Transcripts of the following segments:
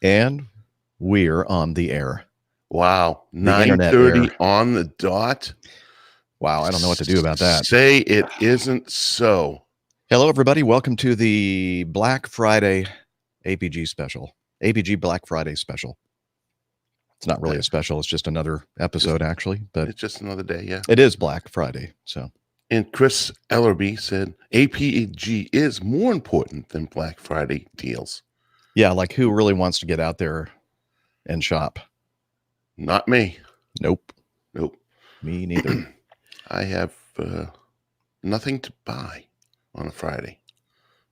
And we're on the air. Wow. The internet 9:30 air. on the dot. Wow, I don't know what to do about that. Say it isn't so. Hello, everybody. Welcome to the Black Friday APG special. APG Black Friday special. It's not really a special. It's just another episode, actually. But it's just another day, yeah. It is Black Friday, so. And Chris Ellerby said APG is more important than Black Friday deals. Yeah, like who really wants to get out there and shop? Not me. Nope. Me neither. I have nothing to buy on a Friday.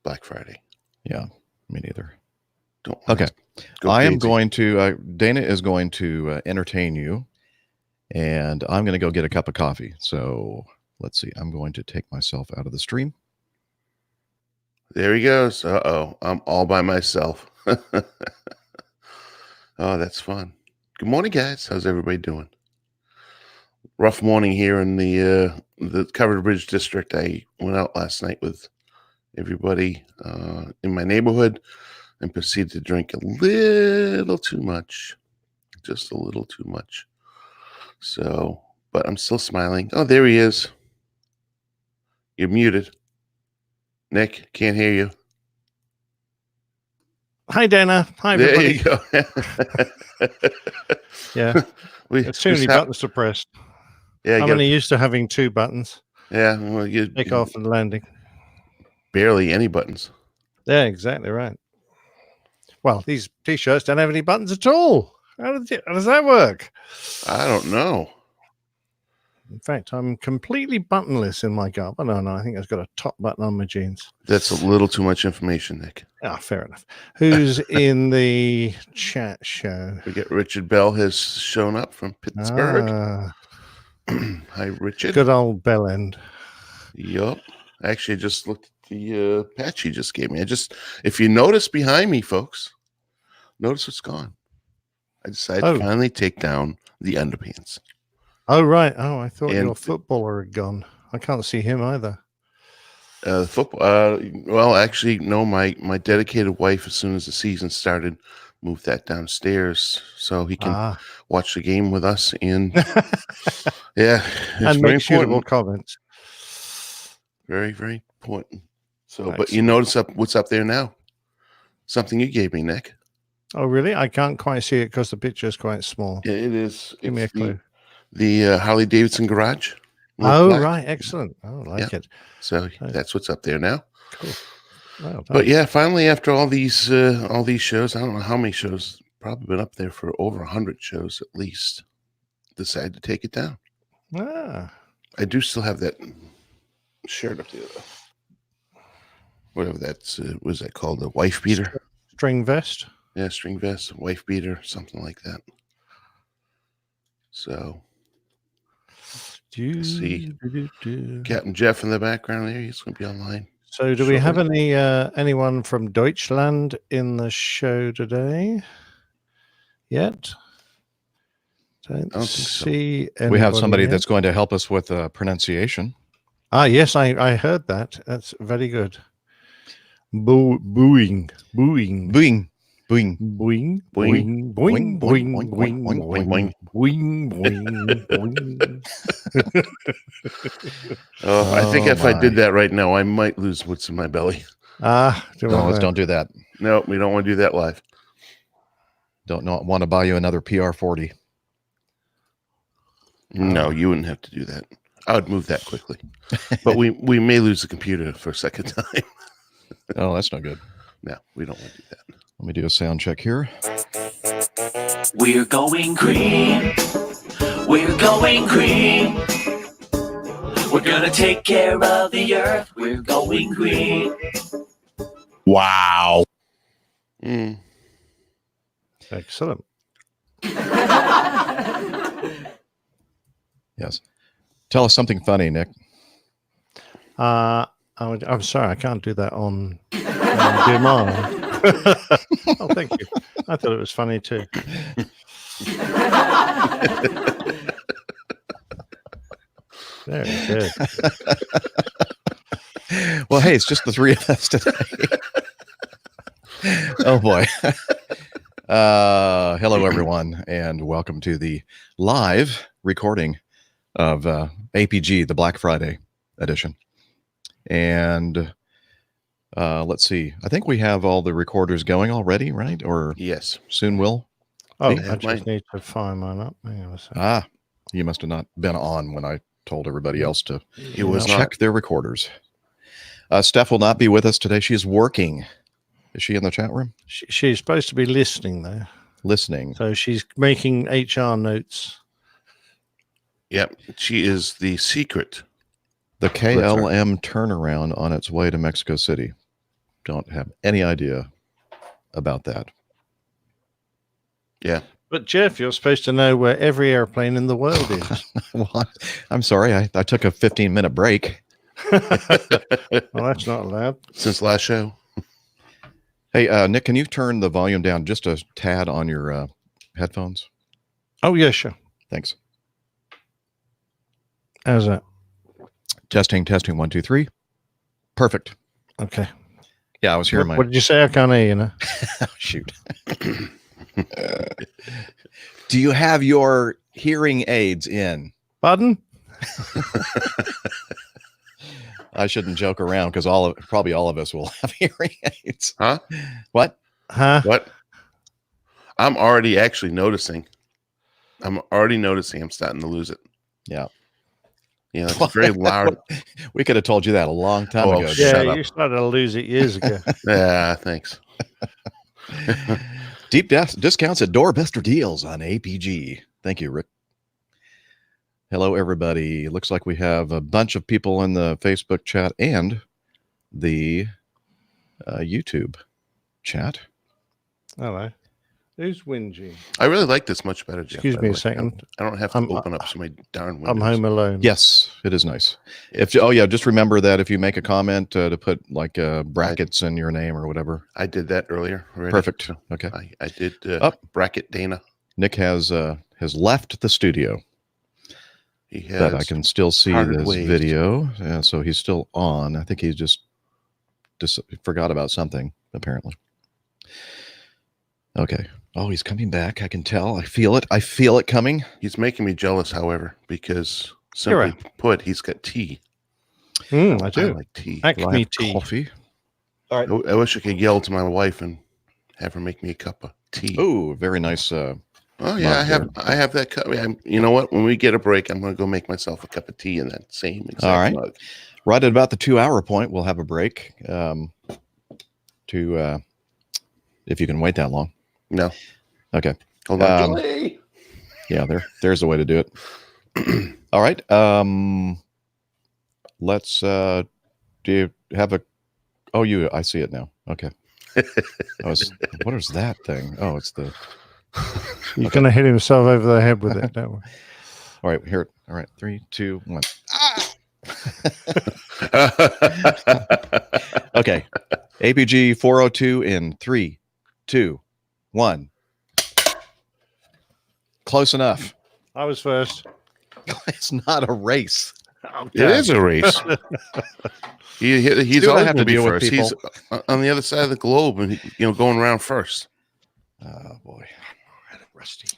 Black Friday. Yeah, me neither. Don't. Okay. I am going to, Dana is going to entertain you, and I'm going to go get a cup of coffee. So let's see. I'm going to take myself out of the stream. There he goes. Uh-oh. I'm all by myself. Oh, that's fun. Good morning, guys. How's everybody doing? Rough morning here in the Covered Bridge district. I went out last night with everybody in my neighborhood and proceeded to drink a little too much. Just a little too much. So, but I'm still smiling. Oh, there he is. You're muted. Nick, can't hear you. Hi, Dana. Hi, everybody. There you go. Yeah. It's too many buttons to press. Yeah, I'm only used to having two buttons. Yeah. Well, take off and landing. Barely any buttons. Yeah, exactly right. Well, these T-shirts don't have any buttons at all. How does that work? I don't know. In fact, I'm completely buttonless in my garb. Oh, no, I think I've got a top button on my jeans. That's a little too much information, Nick. Ah, fair enough. Who's in the chat show? We get Richard Bell has shown up from Pittsburgh. Hi, Richard. Good old Bell End. Yup. Actually, I just looked at the patch he just gave me. If you notice behind me, folks, notice what's gone. I decided to finally take down the underpants. Oh, right. Oh, I thought your footballer had gone. I can't see him either. Football. Well, actually, no. My dedicated wife, as soon as the season started, moved that downstairs so he can watch the game with us. And yeah, and make suitable comments. Very, very important. So, excellent. But you notice what's up there now? Something you gave me, Nick. Oh, really? I can't quite see it because the picture is quite small. Yeah, it is. Give me a clue. The Harley Davidson garage. Oh, black. Right. Excellent. I like it. So that's what's up there now. Cool. Well, but yeah, finally, after all these shows, I don't know how many shows, probably been up there for over 100 shows at least, decided to take it down. I do still have that shirt up there, though. Whatever that's, what is that called? The wife beater? String vest? Yeah, string vest, wife beater, something like that. So, see Captain Jeff in the background there. He's going to be online. So, do we have anyone from Deutschland in the show today? Yet? Don't see so. We have somebody that's going to help us with pronunciation. Ah, yes, I heard that. That's very good. Booing. Boing, boing, boing, boing, boing, boing, boing, boing, boing, boing. Oh, I think if I did that right now, I might lose what's in my belly. Don't do that. No, we don't want to do that live. Don't want to buy you another PR40. No, you wouldn't have to do that. I would move that quickly. But we may lose the computer for a second time. Oh, that's not good. No, we don't want to do that. Let me do a sound check here. We're going green. We're going green. We're gonna take care of the earth. We're going green. Wow. Excellent. Yes. Tell us something funny, Nick. I'm sorry, I can't do that on demand. Oh, thank you. I thought it was funny too. Very good. Well, hey, it's just the three of us today. Oh boy. Hello, everyone, and welcome to the live recording of APG, the Black Friday edition. And let's see. I think we have all the recorders going already, right? Or Yes. soon will. Oh, I I have just mine. need to fire mine up. Hang on a second. Ah, you must have not been on when I told everybody else to It was not. check their recorders. Steph will not be with us today. She is working. Is she in the chat room? She's supposed to be listening there. Listening. So she's making HR notes. Yep. She is the secret. The KLM turnaround on its way to Mexico City. Don't have any idea about that. Yeah. But Jeff, you're supposed to know where every airplane in the world is. Well, I'm sorry. I took a 15-minute break. Well, that's not allowed. Since last show. Hey, Nick, can you turn the volume down just a tad on your headphones? Oh, yeah, sure. Thanks. How's that? Testing, 1, 2, 3. Perfect. Okay. Yeah, I was hearing What did you say? I can't hear you now. Shoot. Do you have your hearing aids in? Pardon? I shouldn't joke around because probably all of us will have hearing aids. Huh? What? Huh? What? I'm already actually noticing. I'm starting to lose it. Yeah. Yeah, it's very loud. We could have told you that a long time Oh, ago. shut Yeah, up. you started to lose it years ago. Yeah, thanks. Deep discounts at Doorbester deals on APG. Thank you, Rick. Hello, everybody. Looks like we have a bunch of people in the Facebook chat and the YouTube chat. Hello. Who's whinging? I really like this much better, Jeff. Excuse by me the a way. second. I don't have to I'm- open up so many darn windows. I'm home alone. Yes, it is nice. Just remember that if you make a comment to put like brackets in your name or whatever. I did that earlier. Already. Perfect. So Okay. I did Up. bracket Dana. Nick has left the studio, He has. but I can still see parted this ways. video. So he's still on. I think he just forgot about something, apparently. Okay. Oh, he's coming back. I can tell. I feel it. I feel it coming. He's making me jealous, however, because You're simply put, he's got tea. I I do. like tea. Acme tea. Coffee. I wish I could yell to my wife and have her make me a cup of tea. Oh, very nice. Oh yeah, mug I have that cup. You know what? When we get a break, I'm going to go make myself a cup of tea in that same exact All right. mug. Right at about the 2-hour point, we'll have a break. If you can wait that long. No, Okay. hold on. Yeah, there's the way to do it. All right. Let's do you have a I see it now. Okay. What is that thing? Oh, it's the You're going to hit himself over the head with it, don't we? all right, here. All right, 3, 2, 1. Okay. APG 402 in 3, 2, 1. Close enough. I was first. It's not a race. It is a race. He's See what I always have going to to be deal with, first. He's on the other side of the globe, and going around first. Oh boy, rusty.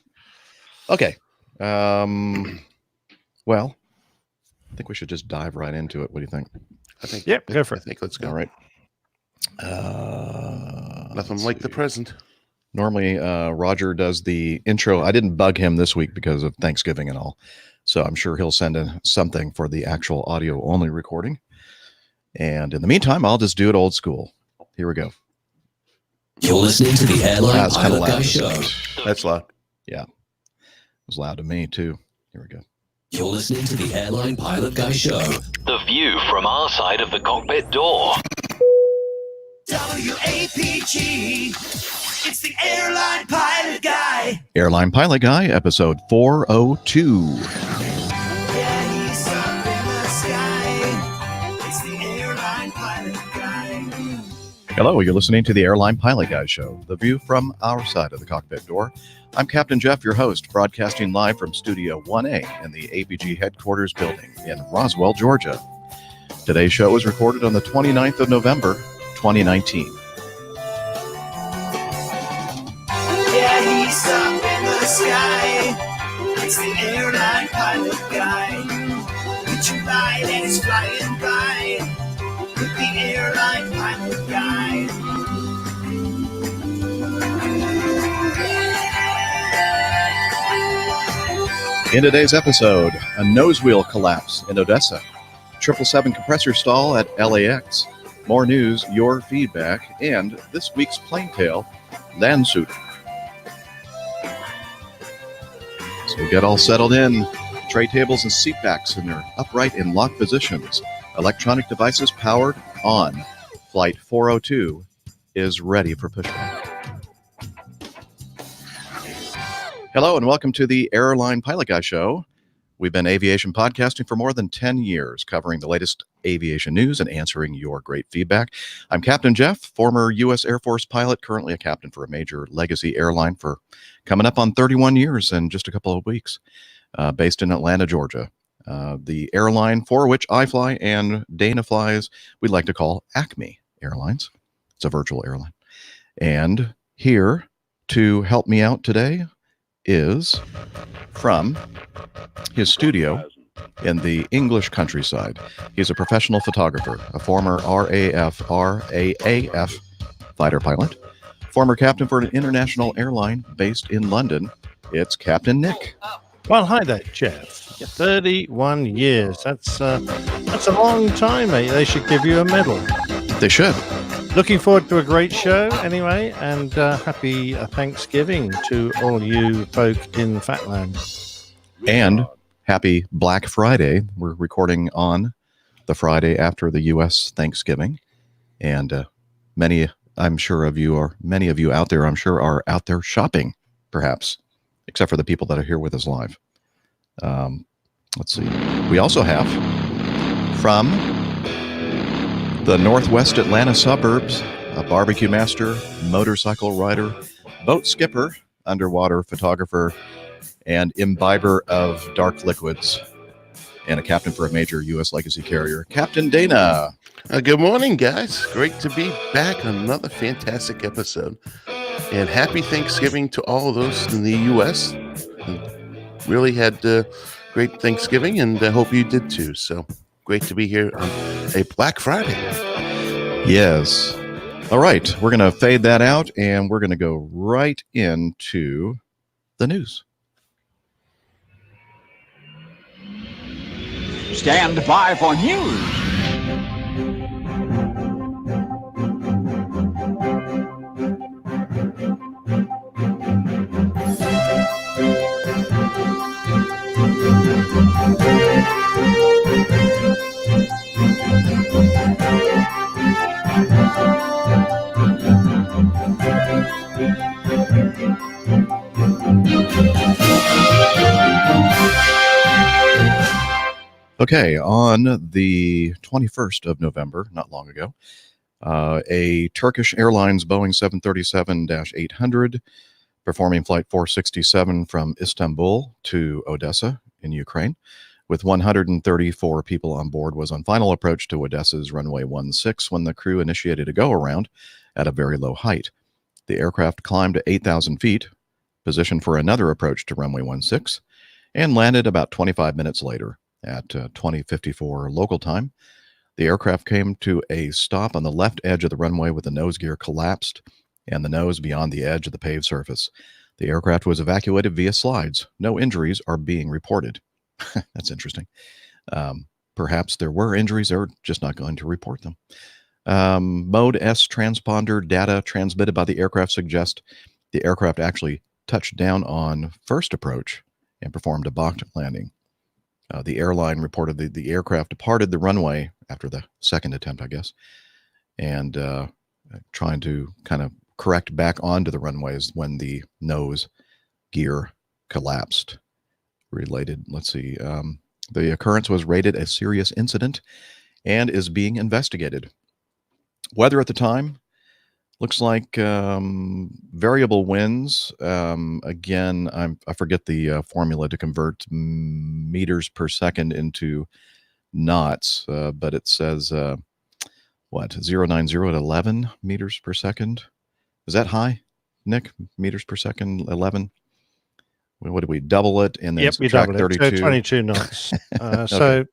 Okay. Well, I think we should just dive right into it. What do you think? I think. Yep, go for I it. think let's go. All right. Nothing let's like the see. present. Normally, Roger does the intro. I didn't bug him this week because of Thanksgiving and all. So I'm sure he'll send in something for the actual audio only recording. And in the meantime, I'll just do it old school. Here we go. You're listening to the Airline That's kind of Pilot Guy loud. Show. That's loud. It was loud to me too. Here we go. You're listening to the Airline Pilot Guy Show. The view from our side of the cockpit door. WAPG. It's the Airline Pilot Guy. Airline Pilot Guy, episode 402. Yeah, he's up in the sky. It's the Airline Pilot Guy. Hello, you're listening to the Airline Pilot Guy Show, the view from our side of the cockpit door. I'm Captain Jeff, your host, broadcasting live from Studio 1A in the APG headquarters building in Roswell, Georgia. Today's show was recorded on the 29th of November, 2019. Yeah, Yeah, he's up in the sky. It's the airline pilot guy. Get your ride and he's flying by with the airline pilot guy. In today's episode, a nose wheel collapse in Odessa, 777 compressor stall at LAX, more news, your feedback, and this week's plane tale, Landshut. So we get all settled in, tray tables and seat backs in their upright and locked positions. Electronic devices powered on. Flight 402 is ready for pushback. Hello and welcome to the Airline Pilot Guy Show. We've been aviation podcasting for more than 10 years, covering the latest aviation news and answering your great feedback. I'm Captain Jeff, former U.S. Air Force pilot, currently a captain for a major legacy airline for coming up on 31 years in just a couple of weeks, based in Atlanta, Georgia. The airline for which I fly and Dana flies, we'd like to call Acme Airlines. It's a virtual airline. And here to help me out today is from his studio in the English countryside. He's a professional photographer, a former RAF fighter pilot, former captain for an international airline based in London. It's Captain Nick. Well, hi there, Jeff. 31 years. That's a long time, mate. They should give you a medal. They should. Looking forward to a great show anyway, and happy Thanksgiving to all you folk in Fatland. And happy Black Friday. We're recording on the Friday after the U.S. Thanksgiving. And many of you out there, I'm sure, are out there shopping, perhaps, except for the people that are here with us live. Let's see. We also have from the Northwest Atlanta suburbs, a barbecue master, motorcycle rider, boat skipper, underwater photographer, and imbiber of dark liquids, and a captain for a major U.S. legacy carrier, Captain Dana. Good morning, guys. Great to be back on another fantastic episode. And happy Thanksgiving to all of those in the U.S. Really had great Thanksgiving, and I hope you did too. So great to be here on a Black Friday. Yes. All right. We're going to fade that out, and we're going to go right into the news. Stand by for news. Okay, on the 21st of November, not long ago, a Turkish Airlines Boeing 737-800 performing Flight 467 from Istanbul to Odessa in Ukraine, with 134 people on board, was on final approach to Odessa's runway 16 when the crew initiated a go-around at a very low height. The aircraft climbed to 8,000 feet, positioned for another approach to runway 16, and landed about 25 minutes later. At 20:54 local time, the aircraft came to a stop on the left edge of the runway with the nose gear collapsed and the nose beyond the edge of the paved surface. The aircraft was evacuated via slides. No injuries are being reported. That's interesting. Perhaps there were injuries. They're just not going to report them. Mode S transponder data transmitted by the aircraft suggest the aircraft actually touched down on first approach and performed a balked landing. The airline reported that the aircraft departed the runway after the second attempt, I guess, and trying to kind of correct back onto the runways when the nose gear collapsed. Let's see, the occurrence was rated a serious incident and is being investigated. Weather at the time looks like variable winds. Again, I forget the formula to convert meters per second into knots, but it says 090 to 11 meters per second. Is that high? Nick? Meters per second, 11. What did we double it and then Yep, we subtract doubled it. 32? So 22 knots. So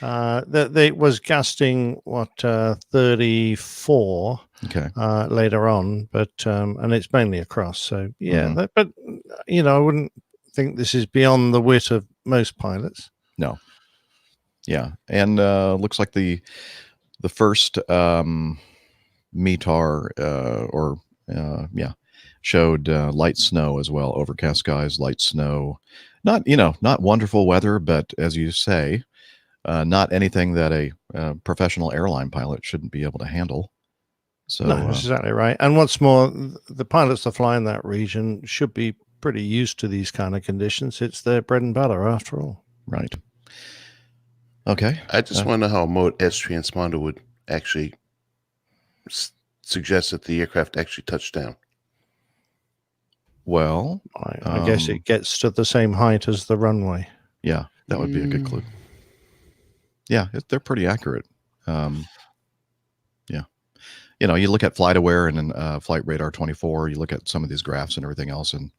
it was gusting 34 Okay. later on, but and it's mainly across. So yeah, Mhm. but I wouldn't think this is beyond the wit of most pilots. No. Yeah, and looks like the first METAR showed light snow as well, overcast skies, light snow. Not wonderful weather, but as you say, not anything that a professional airline pilot shouldn't be able to handle. So No, that's exactly right. And what's more, the pilots that fly in that region should be pretty used to these kind of conditions. It's their bread and butter, after all. right. Okay. I just want to know how a mode S transponder would actually suggest that the aircraft actually touched down. Well, I guess it gets to the same height as the runway. Yeah, that would be a good clue. Yeah, they're pretty accurate. Yeah. You look at FlightAware and Flight Radar 24, you look at some of these graphs and everything else, and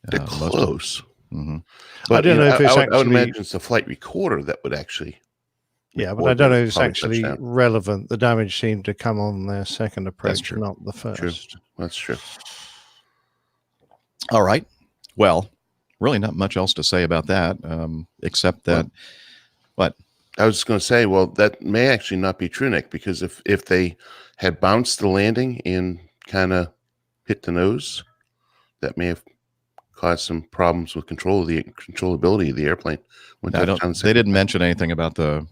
they're close. Mm-hmm. But I don't know if it's I would actually... imagine it's the flight recorder that would actually... Yeah, but I don't know if it's actually touchdown. relevant. The damage seemed to come on their second approach, true. not the first. True. That's true. All right. Well, really not much else to say about that, except that... What? I was just going to say, well, that may actually not be true, Nick, because if they had bounced the landing and kind of hit the nose, that may have caused some problems with controllability of the airplane. They didn't mention anything about the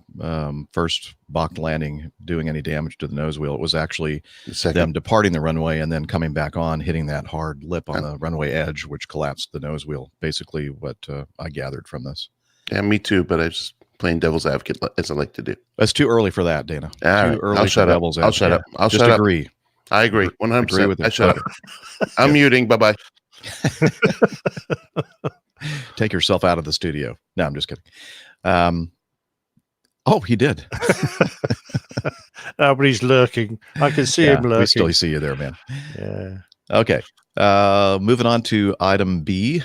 first Bach landing doing any damage to the nose wheel. It was actually them departing the runway and then coming back on, hitting that hard lip on the runway edge, which collapsed the nose wheel. Basically what I gathered from this. Yeah, me too, but I was just playing devil's advocate, as I like to do. It's too early for that, Dana. All right. Early I'll shut up. devil's I'll shut up. I'll just shut agree. up. I agree. 100%. Agree with it. I shut up. I'm muting. Bye-bye. Take yourself out of the studio. No, I'm just kidding. He did. But he's lurking. I can see him lurking. We still see you there, man. Yeah. Okay. Moving on to item B.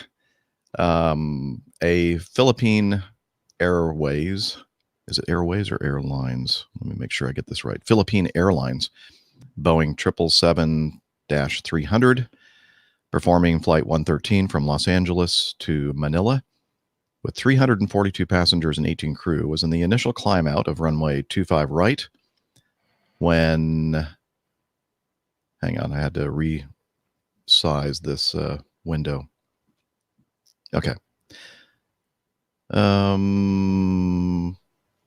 A Philippine Airways. Is it Airways or Airlines? Let me make sure I get this right. Philippine Airlines, Boeing 777-300, performing Flight 113 from Los Angeles to Manila with 342 passengers and 18 crew, was in the initial climb out of runway 25 right when... Hang on, I had to resize this window. Okay.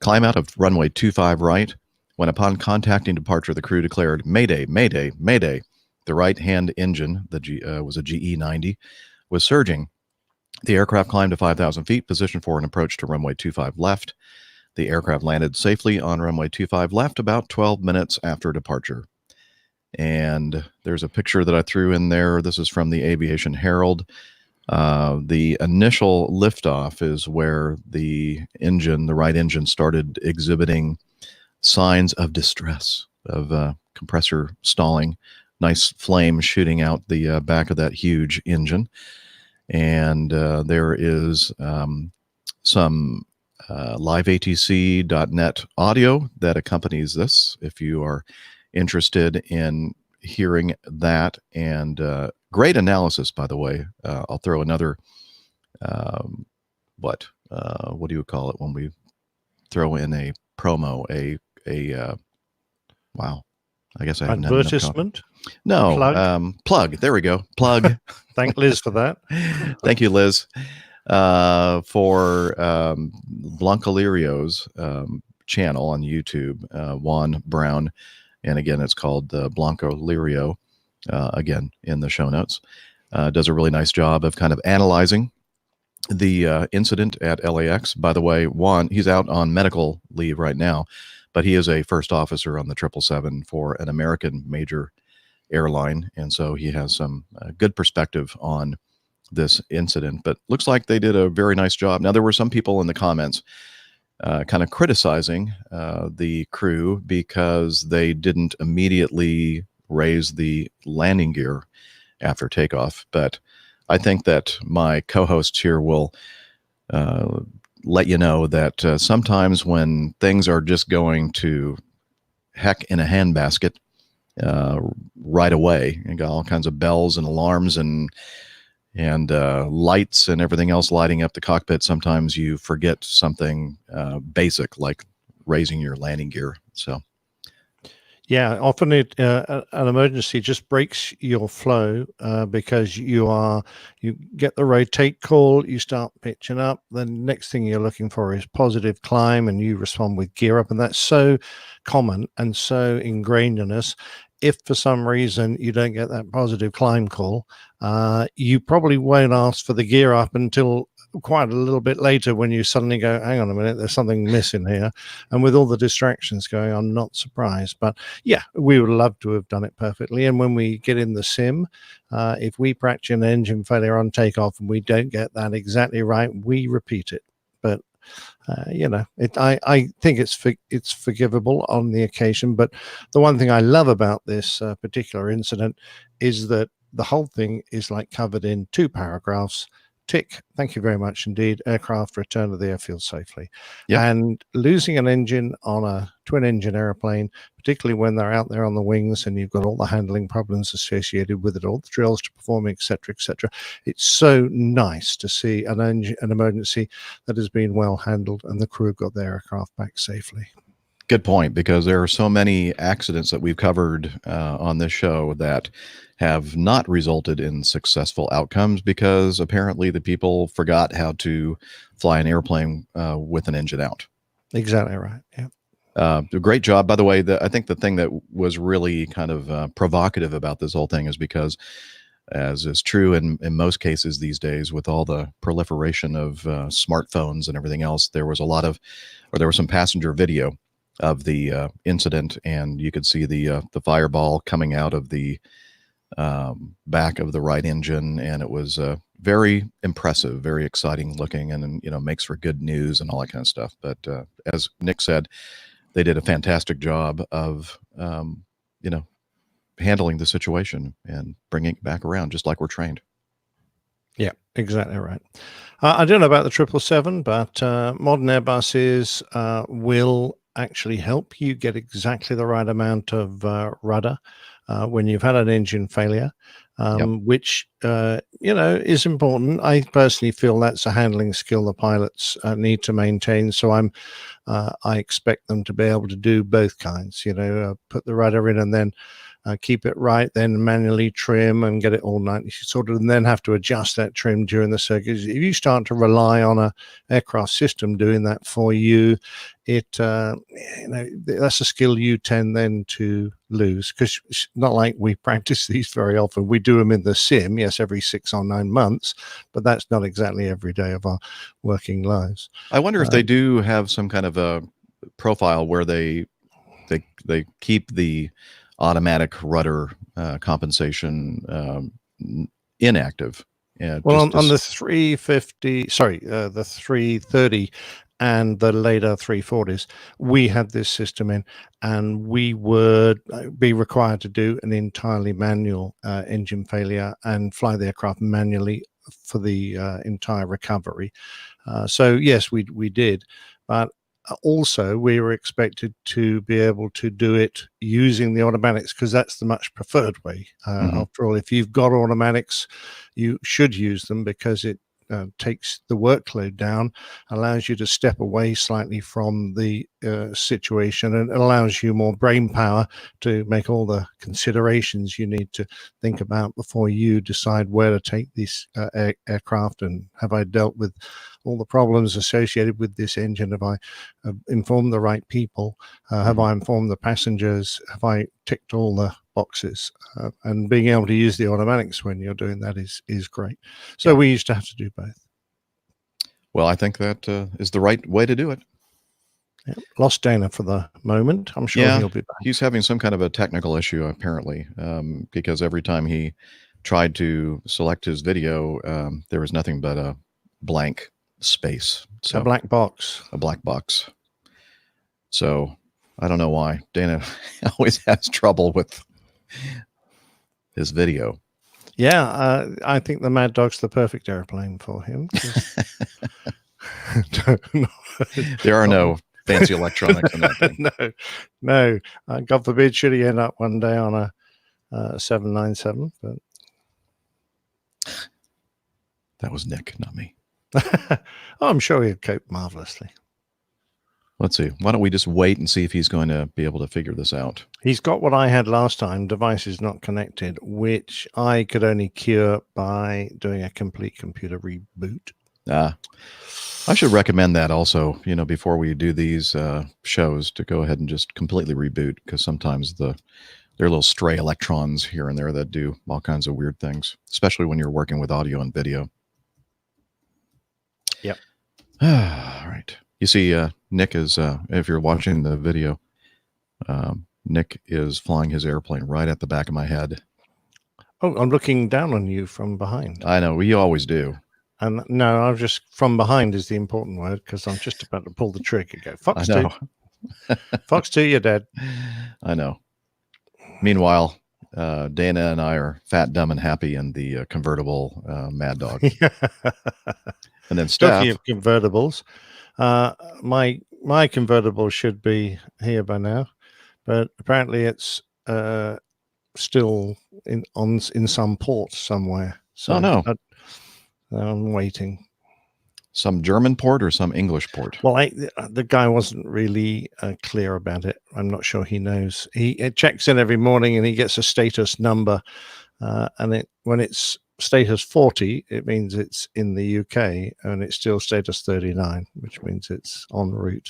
Climb out of runway 25 right, when upon contacting departure, the crew declared, "Mayday, Mayday, Mayday." The right-hand engine, was a GE-90, was surging. The aircraft climbed to 5,000 feet, positioned for an approach to runway 25 left. The aircraft landed safely on runway 25 left about 12 minutes after departure. And there's a picture that I threw in there. This is from the Aviation Herald. The initial liftoff is where the right engine started exhibiting signs of distress, of compressor stalling, nice flame shooting out the back of that huge engine. And there is some liveatc.net audio that accompanies this if you are interested in hearing that. And great analysis, by the way. I'll throw another, what do you call it when we throw in a promo, wow. I guess I haven't had enough advertisement. No, Plug. Plug. There we go. Plug. Thank Liz for that. Thank you, Liz, for Blanca Lirio's channel on YouTube, Juan Brown. And again, it's called Blanca Lirio, again, in the show notes. Does a really nice job of kind of analyzing the incident at LAX. By the way, Juan, he's out on medical leave right now, but he is a first officer on the 777 for an American major airline. And so he has some good perspective on this incident, but looks like they did a very nice job. Now, there were some people in the comments kind of criticizing the crew because they didn't immediately raise the landing gear after takeoff. But I think that my co-hosts here will let you know that sometimes when things are just going to heck in a handbasket right away, and got all kinds of bells and alarms and lights and everything else lighting up the cockpit, sometimes you forget something basic like raising your landing gear. So Yeah, often an emergency just breaks your flow because you get the rotate call, you start pitching up. The next thing you're looking for is positive climb, and you respond with gear up, and that's so common and so ingrained in us. If for some reason you don't get that positive climb call, you probably won't ask for the gear up until quite a little bit later, when you suddenly go, hang on a minute, there's something missing here. And with all the distractions going on, not surprised. But yeah, we would love to have done it perfectly. And when we get in the sim, if we practice an engine failure on takeoff and we don't get that exactly right, we repeat it. But I think it's forgivable on the occasion. But the one thing I love about this particular incident is that the whole thing is like covered in 2 paragraphs. Tick, thank you very much indeed. Aircraft return to the airfield safely. Yep. And losing an engine on a twin engine airplane, particularly when they're out there on the wings and you've got all the handling problems associated with it, all the drills to perform, etc., etc. It's so nice to see an emergency that has been well handled and the crew got their aircraft back safely. good point, because there are so many accidents that we've covered on this show that have not resulted in successful outcomes because apparently the people forgot how to fly an airplane with an engine out. Exactly right. Yeah. Great job, by the way. I think the thing that was really kind of provocative about this whole thing is because, as is true in most cases these days, with all the proliferation of smartphones and everything else, there was some passenger video of the incident, and you could see the fireball coming out of the back of the right engine, and it was very impressive, very exciting looking, and makes for good news and all that kind of stuff. But as Nick said, they did a fantastic job of handling the situation and bringing it back around just like we're trained. Yeah, exactly right. I don't know about the 777, but modern Airbuses will actually help you get exactly the right amount of rudder when you've had an engine failure, which is important. I personally feel that's a handling skill the pilots need to maintain. So I expect them to be able to do both kinds. Put the rudder in and then keep it right, then manually trim and get it all nicely sorted, and then have to adjust that trim during the circuit. If you start to rely on a aircraft system doing that for you, that's a skill you tend then to lose, because it's not like we practice these very often. We do them in the sim, yes, every 6 or 9 months, but that's not exactly every day of our working lives. I wonder if they do have some kind of a profile where they keep the automatic rudder compensation inactive. Yeah, well, on the 350, the 330 and the later 340s, we had this system in, and we would be required to do an entirely manual engine failure and fly the aircraft manually for the entire recovery. So yes, we did, but also we were expected to be able to do it using the automatics, because that's the much preferred way. After all, if you've got automatics, you should use them, because it takes the workload down, allows you to step away slightly from the situation, and allows you more brain power to make all the considerations you need to think about before you decide where to take this aircraft. And have I dealt with all the problems associated with this engine? Have I informed the right people? Have I informed the passengers? Have I ticked all the boxes? And being able to use the automatics when you're doing that is great. So we used to have to do both. Well, I think that is the right way to do it. Yeah. Lost Dana for the moment. I'm sure he'll be back. He's having some kind of a technical issue apparently, because every time he tried to select his video, there was nothing but a blank space. So a black box. A black box. So I don't know why Dana always has trouble with his video. Yeah, I think the Mad Dog's the perfect airplane for him. There are no fancy electronics in that thing. No. God forbid, should he end up one day on a 797? But That was Nick, not me. I'm sure he'd cope marvelously. Let's see. Why don't we just wait and see if he's going to be able to figure this out? He's got what I had last time, devices not connected, which I could only cure by doing a complete computer reboot. I should recommend that also, before we do these shows, to go ahead and just completely reboot, because sometimes there are little stray electrons here and there that do all kinds of weird things, especially when you're working with audio and video. Yep. All right. You see, Nick is, if you're watching the video, Nick is flying his airplane right at the back of my head. Oh, I'm looking down on you from behind. I know, we always do. And no, I'm just from behind is the important word, because I'm just about to pull the trigger. Go, Fox 2. Fox 2, you're dead. I know. Meanwhile, Dana and I are fat, dumb, and happy in the convertible Mad Dog. And then Steph. Talking of convertibles, my convertible should be here by now, but apparently it's still in some port somewhere. So no. I'm waiting. Some German port or some English port? Well, the guy wasn't really clear about it. I'm not sure he knows. He checks in every morning and he gets a status number, and when it's status 40, it means it's in the UK, and it's still status 39, which means it's en route.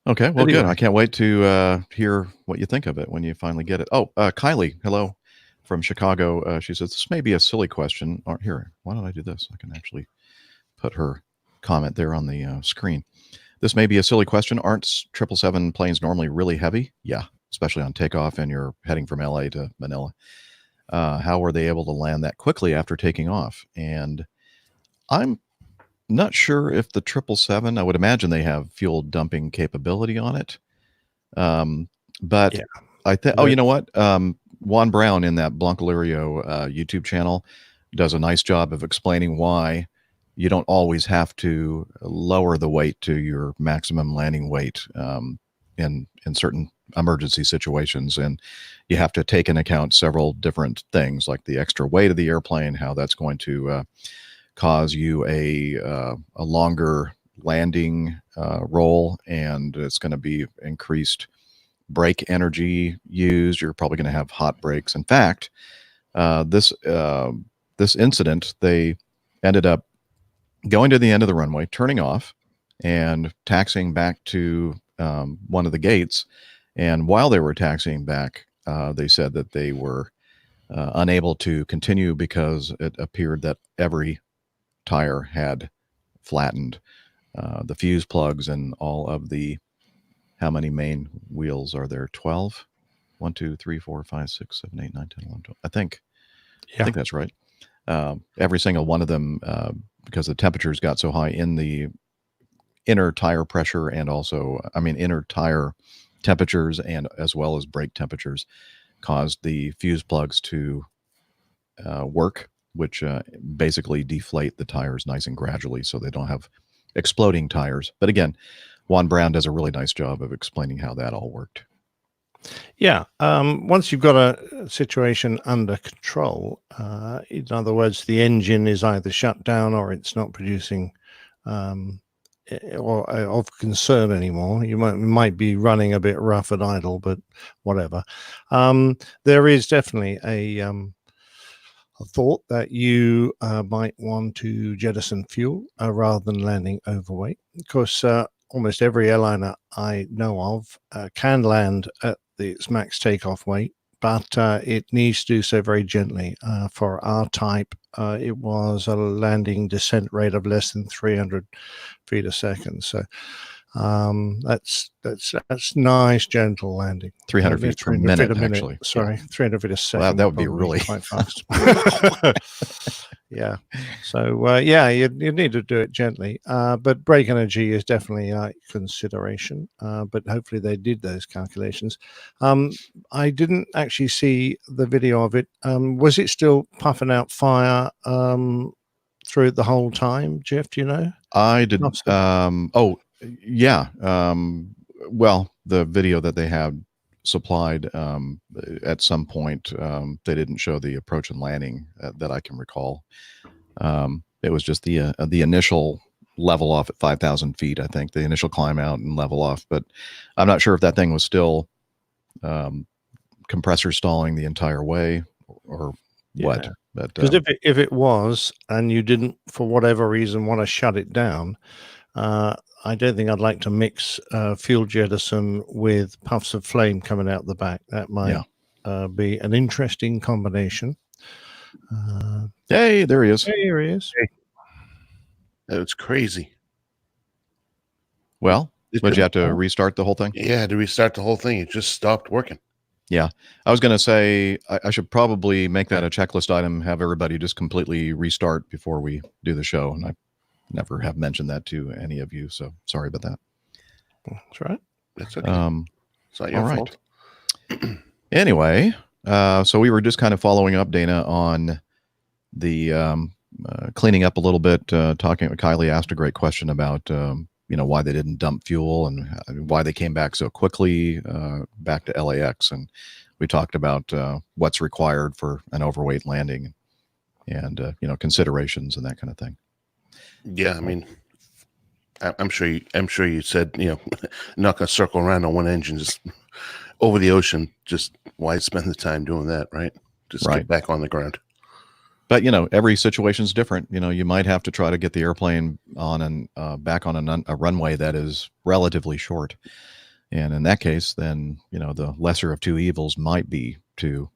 Okay, well, anyway. Good. I can't wait to hear what you think of it when you finally get it. Oh, Kylie, hello, from Chicago. She says, this may be a silly question. Here, why don't I do this? I can actually put her comment there on the screen. This may be a silly question. Aren't 777 planes normally really heavy? Yeah, especially on takeoff and you're heading from LA to Manila. How were they able to land that quickly after taking off? And I'm not sure if the 777, I would imagine they have fuel dumping capability on it. But yeah. I think, you know what? Juan Brown in that Blancolirio YouTube channel does a nice job of explaining why you don't always have to lower the weight to your maximum landing weight in certain emergency situations, and you have to take into account several different things like the extra weight of the airplane, how that's going to cause you a longer landing roll, and it's going to be increased brake energy used. You're probably going to have hot brakes. In fact, this incident, they ended up going to the end of the runway, turning off, and taxiing back to one of the gates. And while they were taxiing back, they said that they were unable to continue because it appeared that every tire had flattened. The fuse plugs and all of the, how many main wheels are there? 12? 1, 2, 3, 4, 5, 6, 7, 8, 9, 10, 11, 12. I think that's right. Every single one of them, because the temperatures got so high in the inner tire pressure and also, inner tire temperatures and as well as brake temperatures, caused the fuse plugs to work, which basically deflate the tires nice and gradually so they don't have exploding tires. But again, Juan Brown does a really nice job of explaining how that all worked. Yeah. Once you've got a situation under control, in other words, the engine is either shut down or it's not producing or of concern anymore. You might be running a bit rough at idle, but whatever. There is definitely a thought that you might want to jettison fuel rather than landing overweight. Of course, almost every airliner I know of can land at its max takeoff weight, but it needs to do so very gently. For our type, it was a landing descent rate of less than 300 feet a second. So that's nice, gentle landing. 300 feet per minute, actually. Sorry, 300 feet a second. Well, that would be really quite fast. Yeah. So you need to do it gently. But brake energy is definitely a consideration. But hopefully they did those calculations. I didn't actually see the video of it. Was it still puffing out fire through it the whole time, Jeff? Do you know? I did. Oh, yeah. Well, the video that they had supplied at some point, they didn't show the approach and landing that I can recall. It was just the initial level off at 5,000 feet. I think the initial climb out and level off, but I'm not sure if that thing was still compressor stalling the entire way or what. But because if it was, and you didn't for whatever reason want to shut it down, I don't think I'd like to mix fuel jettison with puffs of flame coming out the back. That might be an interesting combination. Hey, there he is. Here he is. That was crazy. Well, would you have to restart the whole thing? Yeah, I had to restart the whole thing. It just stopped working. Yeah. I was going to say I should probably make that a checklist item, have everybody just completely restart before we do the show. And I never have mentioned that to any of you, so sorry about that. That's right. That's okay. It's not your fault. Anyway, so we were just kind of following up, Dana, on the cleaning up a little bit, talking. Kylie asked a great question about why they didn't dump fuel and why they came back so quickly back to LAX, and we talked about what's required for an overweight landing and considerations and that kind of thing. Yeah, I mean, I'm sure you said, not going to circle around on one engine, just over the ocean. Just why spend the time doing that, right? Just get back on the ground. But every situation is different. You might have to try to get the airplane on back on a runway that is relatively short, and in that case, then the lesser of two evils might be to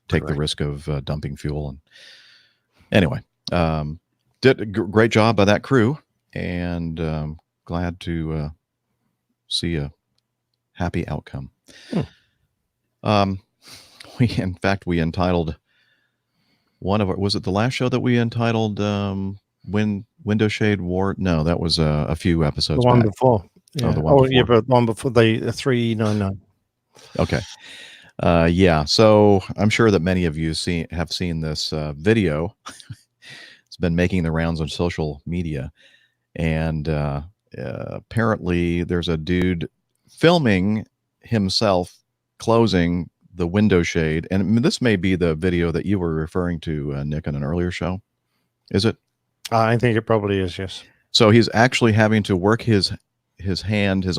take the risk of dumping fuel. And anyway, did a great job by that crew, and glad to see a happy outcome. We entitled one of our, was it the last show that we entitled Window Shade War? No, that was a few episodes the one back. before. Yeah. The one before. Yeah, but the one before the 399. Okay. Yeah. So I'm sure that many of you have seen this video. It's been making the rounds on social media, and apparently there's a dude filming himself closing the window shade, and this may be the video that you were referring to, Nick, in an earlier show. Is it? I think it probably is. Yes. So he's actually having to work his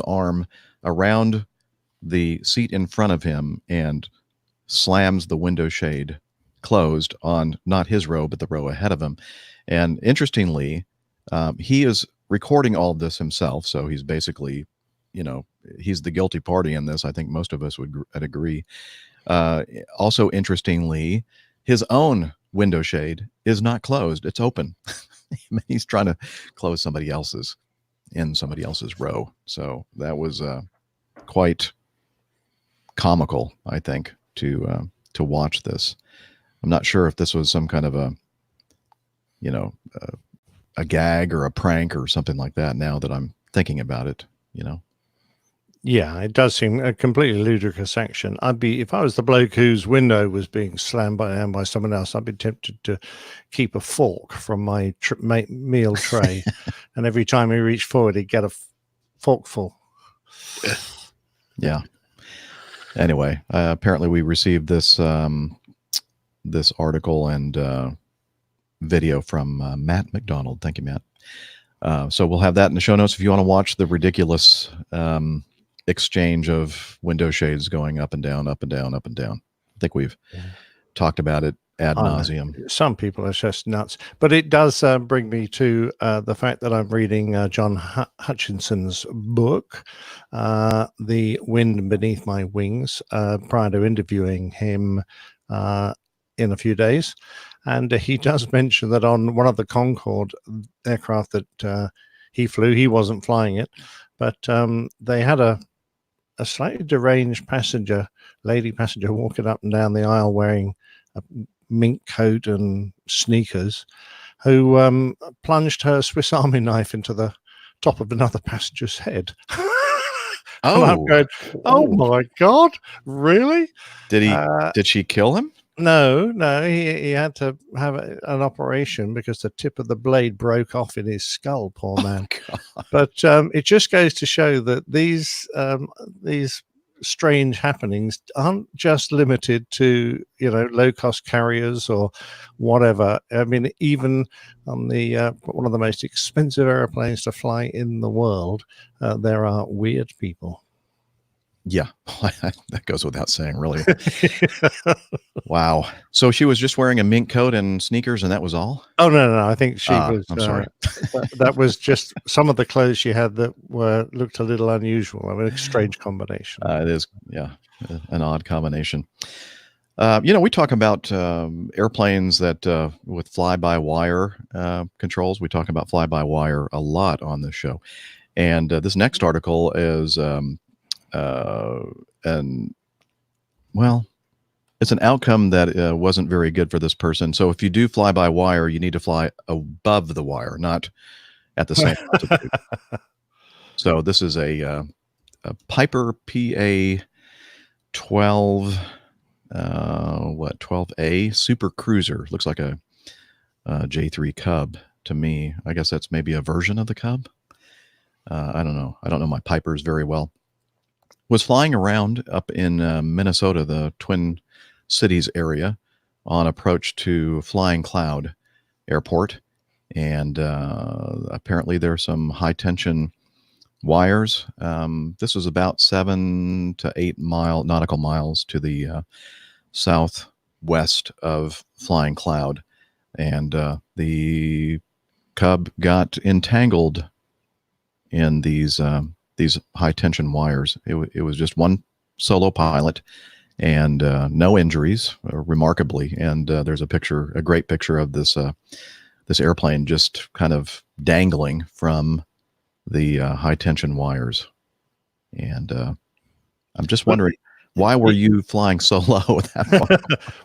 arm around the seat in front of him and slams the window shade closed on not his row, but the row ahead of him. And interestingly, he is recording all of this himself. So he's basically, he's the guilty party in this. I think most of us would agree. Also, interestingly, his own window shade is not closed. It's open. He's trying to close somebody else's in somebody else's row. So that was quite comical, I think, to watch this. I'm not sure if this was some kind of a gag or a prank or something like that. Now that I'm thinking about it, Yeah, it does seem a completely ludicrous action. If I was the bloke whose window was being slammed by someone else, I'd be tempted to keep a fork from my meal tray, and every time he reached forward, he'd get a forkful. Yeah. Anyway, apparently we received this this article and video from Matt McDonald. Thank you, Matt. So we'll have that in the show notes if you want to watch the ridiculous exchange of window shades going up and down, up and down, up and down. I think we've talked about it ad nauseum. Some people are just nuts, but it does bring me to the fact that I'm reading John Hutchinson's book, The Wind Beneath My Wings, prior to interviewing him in a few days. And he does mention that on one of the Concorde aircraft that he flew, he wasn't flying it, but they had a slightly deranged lady passenger walking up and down the aisle wearing mink coat and sneakers, who plunged her Swiss Army knife into the top of another passenger's head. And I'm going, oh my God, really? Did she kill him? No, he had to have an operation because the tip of the blade broke off in his skull, poor man. But it just goes to show that these strange happenings aren't just limited to, low-cost carriers or whatever. I mean, even on the one of the most expensive airplanes to fly in the world, there are weird people. Yeah, that goes without saying, really. Wow. So she was just wearing a mink coat and sneakers, and that was all? Oh, no. I think she was. I'm sorry. that was just some of the clothes she had that looked a little unusual. I mean, a strange combination. It is, yeah, an odd combination. We talk about airplanes that with fly-by-wire controls. We talk about fly-by-wire a lot on this show. And this next article is... it's an outcome that wasn't very good for this person. So if you do fly by wire, you need to fly above the wire, not at the same altitude. So this is a Piper PA 12A Super Cruiser. Looks like a J3 Cub to me. I guess that's maybe a version of the Cub. I don't know. I don't know my Pipers very well. Was flying around up in Minnesota, the Twin Cities area, on approach to Flying Cloud Airport. And apparently there's some high tension wires. This was about 7 to 8 nautical miles to the southwest of Flying Cloud. And the Cub got entangled in these high tension wires. It was just one solo pilot and no injuries, remarkably. And there's a great picture of this airplane just kind of dangling from the high tension wires. And I'm just wondering, why were you flying so low that far?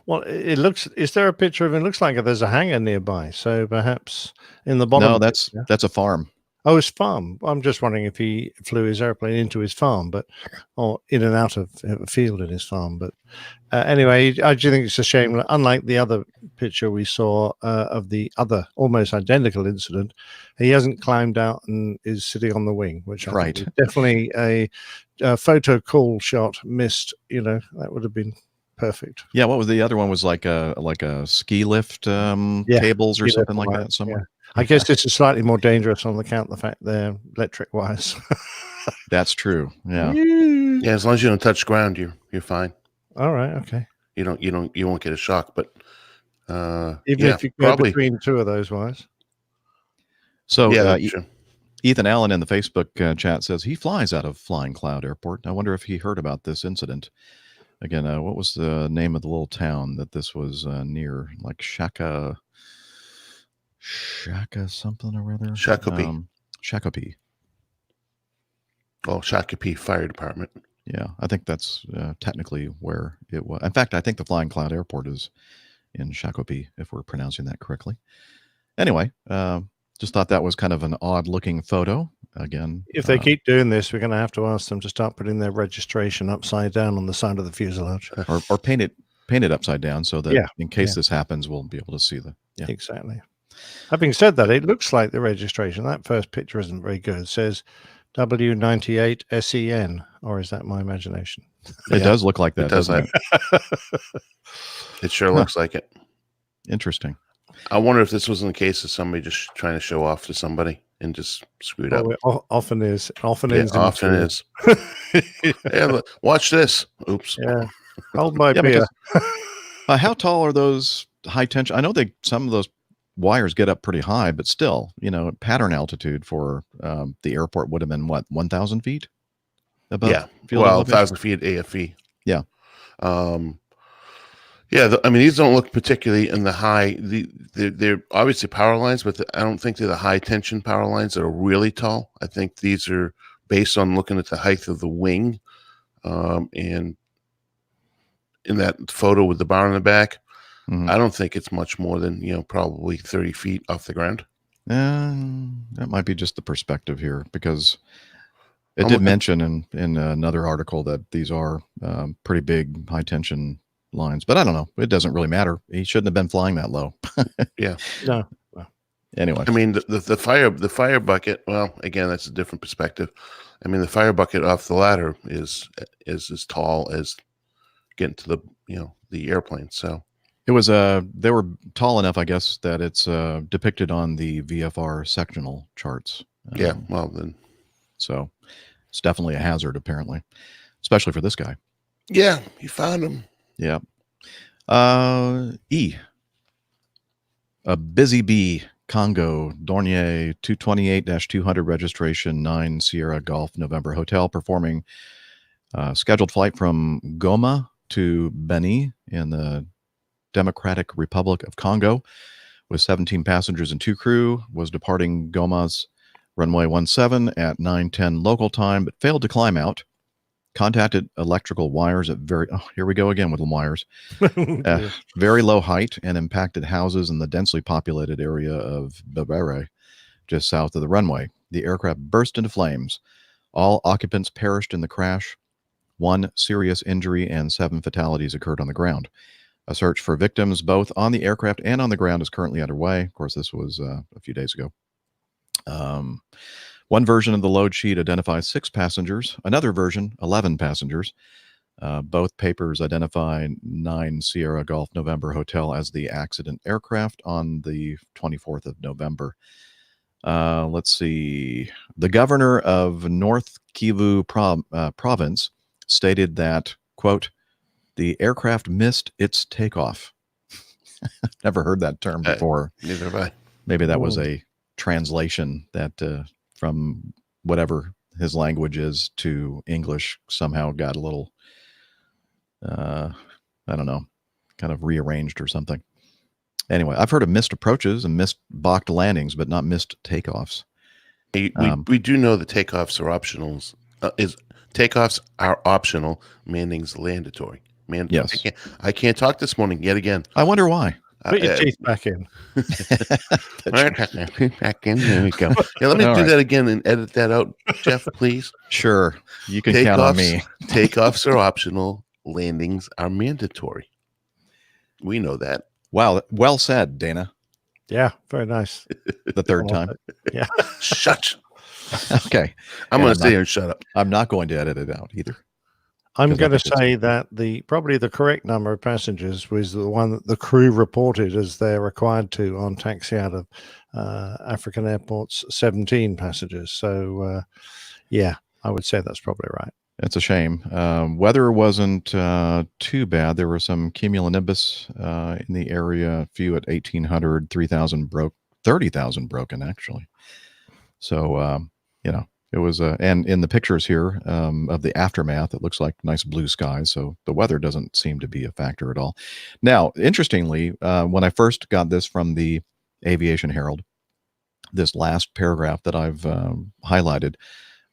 Well, is there a picture of it? It looks like there's a hangar nearby. So perhaps in the bottom. No, that's a farm. Oh, his farm. I'm just wondering if he flew his airplane into his farm, or in and out of a field in his farm. But anyway, I do think it's a shame. Unlike the other picture we saw of the other almost identical incident, he hasn't climbed out and is sitting on the wing, which I think is definitely a photo call shot missed. That would have been perfect. Yeah. What was the other one? Was like a ski lift cables or something like that somewhere. Yeah. I guess this is slightly more dangerous on account of the fact they're electric wires. That's true. Yeah. Yeah. As long as you don't touch ground, you're fine. All right. Okay. You won't get a shock, but even if you go between two of those wires. So Ethan Allen in the Facebook chat says he flies out of Flying Cloud Airport. I wonder if he heard about this incident. Again, what was the name of the little town that this was near? Like Shakopee something or other? Shakopee. Shakopee. Oh, Shakopee Fire Department. Yeah, I think that's technically where it was. In fact, I think the Flying Cloud Airport is in Shakopee, if we're pronouncing that correctly. Anyway, just thought that was kind of an odd-looking photo. Again, if they keep doing this, we're going to have to ask them to start putting their registration upside down on the side of the fuselage, or paint it upside down, so that in case this happens, we'll be able to see the. Yeah. Exactly. Having said that, it looks like the registration. That first picture isn't very good. It says W98SEN, or is that my imagination? It does look like that. It does. It sure looks like it. Interesting. I wonder if this wasn't the case of somebody just trying to show off to somebody and just screwed up. It often is. Often is. Yeah, look, watch this. Oops. Yeah. Hold my beer. How tall are those high tension? I know some of those wires get up pretty high, but still, pattern altitude for the airport would have been what, 1,000 feet above? Yeah. Well, 1,000 feet AFE. Yeah. These don't look particularly in the high. They're obviously power lines, but I don't think they're the high tension power lines that are really tall. I think these are based on looking at the height of the wing. And in that photo with the bar in the back, Mhm. I don't think it's much more than, probably 30 feet off the ground. That might be just the perspective here, because it I'm did looking- mention in another article that these are pretty big high tension lines, but I don't know. It doesn't really matter. He shouldn't have been flying that low. Yeah. No. Anyway, I mean, the fire bucket. Well, again, that's a different perspective. I mean, the fire bucket off the ladder is as tall as getting to the airplane. So it was they were tall enough, I guess, that it's depicted on the VFR sectional charts. yeah, well then, So it's definitely a hazard, apparently, especially for this guy. yeah, you found him. Yeah. E. A busy bee, Congo, Dornier 228-200 registration 9 Sierra Golf November Hotel, performing scheduled flight from Goma to Beni in the Democratic Republic of Congo with 17 passengers and 2 crew, was departing Goma's runway 17 at 9:10 local time, but failed to climb out. Contacted electrical wires at here we go again with the wires. Very low height and impacted houses in the densely populated area of Bebere, just south of the runway. The aircraft burst into flames. All occupants perished in the crash. 1 serious injury and 7 fatalities occurred on the ground. A search for victims both on the aircraft and on the ground is currently underway. Of course, this was a few days ago. One version of the load sheet identifies 6 passengers. Another version, 11 passengers. Both papers identify 9 Sierra Golf November Hotel as the accident aircraft on the 24th of November. Let's see. The governor of North Kivu province stated that, quote, the aircraft missed its takeoff. Never heard that term before. Neither have I. Maybe that was a translation that from whatever his language is to English somehow got a little, I don't know, kind of rearranged or something. Anyway, I've heard of missed approaches and missed balked landings, but not missed takeoffs. We do know that takeoffs are optional. Takeoffs are optional. Landings mandatory. Yes. I can't talk this morning yet again. I wonder why. Put your teeth back in. Back in. There we go. Yeah, let me do that again and edit that out, Jeff, please. Sure. You can count on me. Takeoffs are optional. Landings are mandatory. We know that. Wow. Well said, Dana. Yeah, very nice. The third time. Yeah. Shut. Okay. I'm going to stay here and shut up. I'm not going to edit it out either. I'm going to say that probably the correct number of passengers was the one that the crew reported as they're required to on taxi out of African airports, 17 passengers. So, yeah, I would say that's probably right. It's a shame. Weather wasn't too bad. There were some cumulonimbus in the area, a few at 1,800, 3,000 broke, 30,000 broken, actually. So, it was, and in the pictures here of the aftermath, it looks like nice blue skies. So the weather doesn't seem to be a factor at all. Now, interestingly, when I first got this from the Aviation Herald, this last paragraph that I've highlighted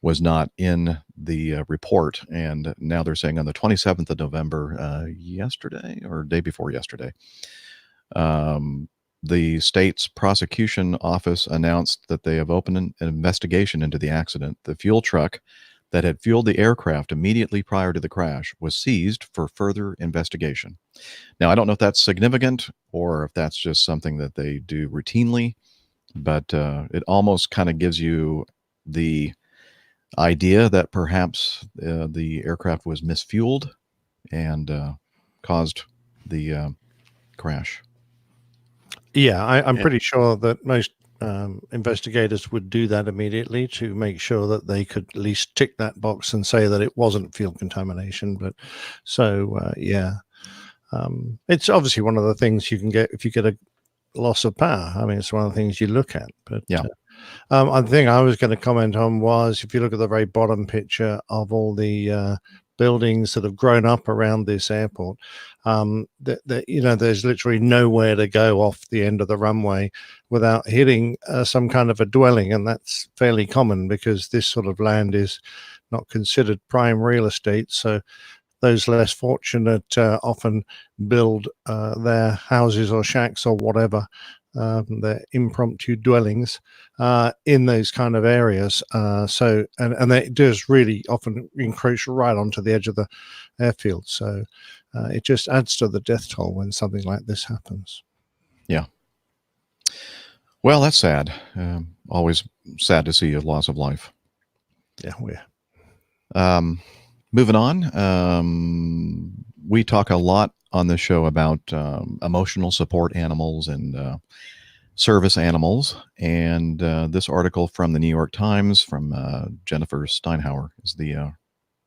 was not in the report. And now they're saying on the 27th of November, yesterday or day before yesterday, the state's prosecution office announced that they have opened an investigation into the accident. The fuel truck that had fueled the aircraft immediately prior to the crash was seized for further investigation. Now, I don't know if that's significant or if that's just something that they do routinely, but it almost kind of gives you the idea that perhaps the aircraft was misfueled and caused the crash. Yeah, I'm pretty sure that most investigators would do that immediately to make sure that they could at least tick that box and say that it wasn't fuel contamination. But yeah, it's obviously one of the things you can get if you get a loss of power. I mean, it's one of the things you look at. But yeah, the thing I was going to comment on was if you look at the very bottom picture of all the buildings that have grown up around this airport, there's literally nowhere to go off the end of the runway without hitting some kind of a dwelling, and that's fairly common because this sort of land is not considered prime real estate. So those less fortunate often build their houses or shacks or whatever, their impromptu dwellings in those kind of areas. And it does really often encroach right onto the edge of the airfield. So it just adds to the death toll when something like this happens. Yeah. Well, that's sad. Always sad to see a loss of life. Yeah, Moving on, we talk a lot on this show about emotional support animals and service animals. And this article from the New York Times from Jennifer Steinhauer is the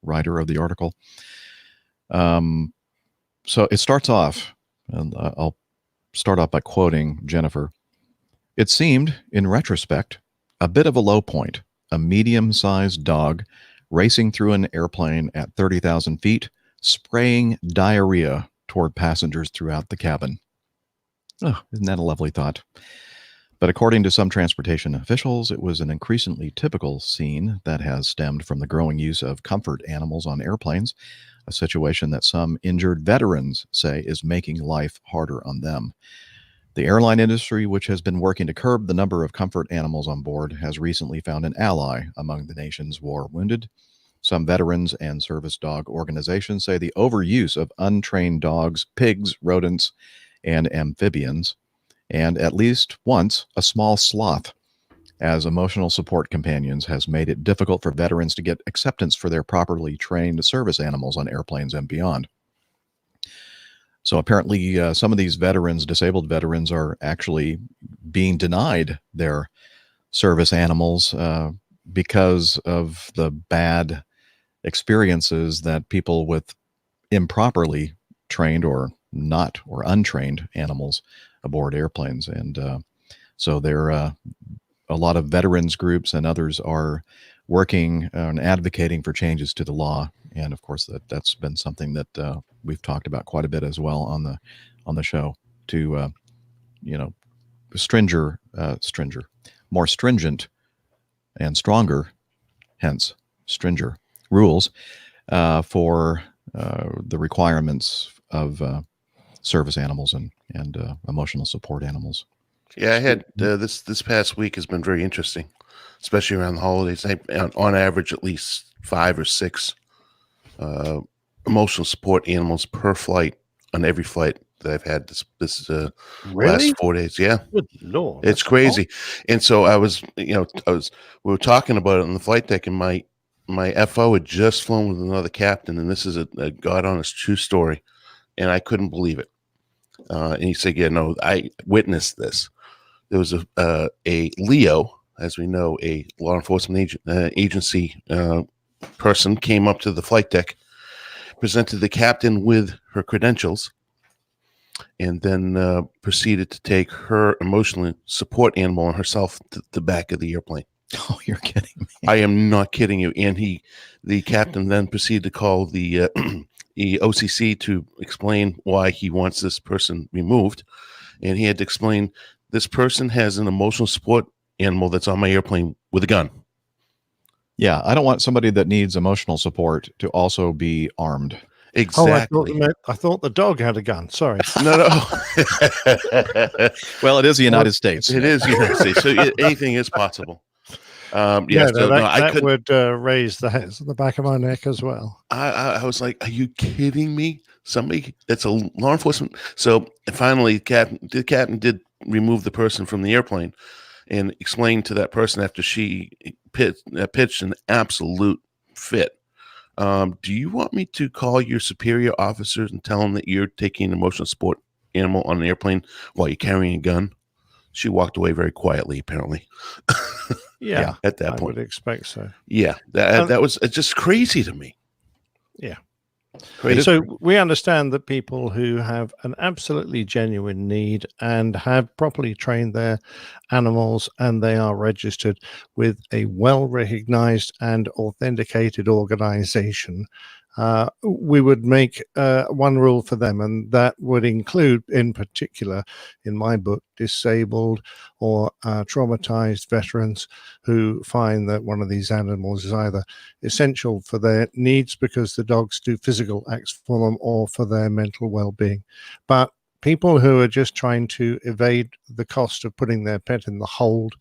writer of the article. So it starts off, and I'll start off by quoting Jennifer. It seemed, in retrospect, a bit of a low point, a medium-sized dog racing through an airplane at 30,000 feet, spraying diarrhea toward passengers throughout the cabin. Oh, isn't that a lovely thought? But according to some transportation officials, it was an increasingly typical scene that has stemmed from the growing use of comfort animals on airplanes, a situation that some injured veterans say is making life harder on them. The airline industry, which has been working to curb the number of comfort animals on board, has recently found an ally among the nation's war wounded. Some veterans and service dog organizations say the overuse of untrained dogs, pigs, rodents, and amphibians, and at least once a small sloth, as emotional support companions has made it difficult for veterans to get acceptance for their properly trained service animals on airplanes and beyond. So apparently some of these veterans, disabled veterans, are actually being denied their service animals because of the bad experiences that people with improperly trained or not or untrained animals aboard airplanes. And so there are a lot of veterans groups and others are working and advocating for changes to the law. And of course, that's been something that we've talked about quite a bit as well on the show to, more stringent and stronger, hence stringer rules for the requirements of service animals and emotional support animals. Yeah, I had this past week has been very interesting, especially around the holidays. On average, at least 5 or 6 emotional support animals per flight on every flight that I've had this Really? last 4 days. Yeah, Good Lord. it's crazy. And so we were talking about it on the flight deck, and my FO had just flown with another captain, and this is a God honest true story, and I couldn't believe it. And he said, "Yeah, no, I witnessed this. There was a Leo, as we know, a law enforcement agency person came up to the flight deck, presented the captain with her credentials, and then proceeded to take her emotional support animal and herself to the back of the airplane." Oh, you're kidding me. I am not kidding you. And the captain then proceeded to call the OCC to explain why he wants this person removed. And he had to explain, this person has an emotional support animal that's on my airplane with a gun. Yeah, I don't want somebody that needs emotional support to also be armed. Exactly. Oh, I thought the dog had a gun. Sorry. No. Well, it is the United States. It is the United States. So anything is possible. That would raise the hairs on the back of my neck as well. I was like, are you kidding me? Somebody that's a law enforcement. So finally, the captain did remove the person from the airplane and explained to that person after she pitched an absolute fit. Do you want me to call your superior officers and tell them that you're taking an emotional support animal on an airplane while you're carrying a gun? She walked away very quietly, apparently. Yeah, at that I point. would expect so. Yeah, that was just crazy to me. Yeah. Crazy. So we understand that people who have an absolutely genuine need and have properly trained their animals and they are registered with a well-recognized and authenticated organization, we would make one rule for them, and that would include, in particular, in my book, disabled or traumatized veterans who find that one of these animals is either essential for their needs because the dogs do physical acts for them, or for their mental well-being. But people who are just trying to evade the cost of putting their pet in the hold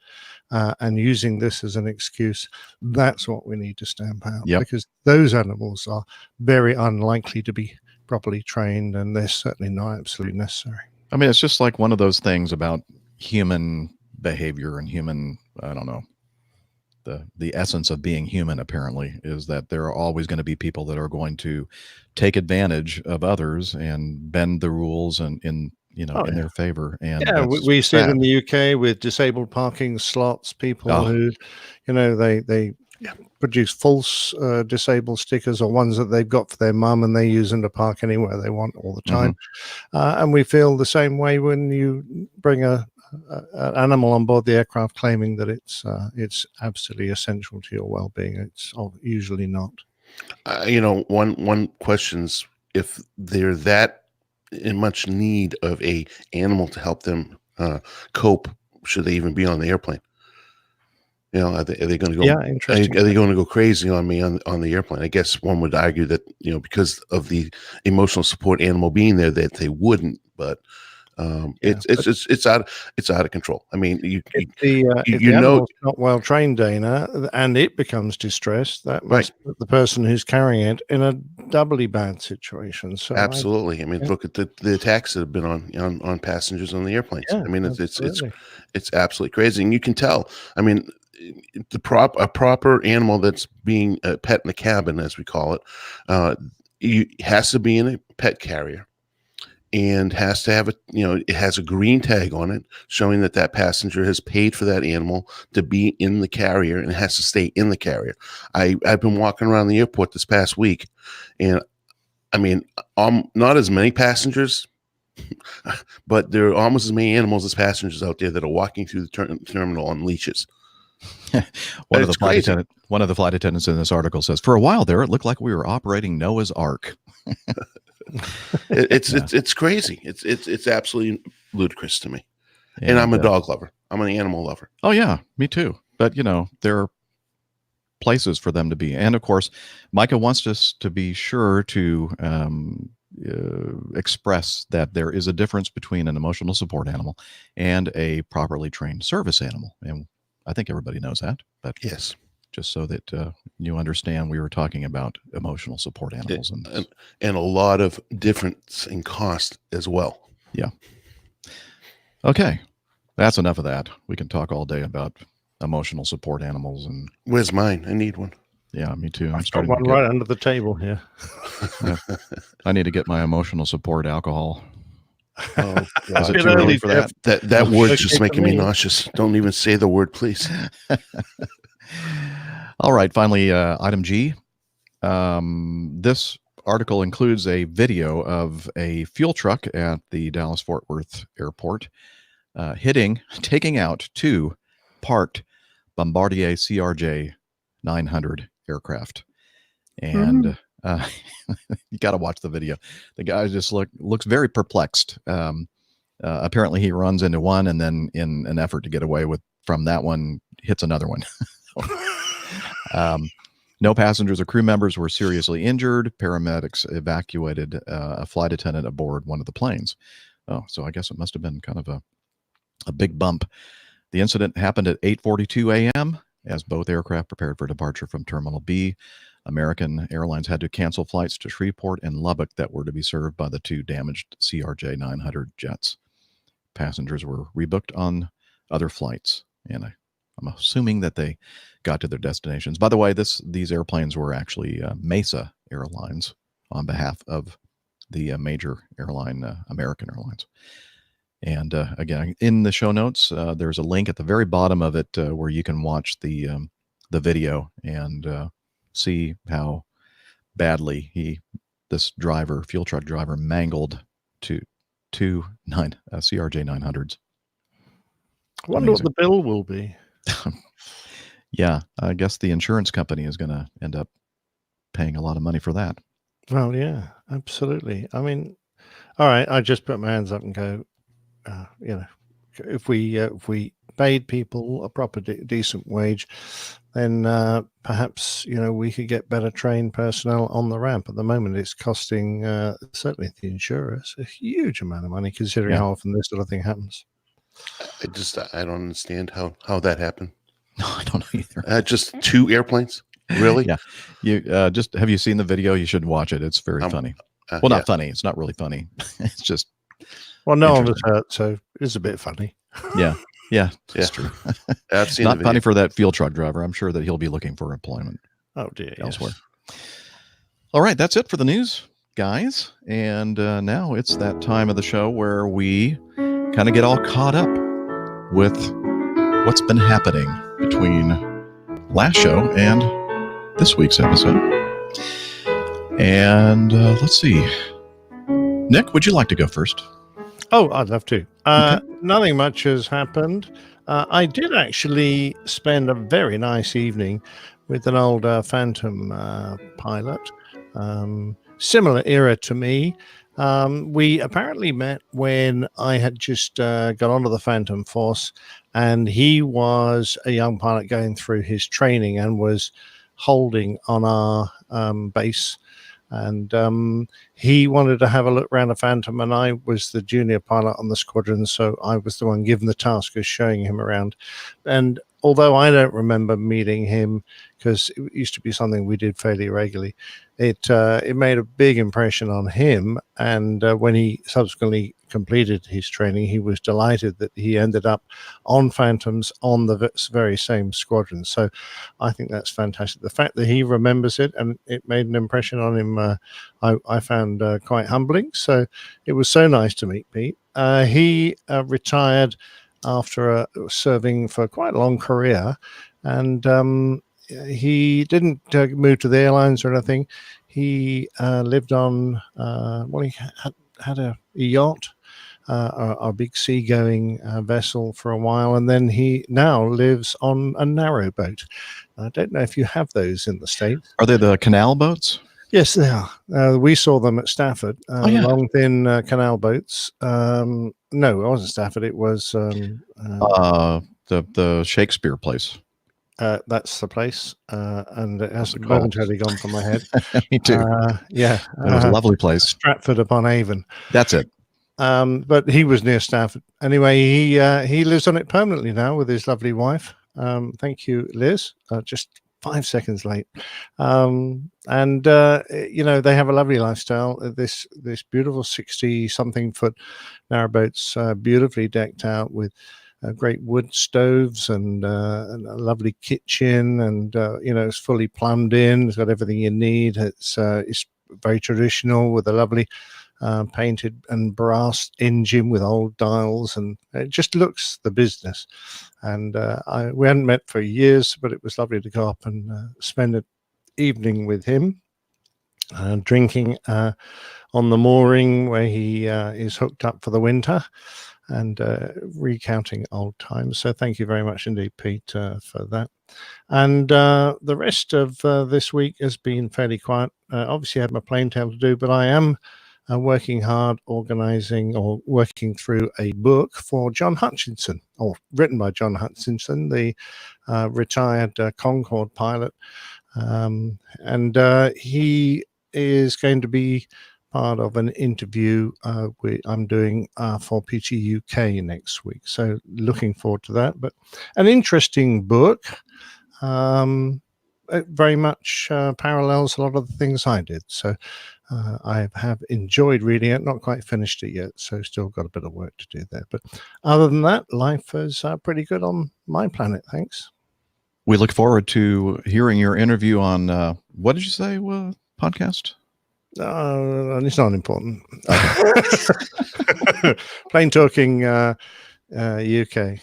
and using this as an excuse, that's what we need to stamp out. Yep. Because those animals are very unlikely to be properly trained, and they're certainly not absolutely necessary. I mean, it's just like one of those things about human behavior and human, I don't know, the essence of being human, apparently, is that there are always going to be people that are going to take advantage of others and bend the rules and in their favor. And yeah, we see it in the UK with disabled parking slots, people who, they produce false disabled stickers, or ones that they've got for their mum, and they use them to park anywhere they want all the time. And we feel the same way when you bring an animal on board the aircraft claiming that it's absolutely essential to your well-being. It's usually not. One questions if they're that in much need of a animal to help them cope, should they even be on the airplane? Are they going to go? Yeah, interesting. Are they going to go crazy on me on the airplane? I guess one would argue that because of the emotional support animal being there, that they wouldn't. But it's out of control. I mean, if the animal's not well trained, Dana, and it becomes distressed, that must put the person who's carrying it in a doubly bad situation. So absolutely. I mean, look at the attacks that have been on passengers on the airplanes. Yeah, I mean, it's absolutely crazy, and you can tell. I mean, a proper animal that's being a pet in the cabin, as we call it, has to be in a pet carrier. And has to have it has a green tag on it showing that passenger has paid for that animal to be in the carrier, and it has to stay in the carrier. I've been walking around the airport this past week, and I mean, not as many passengers, but there are almost as many animals as passengers out there that are walking through the terminal on leashes. One of the flight attendants in this article says, for a while there, it looked like we were operating Noah's Ark. It's crazy. It's absolutely ludicrous to me. And I'm a dog lover. I'm an animal lover. Oh yeah, me too. But there are places for them to be. And of course, Micah wants us to be sure to express that there is a difference between an emotional support animal and a properly trained service animal. And I think everybody knows that. But yes, just so that you understand, we were talking about emotional support animals. And a lot of difference in cost as well. Yeah. Okay. That's enough of that. We can talk all day about emotional support animals. And where's mine? I need one. Yeah, me too. I've got one right under the table here. I need to get my emotional support alcohol. Oh, is it too early for that? That word's just making me nauseous. Don't even say the word, please. All right. Finally, item G. This article includes a video of a fuel truck at the Dallas-Fort Worth airport taking out two parked Bombardier CRJ-900 aircraft. And you got to watch the video. The guy just looks very perplexed. Apparently, he runs into one, and then in an effort to get away from that one, hits another one. No passengers or crew members were seriously injured. Paramedics evacuated a flight attendant aboard one of the planes. Oh, so I guess it must have been kind of a big bump. The incident happened at 8:42 a.m. as both aircraft prepared for departure from Terminal B. American Airlines had to cancel flights to Shreveport and Lubbock that were to be served by the two damaged CRJ-900 jets. Passengers were rebooked on other flights, and I'm assuming that they got to their destinations. By the way, these airplanes were actually Mesa Airlines on behalf of the major airline, American Airlines. And again, in the show notes, there's a link at the very bottom of it where you can watch the video and see how badly this fuel truck driver, mangled two CRJ-900s. I wonder what the bill will be. Yeah, I guess the insurance company is going to end up paying a lot of money for that. Well, yeah, absolutely. I mean, all right, I just put my hands up and go, you know, if we paid people a proper decent wage, then perhaps we could get better trained personnel on the ramp. At the moment, it's costing certainly the insurers a huge amount of money, considering Yeah. how often this sort of thing happens. I don't understand how that happened. No, I don't know either. Just 2 airplanes, really? Yeah. You just have you seen the video? You should watch it. It's very funny. Well, yeah. not funny. It's not really funny. It's just Well, no one was hurt, so it's a bit funny. yeah, Yeah. it's true. I've seen Not the funny video. for that field truck driver. I'm sure that he'll be looking for employment Oh dear. elsewhere. Yes. All right, that's it for the news, guys. And now it's that time of the show where we kind of get all caught up with what's been happening between last show and this week's episode. And let's see. Nick, would you like to go first? Oh, I'd love to. Okay. Nothing much has happened. I did actually spend a very nice evening with an old Phantom pilot, similar era to me. We apparently met when I had just got onto the Phantom Force, and he was a young pilot going through his training and was holding on our base. And he wanted to have a look around a Phantom, and I was the junior pilot on the squadron, so I was the one given the task of showing him around. And although I don't remember meeting him, because it used to be something we did fairly regularly, it made a big impression on him. And when he subsequently completed his training, he was delighted that he ended up on Phantoms on the very same squadron. So I think that's fantastic. The fact that he remembers it and it made an impression on him, I found quite humbling. So it was so nice to meet Pete. He retired after serving for quite a long career, and he didn't move to the airlines or anything. He lived on he had a yacht, a big seagoing vessel for a while, and then he now lives on a narrowboat. I don't know if you have those in the States. Are they the canal boats? Yes, they are. We saw them at Stafford, yeah. long, thin canal boats. No, it wasn't Stafford. It was The Shakespeare place. that's the place, and it What's has it called? momentarily gone from my head. Me too. Yeah, It was a lovely place. Stratford upon Avon. That's it. But he was near Stafford. Anyway, he lives on it permanently now with his lovely wife. Thank you, Liz. Just 5 seconds late. And they have a lovely lifestyle. This beautiful 60-something foot narrowboats, beautifully decked out with great wood stoves and a lovely kitchen, and it's fully plumbed in. It's got everything you need. It's very traditional with a lovely painted and brass engine with old dials, and it just looks the business. And we hadn't met for years, but it was lovely to go up and spend an evening with him, drinking on the mooring where he is hooked up for the winter, and recounting old times. So thank you very much indeed, Pete, for that. And the rest of this week has been fairly quiet. Obviously, I had my plane tail to do, but I am working hard organizing or working through a book for John Hutchinson, or written by John Hutchinson, the retired Concorde pilot. And he is going to be part of an interview I'm doing for PT UK next week. So looking forward to that. But an interesting book. It very much parallels a lot of the things I did. So I have enjoyed reading it, not quite finished it yet, so still got a bit of work to do there. But other than that, life is pretty good on my planet. Thanks. We look forward to hearing your interview on, what did you say, podcast? It's not important. Plain talking UK.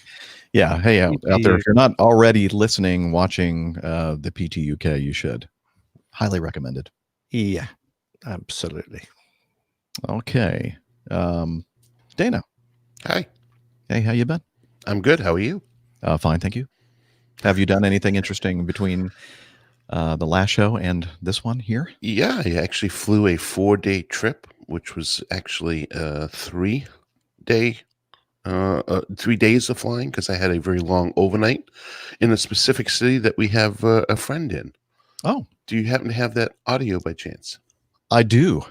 Yeah. Hey, out there, if you're not already listening, watching the PT UK, you should. Highly recommended. Yeah, absolutely. Okay. Dana. Hi. Hey, how you been? I'm good. How are you? Fine, thank you. Have you done anything interesting between the last show and this one here? Yeah, I actually flew a 4-day trip, which was actually 3 days of flying because I had a very long overnight in a specific city that we have a friend in. Oh, Do you happen to have that audio by chance? I do.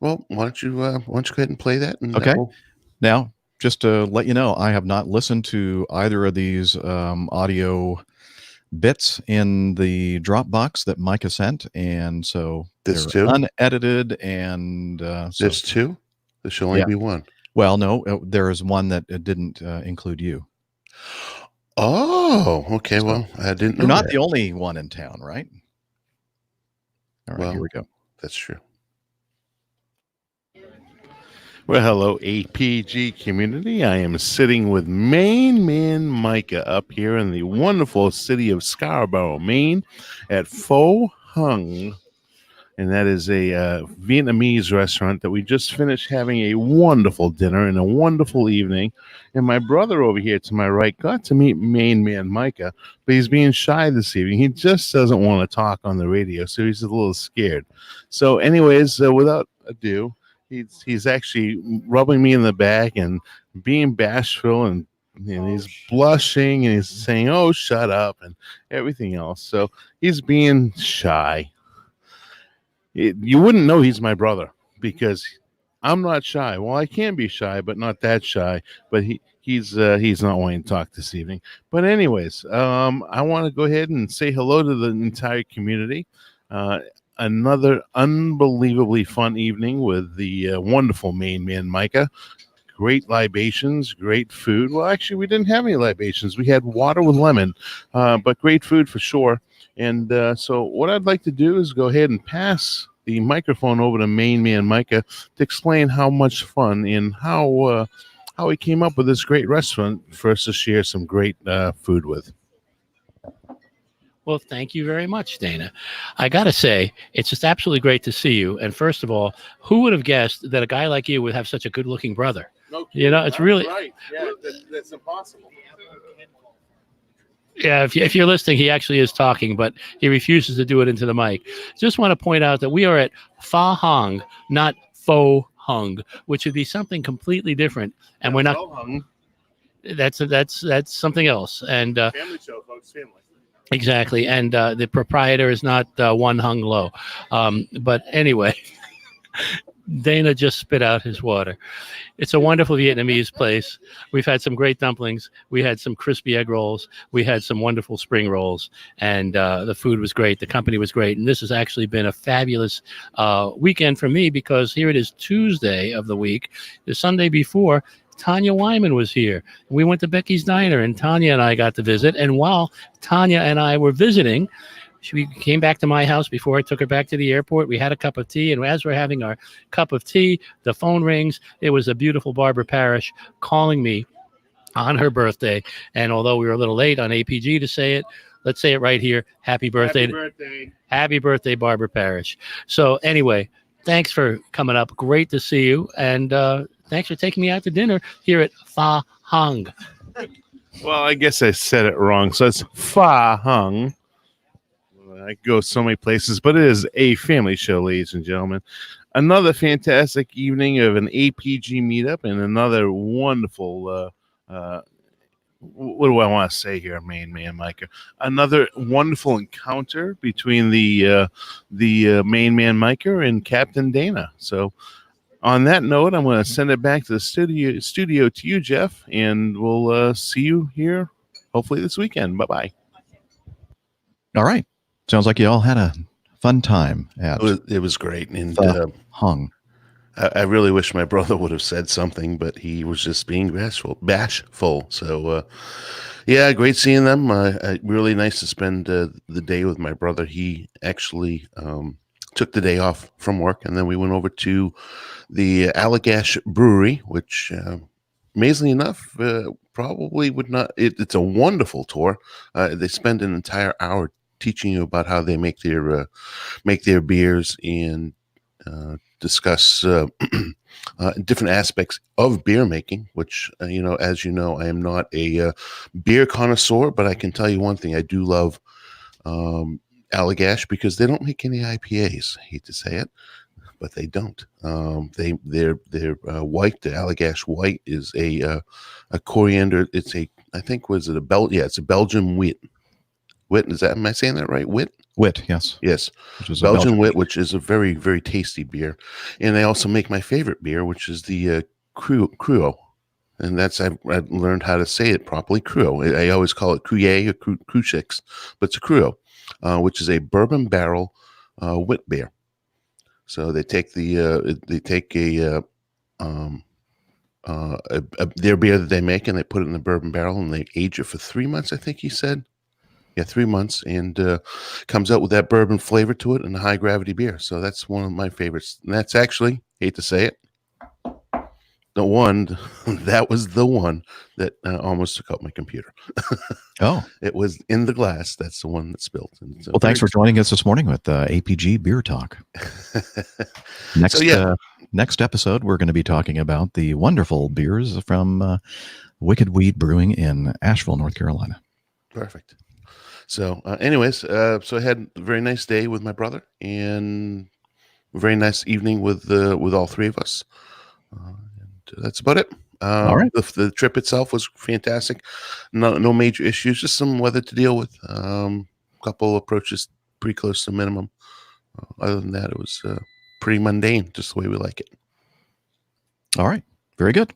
Well, why don't you go ahead and play that? And Okay. Now, just to let you know, I have not listened to either of these audio bits in the Dropbox that Micah sent, and so This they're too? unedited. And There's two. There should only Yeah. be one. well, no, there is one that didn't include you. Oh, okay. So, Well, I didn't know You're not that. the only one in town, right? All right, here Well, we go. That's true. Well, hello, APG community. I am sitting with Main Man Micah up here in the wonderful city of Scarborough, Maine, at Pho Hung. And that is a Vietnamese restaurant that we just finished having a wonderful dinner and a wonderful evening. And my brother over here to my right got to meet Main Man Micah, but he's being shy this evening. He just doesn't want to talk on the radio, so he's a little scared. So anyways, without ado, he's actually rubbing me in the back and being bashful, and he's blushing and he's saying, "Oh, shut up," and everything else. So he's being shy. You wouldn't know he's my brother because I'm not shy. Well, I can be shy, but not that shy. But he's not wanting to talk this evening. But anyways, I want to go ahead and say hello to the entire community. Another unbelievably fun evening with the wonderful Main Man Micah. Great libations, great food. Well, actually, we didn't have any libations. We had water with lemon, but great food for sure. And so what I'd like to do is go ahead and pass the microphone over to Main Man Micah to explain how much fun and how he came up with this great restaurant for us to share some great food with. Well, thank you very much, Dana. I got to say, it's just absolutely great to see you. And first of all, who would have guessed that a guy like you would have such a good-looking brother? No, You know, it's really right. Yeah, that's impossible. Yeah, if you're listening, he actually is talking, but he refuses to do it into the mic. Just want to point out that we are at Pho Hung, not Pho Hung, which would be something completely different. And we're not. Hung. That's something else. And Family show, folks. Family. exactly. And the proprietor is not one hung low. But anyway, Dana just spit out his water. It's a wonderful Vietnamese place. We've had some great dumplings. We had some crispy egg rolls. We had some wonderful spring rolls. And the food was great. The company was great. And this has actually been a fabulous weekend for me because here it is Tuesday of the week. The Sunday before, Tanya Wyman was here. We went to Becky's Diner, and Tanya and I got to visit. And while Tanya and I were visiting, she came back to my house before I took her back to the airport. We had a cup of tea, and as we're having our cup of tea, the phone rings. It was a beautiful Barbara Parrish calling me on her birthday. And although we were a little late on APG to say it, let's say it right here. Happy birthday. Happy birthday. Happy birthday, Barbara Parrish. So anyway, thanks for coming up. Great to see you. And thanks for taking me out to dinner here at Pho Hung. Well, I guess I said it wrong. So it's Pho Hung. I go so many places, but it is a family show, ladies and gentlemen. Another fantastic evening of an APG meetup and another wonderful, what do I want to say here, Main Man Micah? Another wonderful encounter between the Main Man Micah and Captain Dana. So on that note, I'm going to send it back to the studio to you, Jeff, and we'll see you here hopefully this weekend. Bye-bye. All right. Sounds like you all had a fun time at It was great. And Pho Hung. I really wish my brother would have said something, but he was just being bashful. So, yeah, great seeing them. Really nice to spend the day with my brother. He actually took the day off from work, and then we went over to the Allagash Brewery, which, amazingly enough, probably would not. It's a wonderful tour. They spend an entire hour teaching you about how they make their beers and discuss different aspects of beer making, which, as you know, I am not a beer connoisseur, but I can tell you one thing. I do love Allagash because they don't make any IPAs. I hate to say it, but they don't. They're white. The Allagash white is a coriander. It's I think was it a it's a Belgian wit. Wit, am I saying that right? Wit? Wit, yes. Yes. Which is Belgian wit, which is a very, very tasty beer. And they also make my favorite beer, which is the Cruo. And that's, I learned how to say it properly, Cruo. I always call it Cruyer or Cruchix, but it's a Cruo, which is a bourbon barrel wit beer. So they take their beer that they make and they put it in the bourbon barrel and they age it for 3 months, I think he said. Yeah, 3 months, and comes out with that bourbon flavor to it and a high gravity beer. So that's one of my favorites. And that's actually, hate to say it, that was the one that almost took out my computer. Oh, it was in the glass. That's the one that spilled. Well, thanks for joining us this morning with APG Beer Talk. Next episode, we're going to be talking about the wonderful beers from Wicked Weed Brewing in Asheville, North Carolina. Perfect. So anyways, so I had a very nice day with my brother and a very nice evening with all three of us. And that's about it. All right. The trip itself was fantastic. No major issues, just some weather to deal with. Couple approaches pretty close to minimum. Other than that, it was pretty mundane, just the way we like it. All right. Very good.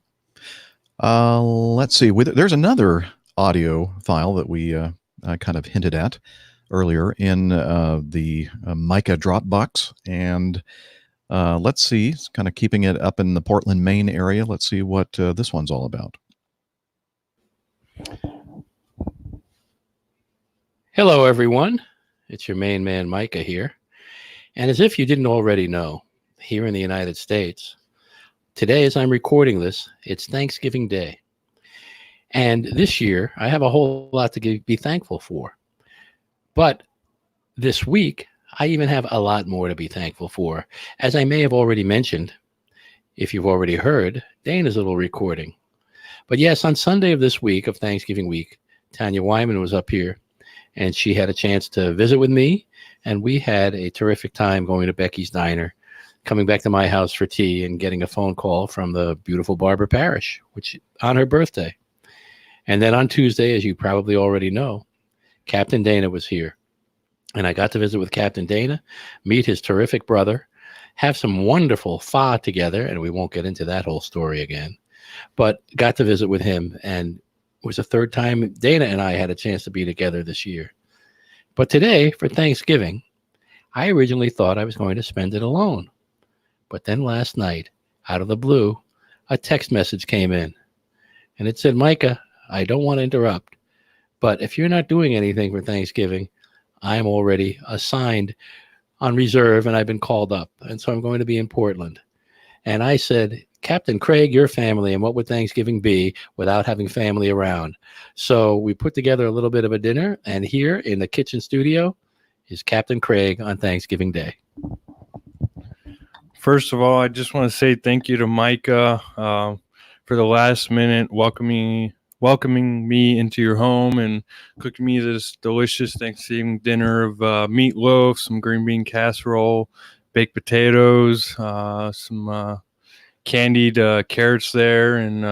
Let's see. There's another audio file that we kind of hinted at earlier in the Micah Dropbox. And let's see, it's kind of keeping it up in the Portland, Maine area. Let's see what this one's all about. Hello, everyone. It's your main man, Micah here. And as if you didn't already know, here in the United States, today, as I'm recording this, it's Thanksgiving Day. And this year, I have a whole lot to be thankful for. But this week, I even have a lot more to be thankful for. As I may have already mentioned, if you've already heard, Dana's little recording. But yes, on Sunday of this week, of Thanksgiving week, Tanya Wyman was up here, and she had a chance to visit with me, and we had a terrific time going to Becky's Diner, coming back to my house for tea, and getting a phone call from the beautiful Barbara Parrish, which on her birthday. And then on Tuesday, as you probably already know, Captain Dana was here. And I got to visit with Captain Dana, meet his terrific brother, have some wonderful pho together, and we won't get into that whole story again, but got to visit with him. And it was the third time Dana and I had a chance to be together this year. But today, for Thanksgiving, I originally thought I was going to spend it alone. But then last night, out of the blue, a text message came in. And it said, Micah, I don't want to interrupt, but if you're not doing anything for Thanksgiving, I'm already assigned on reserve and I've been called up. And so I'm going to be in Portland. And I said, Captain Craig, your family, and what would Thanksgiving be without having family around? So we put together a little bit of a dinner, and here in the kitchen studio is Captain Craig on Thanksgiving Day. First of all, I just want to say thank you to Micah for the last minute welcoming me into your home and cooking me this delicious Thanksgiving dinner of meatloaf, some green bean casserole, baked potatoes, some candied carrots there. And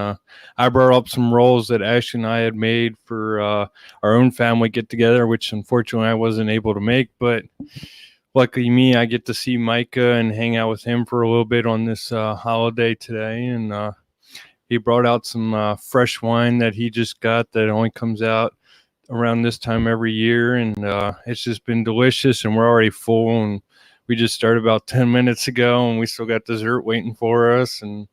I brought up some rolls that Ashley and I had made for our own family get together, which unfortunately I wasn't able to make. But luckily me, I get to see Micah and hang out with him for a little bit on this holiday today. And he brought out some fresh wine that he just got that only comes out around this time every year. And it's just been delicious, and we're already full. And we just started about 10 minutes ago, and we still got dessert waiting for us. And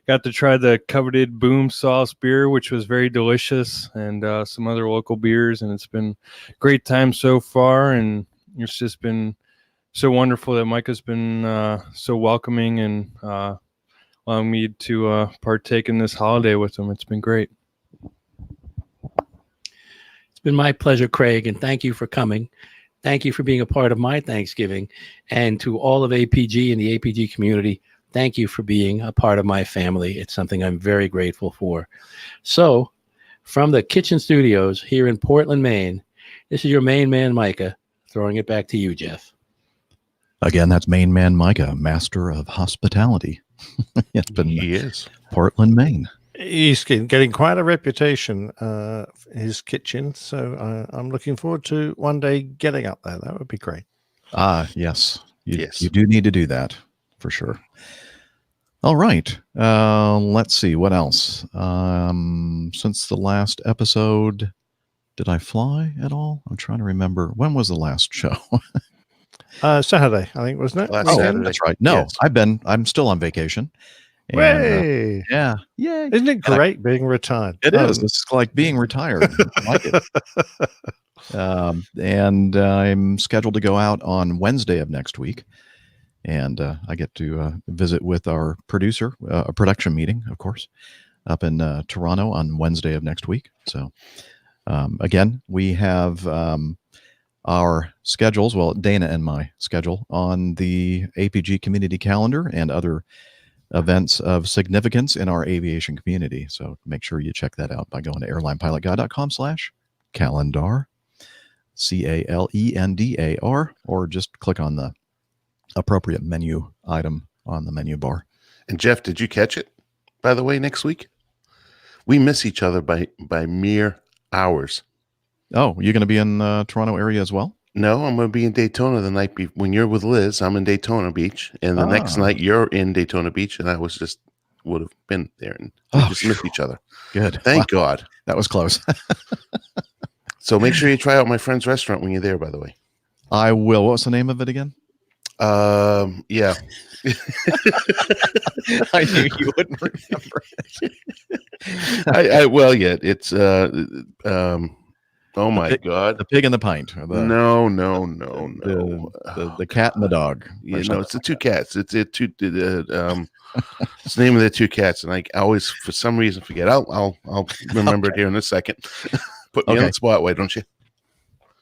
got to try the coveted Boom Sauce beer, which was very delicious, and some other local beers. And it's been a great time so far. And it's just been so wonderful that Micah's been so welcoming and allowing me to partake in this holiday with him. It's been great. It's been my pleasure, Craig, and thank you for coming. Thank you for being a part of my Thanksgiving. And to all of APG and the APG community, thank you for being a part of my family. It's something I'm very grateful for. So, from the kitchen studios here in Portland, Maine, this is your main man, Micah, Throwing it back to you, Jeff. Again, that's main man Micah, master of hospitality. It's been He is. Portland, Maine. He's getting quite a reputation, his kitchen. So I'm looking forward to one day getting up there. That would be great. Yes. Yes. You do need to do that for sure. All right. Let's see. What else? Since the last episode, did I fly at all? I'm trying to remember. When was the last show? Saturday, I think, wasn't it? Last Oh, Saturday. that's right. No, Yes. I'm still on vacation. And, Way! yeah. Yay. Isn't it great being retired? It is. It's like being retired. I like it. And I'm scheduled to go out on Wednesday of next week. And I get to visit with our producer, a production meeting, of course, up in Toronto on Wednesday of next week. So, again, we have our schedules, well, Dana and my schedule on the APG community calendar and other events of significance in our aviation community. So make sure you check that out by going to airlinepilotguy.com/calendar, CALENDAR, or just click on the appropriate menu item on the menu bar. And Jeff, did you catch it, by the way, next week? We miss each other by mere hours. Oh, you're going to be in the Toronto area as well? No, I'm going to be in Daytona the night when you're with Liz. I'm in Daytona Beach, and the next night you're in Daytona Beach, and I would have been there, and we just missed each other. Good. Thank God. That was close. So make sure you try out my friend's restaurant when you're there, by the way. I will. What's the name of it again? Yeah. I knew you wouldn't remember it. Well, yeah, it's oh my God, the pig and the pint. No. The cat and the dog. You know, it's the two cats. It's the name of the two cats, and I always, for some reason, forget. I'll remember it here in a second. Put me on the spot, why don't you?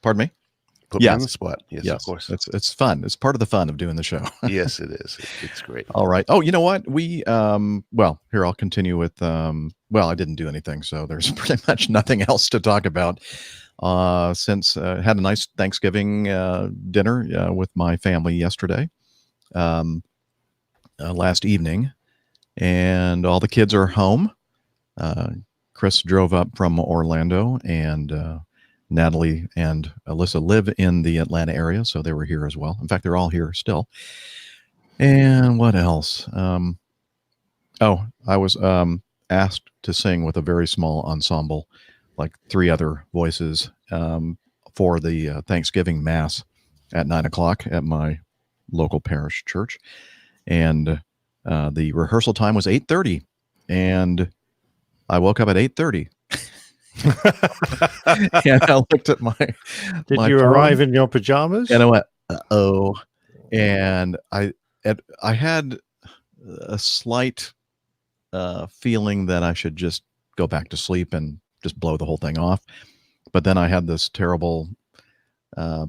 Pardon me? Put me on the spot. Yes, of course. It's fun. It's part of the fun of doing the show. Yes, it is. It's great. All right. Oh, you know what? We well, here I'll continue with well, I didn't do anything, so there's pretty much nothing else to talk about. Since had a nice Thanksgiving dinner with my family yesterday, last evening, and all the kids are home. Chris drove up from Orlando, and Natalie and Alyssa live in the Atlanta area, so they were here as well. In fact, they're all here still. And what else? I was asked to sing with a very small ensemble, like 3 other voices, for the Thanksgiving Mass at 9:00 at my local parish church. And the rehearsal time was 8:30, and I woke up at 8:30. And I looked at my Did you arrive in your pajamas? And I went, uh-oh. And I had a slight feeling that I should just go back to sleep and just blow the whole thing off. But then I had this terrible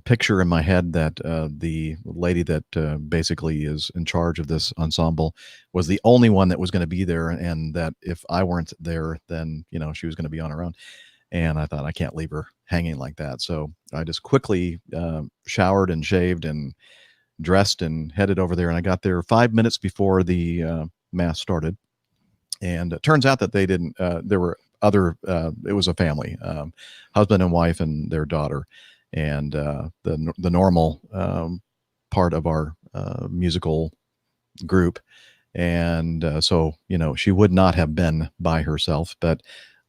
picture in my head that the lady that basically is in charge of this ensemble was the only one that was going to be there, and that if I weren't there, then she was going to be on her own. And I thought, I can't leave her hanging like that. So I just quickly showered and shaved and dressed and headed over there. And I got there 5 minutes before the mass started. And it turns out that they didn't. There were other. It was a family, husband and wife and their daughter. And the normal part of our musical group, and so she would not have been by herself, but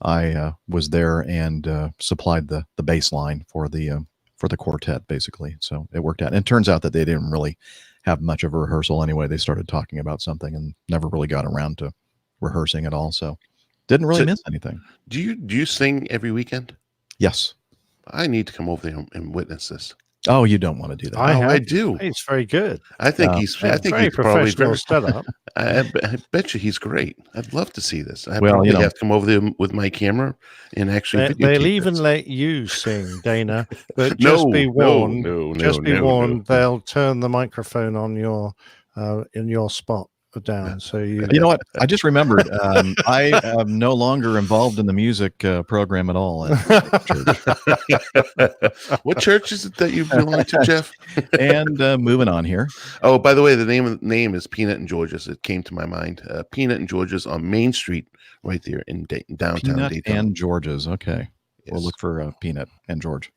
I was there and supplied the bass line for the quartet, basically. So it worked out. And it turns out that they didn't really have much of a rehearsal anyway. They started talking about something and never really got around to rehearsing at all. So didn't really miss anything. Do you sing every weekend? Yes. I need to come over there and witness this. Oh, you don't want to do that. I do. It's very good. I think he's very he's probably professional setup. I bet you he's great. I'd love to see this. I Well, probably have to come over there with my camera and actually They'll even let you sing, Dana, but No, just be warned. no, Just be no, warned. no. They'll turn the microphone on your in your spot. down. So you You know what? I just remembered. I am no longer involved in the music program at all. At church. What church is it that you belong to, Jeff? And moving on here. Oh, by the way, the name is Peanut and George's. It came to my mind. Peanut and George's on Main Street, right there in downtown Peanut Dayton. and George's. Okay, Yes. we'll look for Peanut and George.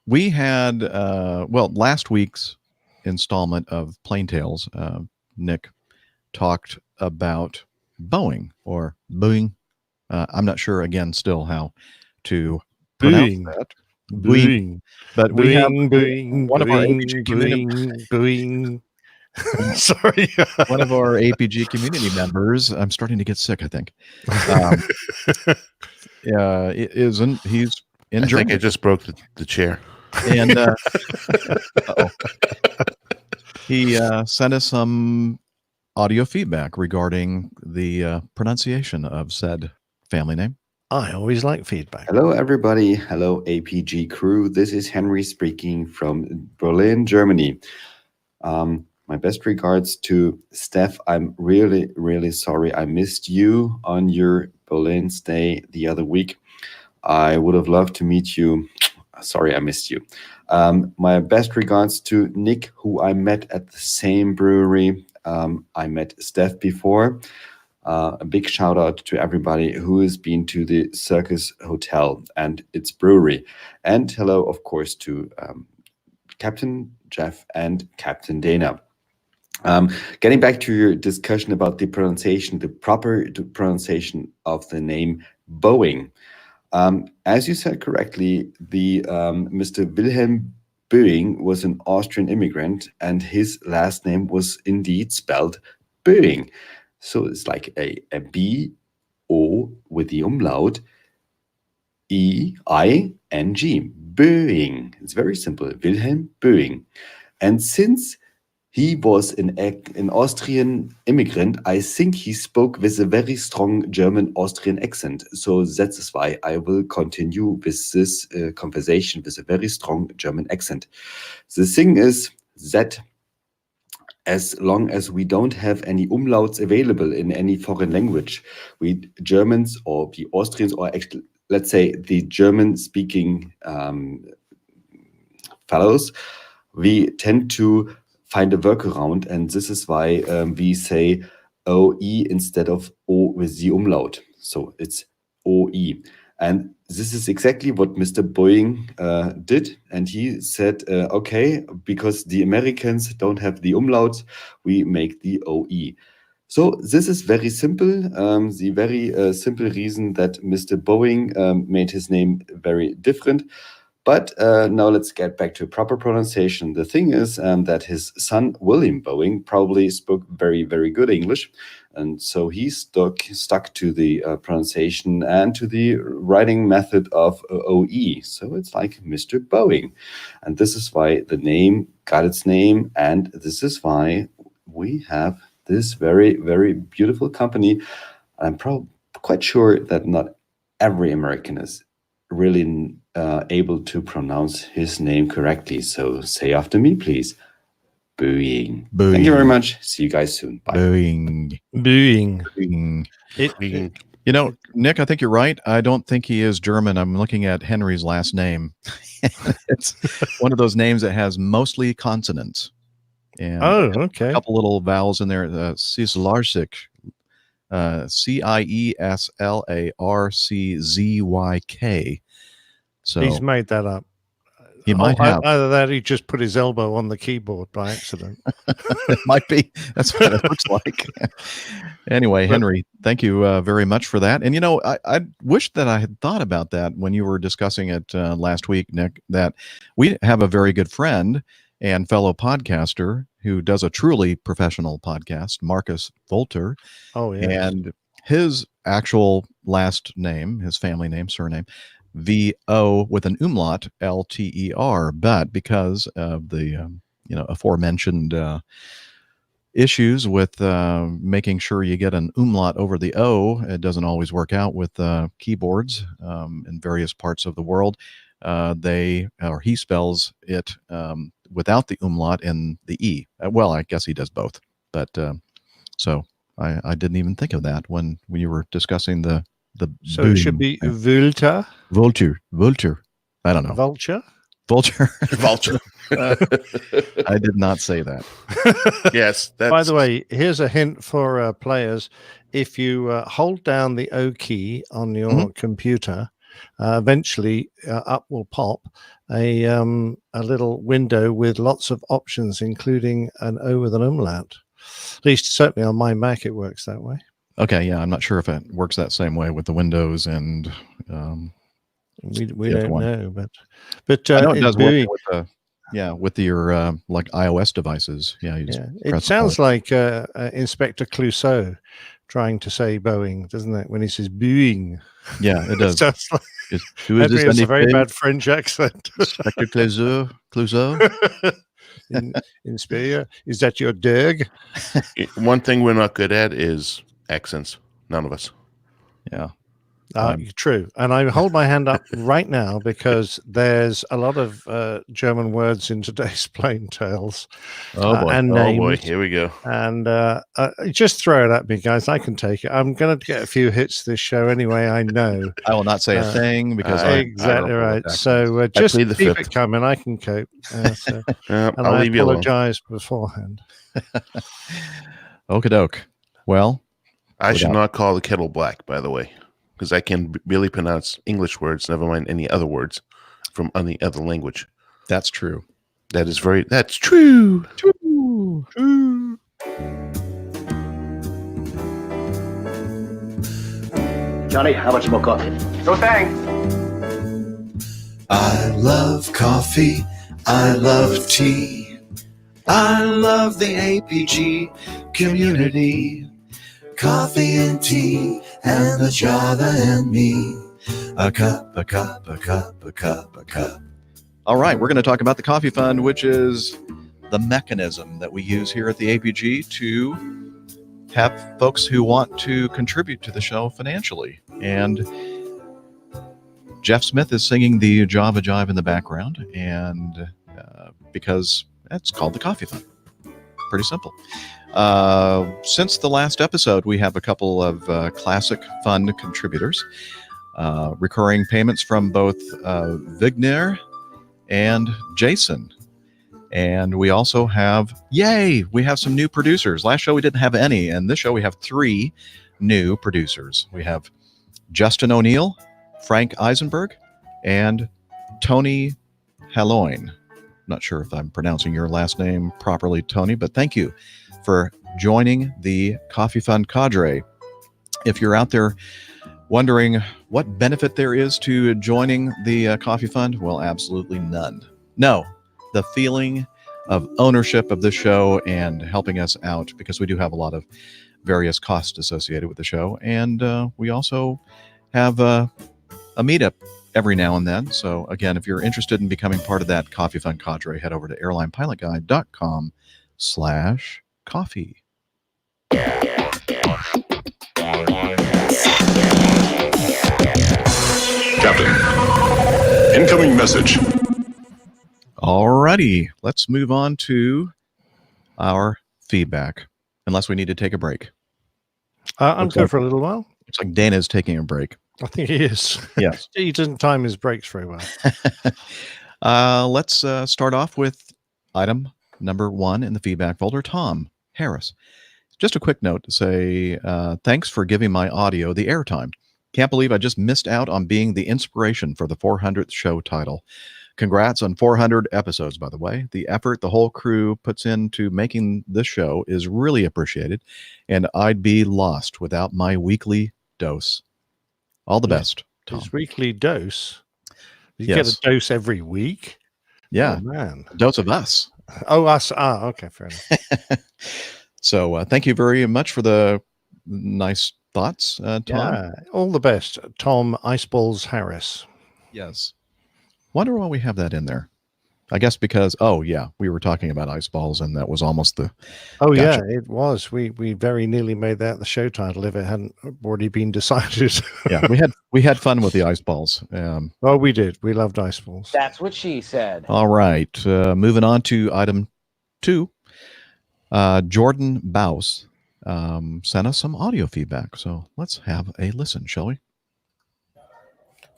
We had last week's installment of Plain Tales. Nick talked about Boeing or Boeing. I'm not sure again still how to pronounce Boeing. that. Boeing. But we have Boeing, one of our Boeing, APG community, Boeing. Sorry. one of our APG community members. I'm starting to get sick, I think. He's in I Germany. think I just broke the chair. And he sent us some audio feedback regarding the pronunciation of said family name. I always like feedback. Hello, everybody. Hello, APG crew. This is Henry speaking from Berlin, Germany. My best regards to Steph. I'm really, really sorry I missed you on your Berlin stay the other week. I would have loved to meet you. Sorry, I missed you. My best regards to Nick, who I met at the same brewery. I met Steph before. A big shout out to everybody who has been to the Circus Hotel and its brewery. And hello, of course, to Captain Jeff and Captain Dana. Getting back to your discussion about the pronunciation, the proper pronunciation of the name Boeing. As you said correctly, the Mr. Wilhelm Boeing was an Austrian immigrant, and his last name was indeed spelled Boeing. So it's like a B-O with the umlaut, E-I-N-G, Boeing. It's very simple, Wilhelm Boeing. And since he was an Austrian immigrant, I think he spoke with a very strong German-Austrian accent. So that's why I will continue with this conversation with a very strong German accent. The thing is that as long as we don't have any umlauts available in any foreign language, we Germans or the Austrians, or actually, let's say the German-speaking fellows, we tend to find a workaround, and this is why we say OE instead of O with the umlaut. So it's OE. And this is exactly what Mr. Boeing did. And he said, okay, because the Americans don't have the umlaut, we make the OE. So this is very simple. The very simple reason that Mr. Boeing made his name very different. But now let's get back to proper pronunciation. The thing is that his son, William Boeing, probably spoke very, very good English. And so he stuck to the pronunciation and to the writing method of OE. So it's like Mr. Boeing. And this is why the name got its name. And this is why we have this very, very beautiful company. I'm quite sure that not every American is really able to pronounce his name correctly. So say after me, please. Boeing. Boeing. Thank you very much. See you guys soon. Bye. Boeing. Boeing. Boeing. You know, Nick, I think you're right. I don't think he is German. I'm looking at Henry's last name. It's one of those names that has mostly consonants. And okay. A couple little vowels in there. Cieslarczyk. Cieslarczyzyk. So he's made that up. He might have. Either that, he just put his elbow on the keyboard by accident. It might be. That's what it looks like. Anyway, Henry, thank you very much for that. And, you know, I wish that I had thought about that when you were discussing it last week, Nick, that we have a very good friend and fellow podcaster who does a truly professional podcast, Marcus Volter. Oh, yeah. And his actual last name, his family name, surname, V-O with an umlaut, L-T-E-R. But because of the, aforementioned issues with making sure you get an umlaut over the O, it doesn't always work out with keyboards in various parts of the world. He spells it without the umlaut and the E. Well, I guess he does both. But so I didn't even think of that when you were discussing the So it should be vulture. Vulture. I don't know. Vulture. Vulture. Vulture. I did not say that. Yes. That's, By the way, here's a hint for players. If you hold down the O key on your computer, eventually up will pop a little window with lots of options, including an O with an umlaut. At least, certainly on my Mac, it works that way. Okay, yeah, I'm not sure if it works that same way with the Windows and. We don't know, but I know it does work buoying. with your like iOS devices. Yeah, you just It sounds like Inspector Clouseau trying to say Boeing, doesn't it? When he says buoying. Yeah, it does. Sounds like, Is it's a very bad French accent. Inspector Clouseau? Inspector, is that your dog? one thing we're not good at is accents. None of us. Yeah. True. And I hold my hand up right now because there's a lot of German words in today's Plain Tales. Oh boy. And Oh names. boy, here we go. And just throw it at me, guys. I can take it. I'm going to get a few hits this show anyway, I know. I will not say a thing because exactly right. So just plead the keep fifth. it coming. I can cope. And I'll leave you alone. apologize beforehand. Okie doke. Well, I should not call the kettle black, by the way, because I can really pronounce English words, never mind any other words from any other language. that's true. That's true. True. Johnny, how much more coffee? No thanks. I love coffee. I love tea. I love the APG community. Coffee and tea and the Java and me. A cup, a cup, a cup, a cup, a cup. All right, we're going to talk about the Coffee Fund, which is the mechanism that we use here at the APG to have folks who want to contribute to the show financially. And Jeff Smith is singing the Java Jive in the background, and because it's called the Coffee Fund. Pretty simple. Since the last episode, we have a couple of classic fund contributors, recurring payments from both Vigner and Jason. And we also have, we have some new producers. Last show we didn't have any, and this show we have 3 new producers. We have Justin O'Neill, Frank Eisenberg, and Tony Halloin. Not sure if I'm pronouncing your last name properly, Tony, but thank you for joining the Coffee Fund cadre. If you're out there wondering what benefit there is to joining the Coffee Fund, well, absolutely none. No, the feeling of ownership of the show and helping us out, because we do have a lot of various costs associated with the show. And we also have a meetup every now and then. So again, if you're interested in becoming part of that Coffee Fund cadre, head over to airlinepilotguide.com/coffee. Captain, incoming message. Alrighty, let's move on to our feedback, unless we need to take a break. I'm good for a little while. Looks like Dana's taking a break. I think he is. Yes. He doesn't time his breaks very well. Let's start off with item number 1 in the feedback folder, Tom Harris. Just a quick note to say, thanks for giving my audio the airtime. Can't believe I just missed out on being the inspiration for the 400th show title. Congrats on 400 episodes, by the way. The effort the whole crew puts into making this show is really appreciated, and I'd be lost without my weekly dose. All the best, Tom. His weekly dose? You Yes. get a dose every week? Yeah. Oh, man. A dose of us. Oh, us. Okay, fair enough. So thank you very much for the nice thoughts, Tom. Yeah, all the best, Tom Iceballs Harris. Yes. Wonder why we have that in there. I guess because, we were talking about ice balls, and that was almost the... Oh, Gotcha. yeah, it was. We very nearly made that the show title if it hadn't already been decided. Yeah, we had fun with the ice balls. Oh, we did. We loved ice balls. That's what she said. All right. Moving on to item 2. Jordan Baus sent us some audio feedback. So let's have a listen, shall we?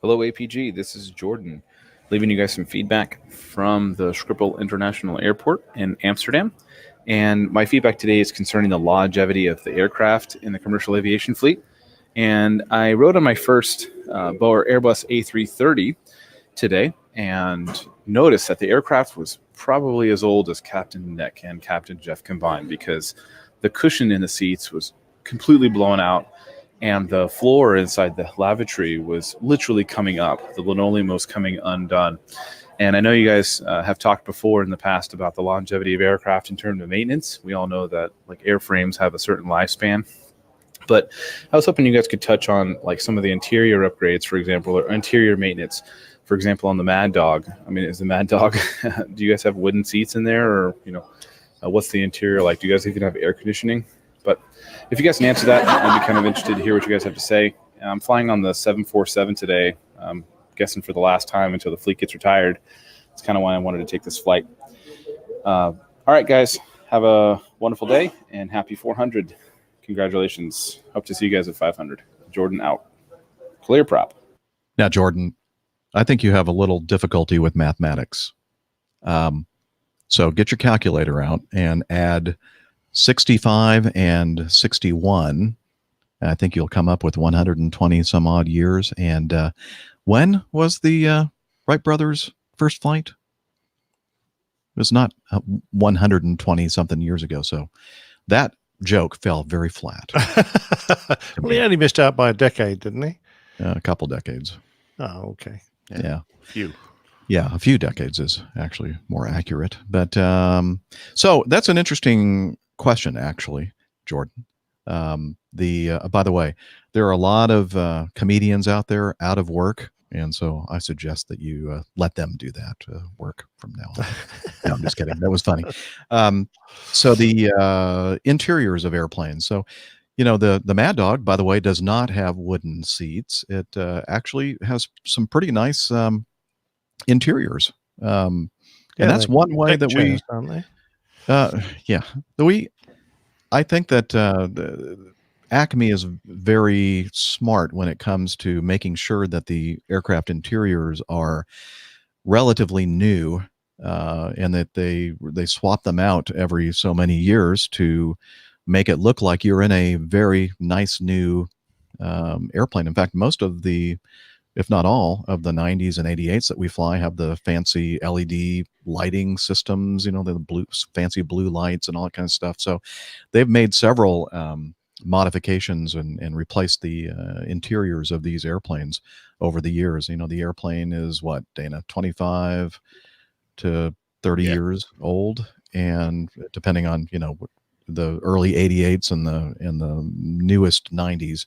Hello, APG. This is Jordan, leaving you guys some feedback from the Schiphol International Airport in Amsterdam. And my feedback today is concerning the longevity of the aircraft in the commercial aviation fleet. And I rode on my first Airbus A330 today and noticed that the aircraft was probably as old as Captain Nick and Captain Jeff combined, because the cushion in the seats was completely blown out and the floor inside the lavatory was literally coming up. The linoleum was coming undone. And I know you guys have talked before in the past about the longevity of aircraft in terms of maintenance. We all know that like airframes have a certain lifespan. But I was hoping you guys could touch on like some of the interior upgrades, for example, or interior maintenance. For example, on the Mad Dog. I mean, is the Mad Dog, do you guys have wooden seats in there, or, what's the interior like? Do you guys even have air conditioning? But if you guys can answer that, I'd be kind of interested to hear what you guys have to say. I'm flying on the 747 today. I'm guessing for the last time until the fleet gets retired. That's kind of why I wanted to take this flight. All right, guys, have a wonderful day and happy 400. Congratulations. Hope to see you guys at 500. Jordan out. Clear prop. Now, Jordan, I think you have a little difficulty with mathematics. So get your calculator out and add 65 and 61. I think you'll come up with 120 some odd years. And when was the Wright brothers' first flight? It was not 120 something years ago. So that joke fell very flat. Well, he only missed out by a decade, didn't he? A couple decades. Oh, okay. Yeah. Few. Yeah, a few decades is actually more accurate. But so that's an interesting question, actually, Jordan. By the way, there are a lot of comedians out there out of work, and so I suggest that you let them do that work from now on. No, I'm just kidding. That was funny. So the interiors of airplanes. So, the Mad Dog, by the way, does not have wooden seats. It actually has some pretty nice interiors. And that's one way that chairs, aren't they? I think that Acme is very smart when it comes to making sure that the aircraft interiors are relatively new, and that they swap them out every so many years to make it look like you're in a very nice new airplane. In fact, most of the, if not all, of the 90s and 88s that we fly have the fancy LED lighting systems, the fancy blue lights and all that kind of stuff. So they've made several modifications and replaced the interiors of these airplanes over the years. The airplane is what, Dana, 25 to 30 years old, and depending on the early 88s and the newest 90s,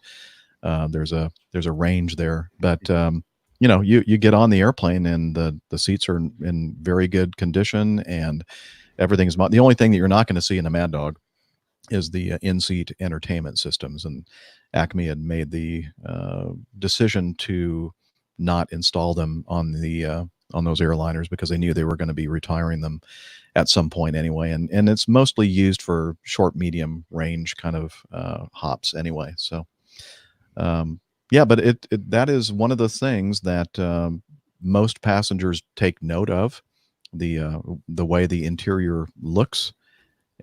there's a range there. But you get on the airplane and the seats are in very good condition and everything's the only thing that you're not going to see in a Mad Dog is the in-seat entertainment systems. And Acme had made the decision to not install them on those airliners because they knew they were going to be retiring them at some point anyway. And it's mostly used for short, medium range kind of hops anyway. So but that is one of the things that most passengers take note of, the way the interior looks,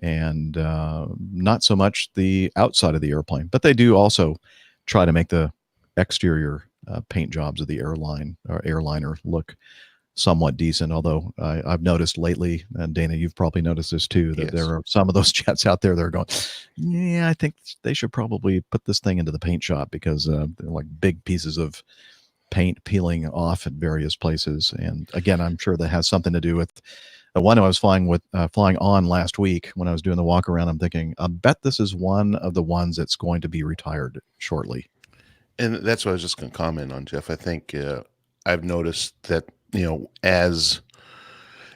and not so much the outside of the airplane. But they do also try to make the exterior paint jobs of the airliner look somewhat decent. Although I've noticed lately, and Dana, you've probably noticed this too, that there are some of those jets out there that are going, yeah, I think they should probably put this thing into the paint shop because they're like big pieces of paint peeling off at various places. And again, I'm sure that has something to do with the one I was flying on last week when I was doing the walk around. I'm thinking, I bet this is one of the ones that's going to be retired shortly. And that's what I was just going to comment on, Jeff. I think I've noticed that, as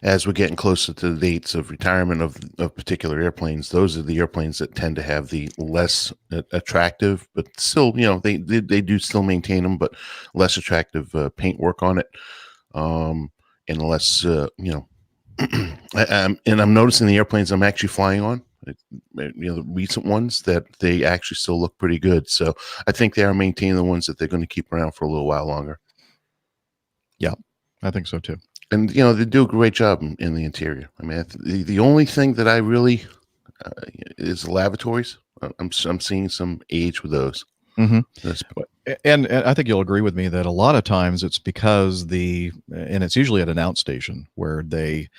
we're getting closer to the dates of retirement of particular airplanes, those are the airplanes that tend to have the less attractive, but still, they do still maintain them, but less attractive paint work on it, and less, and I'm noticing the airplanes I'm actually flying on, the recent ones, that they actually still look pretty good. So I think they are maintaining the ones that they're going to keep around for a little while longer. Yeah, I think so too. And they do a great job in the interior. I mean, the only thing that I really is the lavatories. I'm seeing some age with those. Mm-hmm. And I think you'll agree with me that a lot of times it's because and it's usually at an outstation where they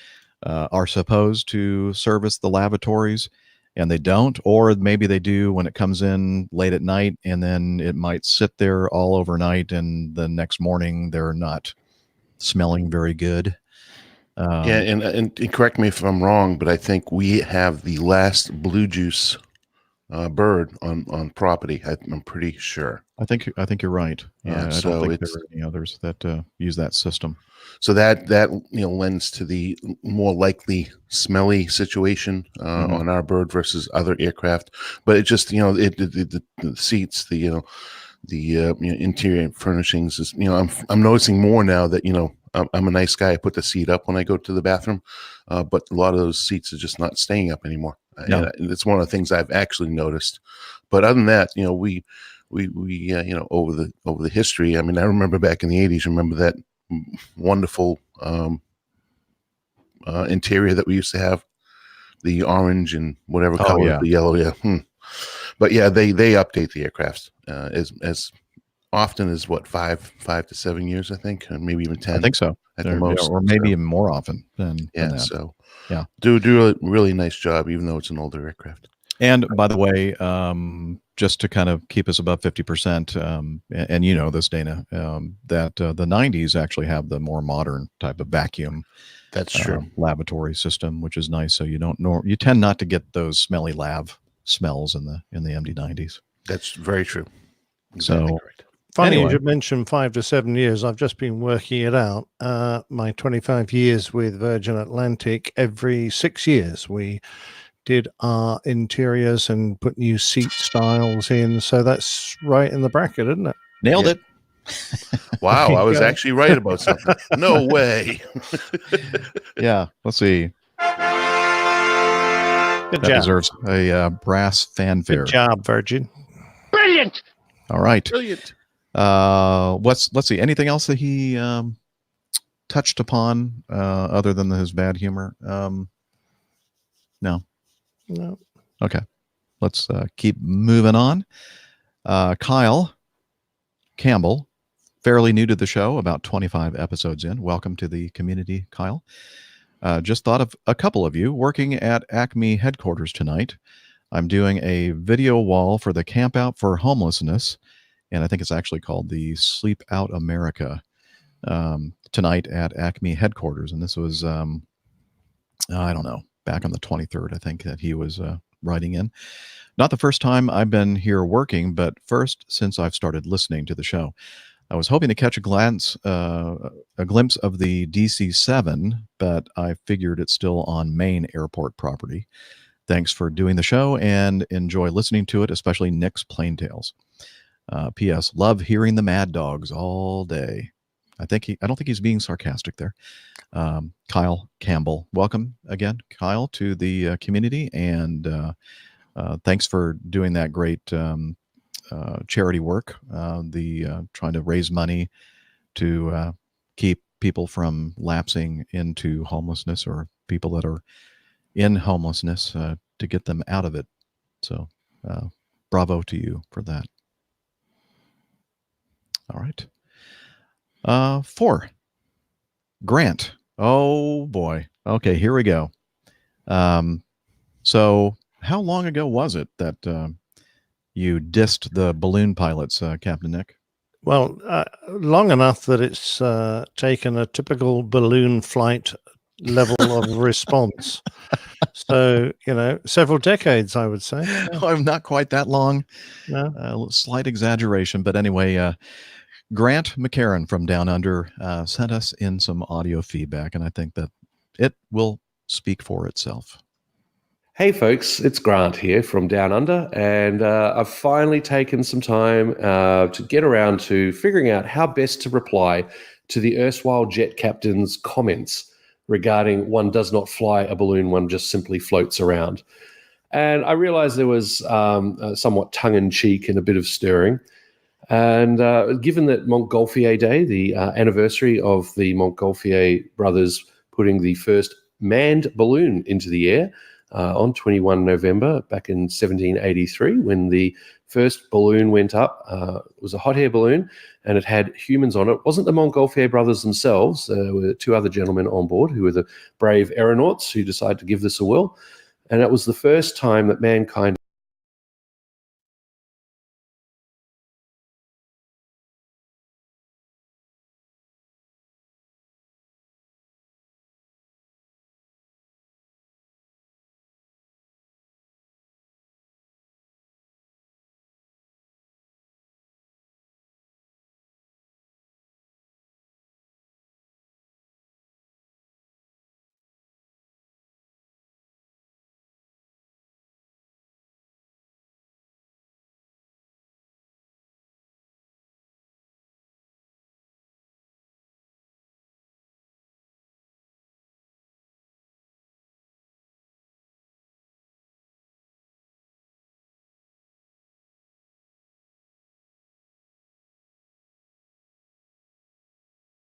are supposed to service the lavatories and they don't, or maybe they do when it comes in late at night, and then it might sit there all overnight and the next morning they're not smelling very good. Yeah, and correct me if I'm wrong, but I think we have the last blue juice bird on property. I'm pretty sure. I think you're right. Yeah, I don't think there are any others that use that system. So that lends to the more likely smelly situation on our bird versus other aircraft. But it just the seats, the interior furnishings is I'm noticing more now that I'm a nice guy. I put the seat up when I go to the bathroom, but a lot of those seats are just not staying up anymore. No. And it's one of the things I've actually noticed. But other than that, we over the history. I mean, I remember back in the 80s. Remember that wonderful interior that we used to have, the orange and whatever color, the yellow. Yeah. But yeah, they update the aircraft as often as 5 to 7 years, I think, and maybe even 10. I think so, at the most, or maybe even more often than that. So yeah, do a really nice job, even though it's an older aircraft. And by the way, just to kind of keep us above 50%, and this, Dana, that the 90s actually have the more modern type of vacuum. That's true. Lavatory system, which is nice. So you tend not to get those smelly lav smells in the MD-90s. That's very true. Exactly. So correct. Funny anyway. You should mention 5 to 7 years. I've just been working it out. My 25 years with Virgin Atlantic, every 6 years we did our interiors and put new seat styles in. So that's right in the bracket, isn't it? Nailed it. Wow, I was actually right about something. No way. Yeah, let's see. Good That job. deserves a brass fanfare. Good job, Virgin. Brilliant. All right. Brilliant. Let's see. Anything else that he touched upon other than his bad humor? No. No. Okay. Let's keep moving on. Kyle Campbell, fairly new to the show, about 25 episodes in. Welcome to the community, Kyle. Just thought of a couple of you working at Acme headquarters tonight. I'm doing a video wall for the Camp Out for Homelessness, and I think it's actually called the Sleep Out America, tonight at Acme headquarters. And this was, I don't know, back on the 23rd, I think, that he was writing in. Not the first time I've been here working, but first since I've started listening to the show. I was hoping to catch a glimpse of the DC-7, but I figured it's still on Maine airport property. Thanks for doing the show and enjoy listening to it, especially Nick's Plain Tales. P.S. Love hearing the Mad Dogs all day. I don't think he's being sarcastic there. Kyle Campbell, welcome again, Kyle, to the community, and thanks for doing that great charity work, trying to raise money to keep people from lapsing into homelessness, or people that are in homelessness, to get them out of it. So bravo to you for that. All right. 4. Grant. Oh boy. Okay, here we go. So how long ago was it that you dissed the balloon pilots, Captain Nick? Well, long enough that it's taken a typical balloon flight level of response. So, several decades, I would say. I'm not quite that long. No. Slight exaggeration. But anyway, Grant McCarran from Down Under sent us in some audio feedback, and I think that it will speak for itself. Hey folks, it's Grant here from Down Under, and I've finally taken some time to get around to figuring out how best to reply to the erstwhile jet captain's comments regarding one does not fly a balloon, one just simply floats around. And I realized there was somewhat tongue-in-cheek and a bit of stirring. And given that Montgolfier Day, the anniversary of the Montgolfier brothers putting the first manned balloon into the air on 21 November back in 1783, when the first balloon went up, it was a hot air balloon and it had humans on it. It wasn't the Montgolfier brothers themselves. There were two other gentlemen on board who were the brave aeronauts who decided to give this a whirl. And it was the first time that mankind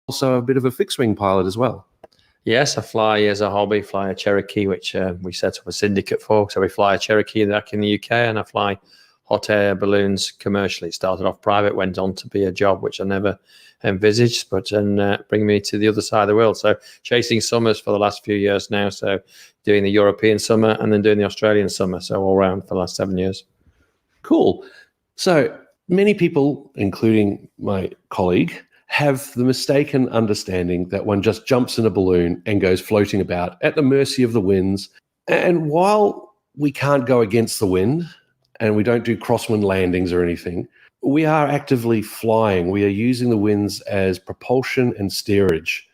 also a bit of a fixed-wing pilot as well. Yes, I fly as a hobby, fly a Cherokee, which we set up a syndicate for. So we fly a Cherokee back in the UK, and I fly hot air balloons commercially. It started off private, went on to be a job which I never envisaged, but then bring me to the other side of the world. So chasing summers for the last few years now. So doing the European summer and then doing the Australian summer. So all around for the last 7 years. Cool. So many people, including my colleague, have the mistaken understanding that one just jumps in a balloon and goes floating about at the mercy of the winds. And while we can't go against the wind and we don't do crosswind landings or anything, we are actively flying. We are using the winds as propulsion and steerage.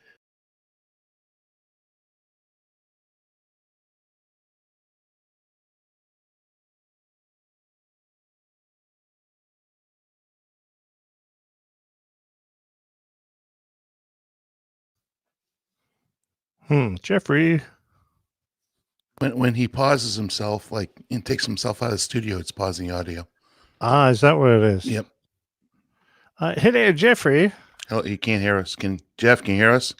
Jeffrey. When he pauses himself, like, and takes himself out of the studio, it's pausing the audio. Ah, is that what it is? Yep. Hello, Jeffrey. Oh, he can't hear us. Jeff, can you hear us?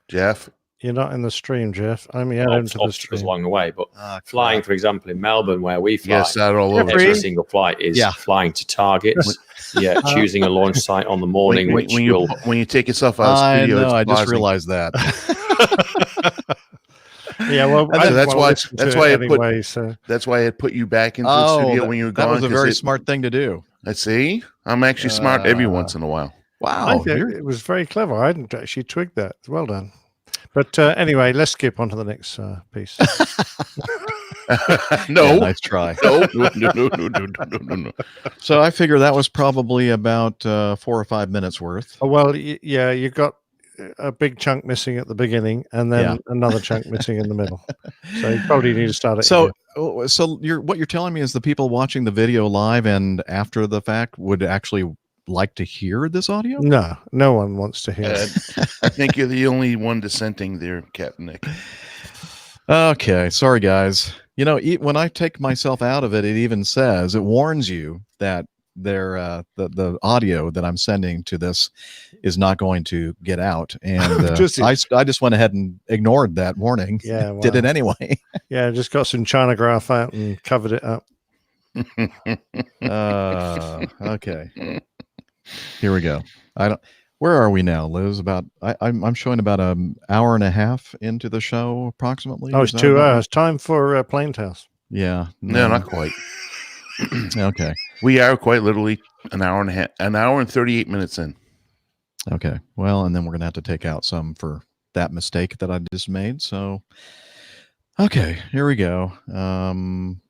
Jeff? You're not in the stream, Jeff. I'm into the stream. Was along the way, but flying, for example, in Melbourne, where we fly, yes, that all over. Every single flight is flying to targets. Choosing a launch site on the morning, when you take yourself out of the studio, I just realized that. Yeah, well, that's why I had put you back into the studio when you were gone. That was a very smart thing to do. Let's see. I'm actually smart every once in a while. Wow, it was very clever. I hadn't actually twigged that. Well done. But anyway, let's skip on to the next piece. No, nice try. No. So I figure that was probably about 4 or 5 minutes worth. Oh, well, yeah, you got a big chunk missing at the beginning, and then another chunk missing in the middle. So you probably need to start it. So what you're telling me is the people watching the video live and after the fact would actually like to hear this audio? No one wants to hear it. I think you're the only one dissenting there, Captain Nick. Okay, sorry guys. You know, when I take myself out of it, it even says, it warns you that the audio that I'm sending to this is not going to get out, and I just went ahead and ignored that warning. Yeah, well, did it anyway. Yeah, just got some China graph out and covered it up. Okay, here we go. Where are we now, Liz? I'm showing about an hour and a half into the show, approximately. Oh, it's 2 hours. Time for Plain Tales. Yeah, no, not quite. Okay, we are quite literally an hour and 38 minutes in. Okay, well, and then we're gonna have to take out some for that mistake that I just made. So, okay, here we go. I'm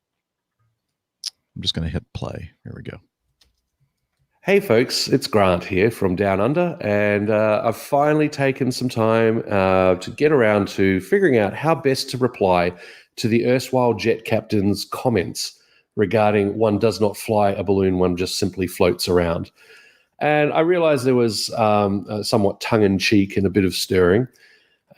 just gonna hit play. Here we go. Hey folks, it's Grant here from Down Under, and I've finally taken some time to get around to figuring out how best to reply to the erstwhile jet captain's comments regarding one does not fly a balloon, one just simply floats around. And I realized there was somewhat tongue-in-cheek and a bit of stirring.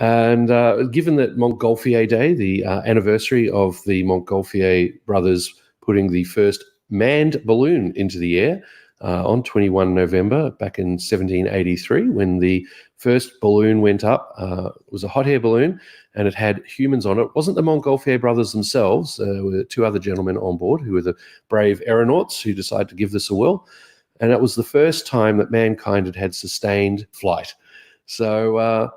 And given that Montgolfier Day, the anniversary of the Montgolfier brothers putting the first manned balloon into the air on 21 November back in 1783, when the first balloon went up, it was a hot air balloon, and it had humans on it. It wasn't the Montgolfier brothers themselves. There were two other gentlemen on board who were the brave aeronauts who decided to give this a whirl. And that was the first time that mankind had sustained flight. So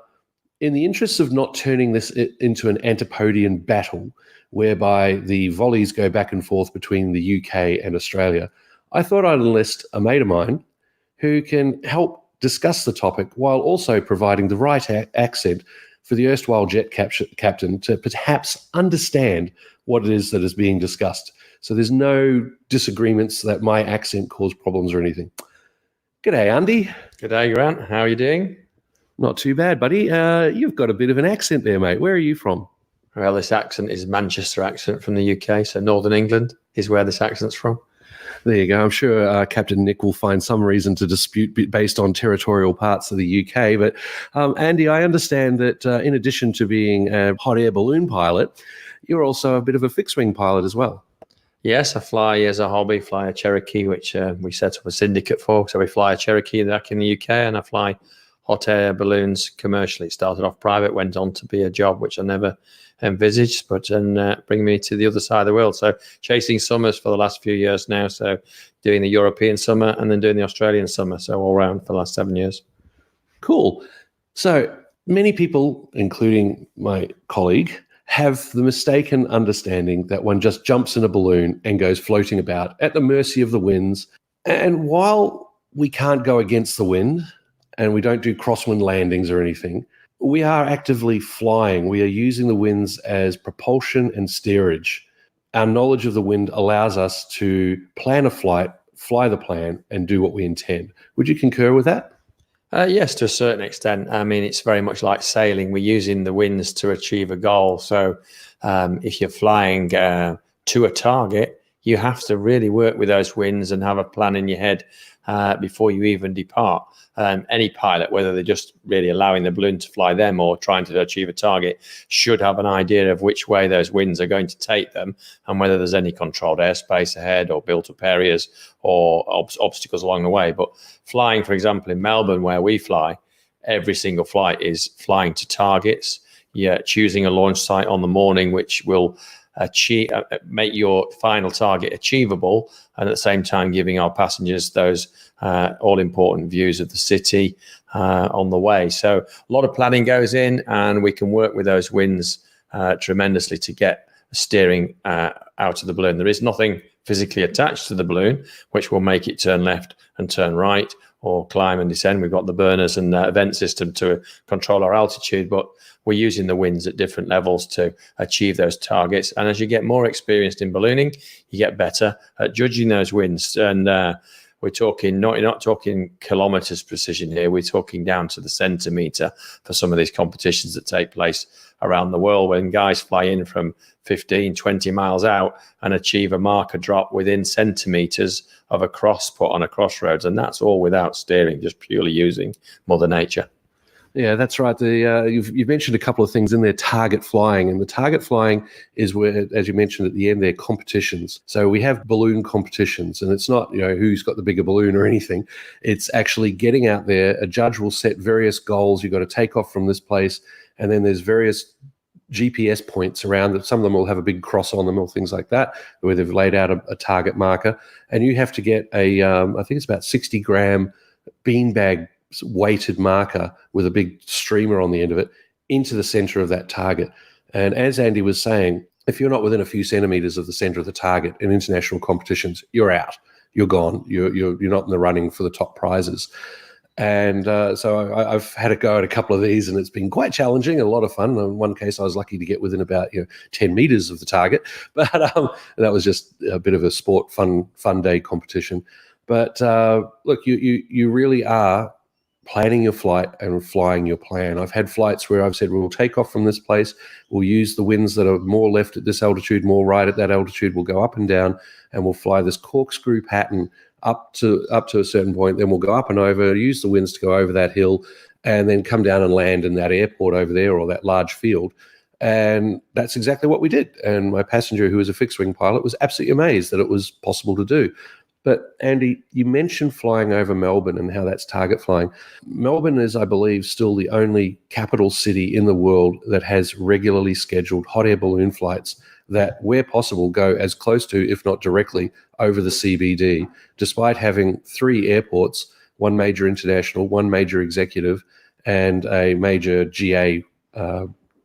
in the interest of not turning this into an Antipodean battle, whereby the volleys go back and forth between the UK and Australia, I thought I'd enlist a mate of mine who can help discuss the topic while also providing the right accent for the erstwhile jet captain to perhaps understand what it is that is being discussed. So there's no disagreements that my accent caused problems or anything. G'day, Andy. G'day, Grant. How are you doing? Not too bad, buddy. You've got a bit of an accent there, mate. Where are you from? Well, this accent is Manchester accent from the UK, so Northern England is where this accent's from. There you go. I'm sure Captain Nick will find some reason to dispute based on territorial parts of the UK. But Andy, I understand that in addition to being a hot air balloon pilot, you're also a bit of a fixed-wing pilot as well. Yes, I fly as a hobby, fly a Cherokee, which we set up a syndicate for. So we fly a Cherokee back in the UK, and I fly hot air balloons commercially. It started off private, went on to be a job which I never envisaged, but bring me to the other side of the world. So chasing summers for the last few years now. So doing the European summer and then doing the Australian summer. So all around for the last 7 years. Cool. So many people, including my colleague, have the mistaken understanding that one just jumps in a balloon and goes floating about at the mercy of the winds. And while we can't go against the wind and we don't do crosswind landings or anything, we are actively flying. We are using the winds as propulsion and steerage. Our knowledge of the wind allows us to plan a flight, fly the plan, and do what we intend. Would you concur with that? Yes, to a certain extent. I mean, it's very much like sailing. We're using the winds to achieve a goal. So if you're flying to a target, you have to really work with those winds and have a plan in your head before you even depart. Any pilot, whether they're just really allowing the balloon to fly them or trying to achieve a target, should have an idea of which way those winds are going to take them and whether there's any controlled airspace ahead or built-up areas or obstacles along the way. But flying, for example, in Melbourne, where we fly, every single flight is flying to targets. You're choosing a launch site on the morning, which will make your final target achievable, and at the same time giving our passengers those all-important views of the city on the way. So a lot of planning goes in, and we can work with those winds tremendously to get steering out of the balloon. There is nothing physically attached to the balloon which will make it turn left and turn right or climb and descend. We've got the burners and the vent system to control our altitude, but we're using the winds at different levels to achieve those targets. And as you get more experienced in ballooning, you get better at judging those winds. And we're talking not talking kilometers precision here. We're talking down to the centimeter for some of these competitions that take place around the world, when guys fly in from 15, 20 miles out and achieve a marker drop within centimeters of a cross put on a crossroads. And that's all without steering, just purely using Mother Nature. Yeah, that's right. You've mentioned a couple of things in there, target flying. And the target flying is where, as you mentioned at the end, they're competitions. So we have balloon competitions, and it's not, who's got the bigger balloon or anything. It's actually getting out there. A judge will set various goals. You've got to take off from this place. And then there's various GPS points around that. Some of them will have a big cross on them or things like that, where they've laid out a target marker. And you have to get I think it's about 60-gram beanbag weighted marker with a big streamer on the end of it into the center of that target. And as Andy was saying, if you're not within a few centimeters of the center of the target in international competitions, you're out. You're gone. You're not in the running for the top prizes. And so I've had a go at a couple of these, and it's been quite challenging and a lot of fun. In one case, I was lucky to get within about 10 meters of the target, but that was just a bit of a sport fun day competition. But look, you really are planning your flight and flying your plan. I've had flights where I've said, we'll take off from this place, we'll use the winds that are more left at this altitude, more right at that altitude, we'll go up and down, and we'll fly this corkscrew pattern up to a certain point, then we'll go up and over, use the winds to go over that hill, and then come down and land in that airport over there or that large field. And that's exactly what we did. And my passenger, who was a fixed wing pilot, was absolutely amazed that it was possible to do. But Andy, you mentioned flying over Melbourne and how that's target flying. Melbourne is, I believe, still the only capital city in the world that has regularly scheduled hot air balloon flights that, where possible, go as close to, if not directly, over the CBD, despite having 3 airports, one major international, one major executive, and a major GA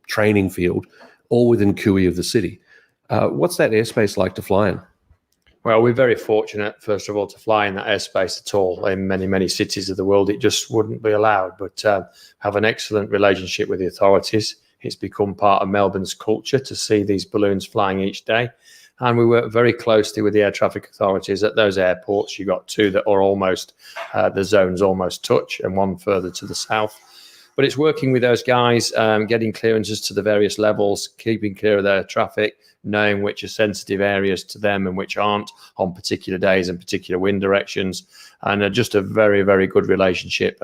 training field, all within cooey of the city. What's that airspace like to fly in? Well, we're very fortunate, first of all, to fly in that airspace at all. In many, many cities of the world, it just wouldn't be allowed. But have an excellent relationship with the authorities. It's become part of Melbourne's culture to see these balloons flying each day. And we work very closely with the air traffic authorities at those airports. You've got 2 that are almost, the zones almost touch, and one further to the south. But it's working with those guys, getting clearances to the various levels, keeping clear of their traffic, knowing which are sensitive areas to them and which aren't on particular days and particular wind directions. And just a very, very good relationship,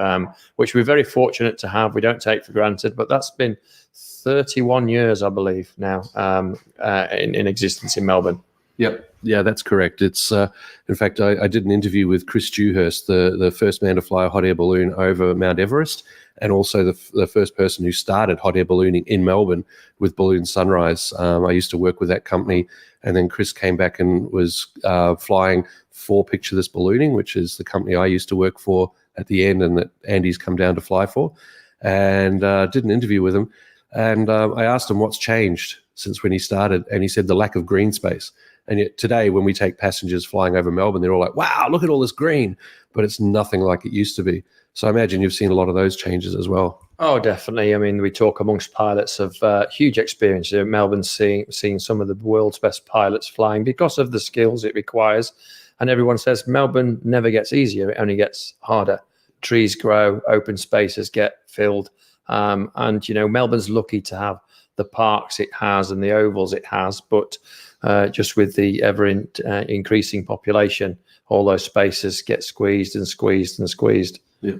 which we're very fortunate to have. We don't take for granted, but that's been 31 years, I believe, now in existence in Melbourne. Yep. Yeah, that's correct. It's in fact, I did an interview with Chris Dewhurst, the first man to fly a hot air balloon over Mount Everest, and also the first person who started hot air ballooning in Melbourne with Balloon Sunrise. I used to work with that company, and then Chris came back and was flying for Picture This Ballooning, which is the company I used to work for at the end and that Andy's come down to fly for, and did an interview with him. And I asked him what's changed since when he started, and he said the lack of green space. And yet today, when we take passengers flying over Melbourne, they're all like, wow, look at all this green. But it's nothing like it used to be. So I imagine you've seen a lot of those changes as well. Oh, definitely. I mean, we talk amongst pilots of huge experience. Melbourne's seeing some of the world's best pilots flying because of the skills it requires. And everyone says Melbourne never gets easier. It only gets harder. Trees grow, open spaces get filled. And, you know, Melbourne's lucky to have the parks it has and the ovals it has. But just with the ever increasing population, all those spaces get squeezed and squeezed and squeezed. Yeah.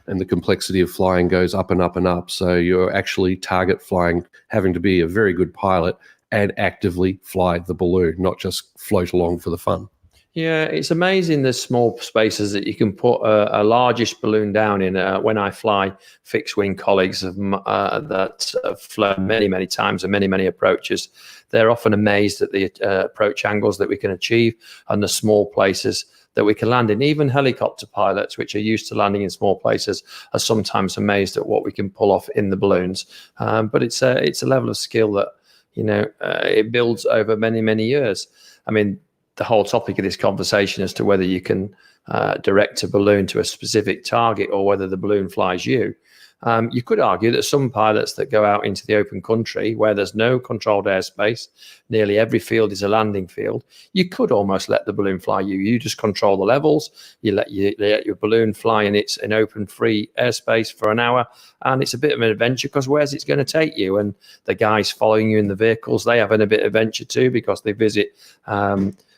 And the complexity of flying goes up and up and up. So you're actually target flying, having to be a very good pilot and actively fly the balloon, not just float along for the fun. Yeah, it's amazing the small spaces that you can put a largish balloon down in. When I fly fixed wing colleagues that have flown many, many times and many, many approaches, they're often amazed at the approach angles that we can achieve and the small places that we can land in. Even helicopter pilots, which are used to landing in small places, are sometimes amazed at what we can pull off in the balloons. But it's a level of skill that, you know, it builds over many, many years. I mean, the whole topic of this conversation as to whether you can direct a balloon to a specific target or whether the balloon flies you. You could argue that some pilots that go out into the open country where there's no controlled airspace, nearly every field is a landing field, you could almost let the balloon fly you. You just control the levels, you let your balloon fly in its an open, free airspace for an hour, and it's a bit of an adventure because where's it's going to take you? And the guys following you in the vehicles, they have a bit of adventure too because they visit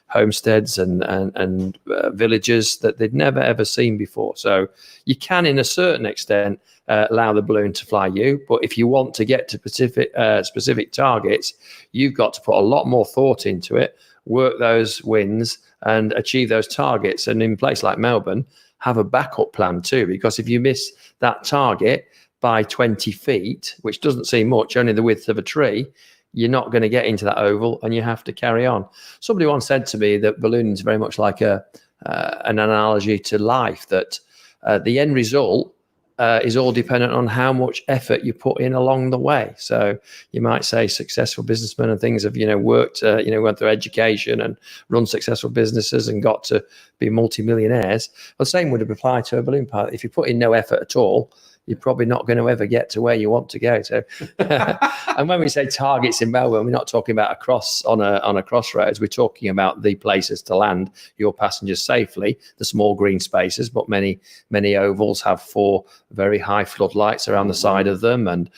homesteads and villages that they'd never ever seen before. So you can, in a certain extent, allow the balloon to fly you. But if you want to get to specific targets, you've got to put a lot more thought into it, work those winds and achieve those targets. And in a place like Melbourne, have a backup plan too, because if you miss that target by 20 feet, which doesn't seem much, only the width of a tree, you're not going to get into that oval and you have to carry on. Somebody once said to me that ballooning is very much like an analogy to life, that the end result is all dependent on how much effort you put in along the way. So you might say successful businessmen and things have, worked, went through education and run successful businesses and got to be multimillionaires. Well, the same would apply to a balloon pilot. If you put in no effort at all, you're probably not going to ever get to where you want to go to. And when we say targets in Melbourne, we're not talking about on a crossroads. We're talking about the places to land your passengers safely, the small green spaces, but many ovals have 4 very high floodlights around the side of them and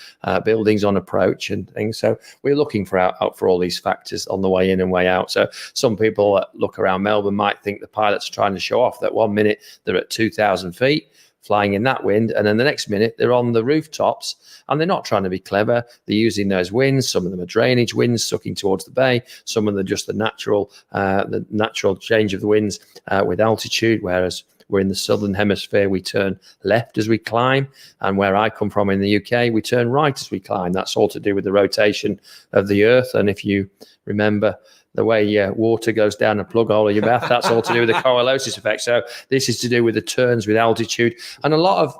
buildings on approach and things. So we're looking out for all these factors on the way in and way out. So some people that look around Melbourne might think the pilots are trying to show off that 1 minute they're at 2,000 feet, flying in that wind, and then the next minute they're on the rooftops, and they're not trying to be clever. They're using those winds. Some of them are drainage winds sucking towards the bay. Some of them are just the natural change of the winds with altitude, whereas we're in the southern hemisphere, we turn left as we climb, and where I come from in the UK, we turn right as we climb. That's all to do with the rotation of the Earth. And if you remember the way water goes down a plug hole of your bath, that's all to do with the Coriolis effect. So this is to do with the turns with altitude, and a lot of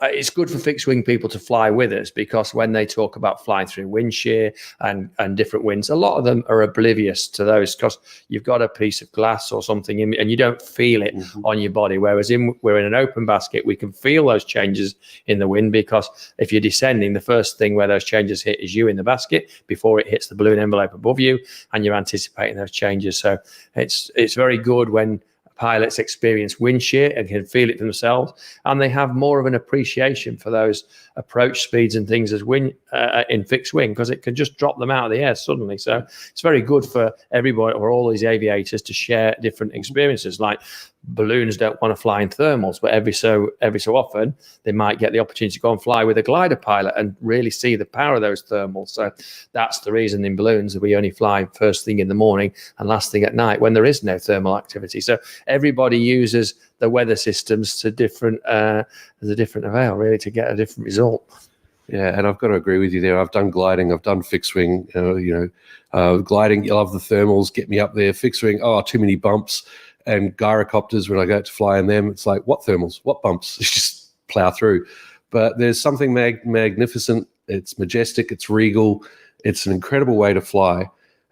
it's good for fixed wing people to fly with us, because when they talk about flying through wind shear and different winds, a lot of them are oblivious to those, because you've got a piece of glass or something in, and you don't feel it on your body. Whereas we're in an open basket, we can feel those changes in the wind, because if you're descending, the first thing where those changes hit is you in the basket before it hits the balloon envelope above you, and you're anticipating those changes. So it's very good when pilots experience wind shear and can feel it themselves, and they have more of an appreciation for those approach speeds and things as wind in fixed wing, because it can just drop them out of the air suddenly. So it's very good for everybody, or all these aviators, to share different experiences. Like balloons don't want to fly in thermals, but every so often they might get the opportunity to go and fly with a glider pilot and really see the power of those thermals. So that's the reason in balloons that we only fly first thing in the morning and last thing at night, when there is no thermal activity. So everybody uses the weather systems to different as a different avail, really, to get a different result. Yeah, and I've got to agree with you there. I've done gliding, I've done fixed wing. Gliding, I love the thermals, get me up there. Fixed wing, too many bumps. And gyrocopters, when I go to fly in them, it's like, what thermals, what bumps? Just plow through. But there's something magnificent. It's majestic, it's regal, it's an incredible way to fly.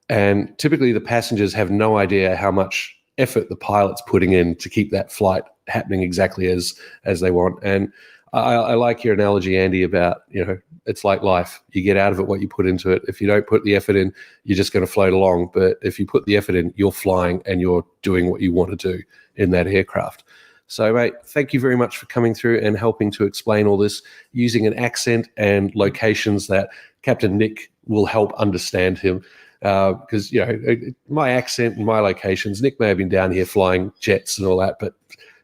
And typically the passengers have no idea how much effort the pilot's putting in to keep that flight happening exactly as they want. And I like your analogy, Andy, about, it's like life. You get out of it what you put into it. If you don't put the effort in, you're just going to float along. But if you put the effort in, you're flying and you're doing what you want to do in that aircraft. So, mate, thank you very much for coming through and helping to explain all this using an accent and locations that Captain Nick will help understand him. Because, my accent and my locations, Nick may have been down here flying jets and all that, but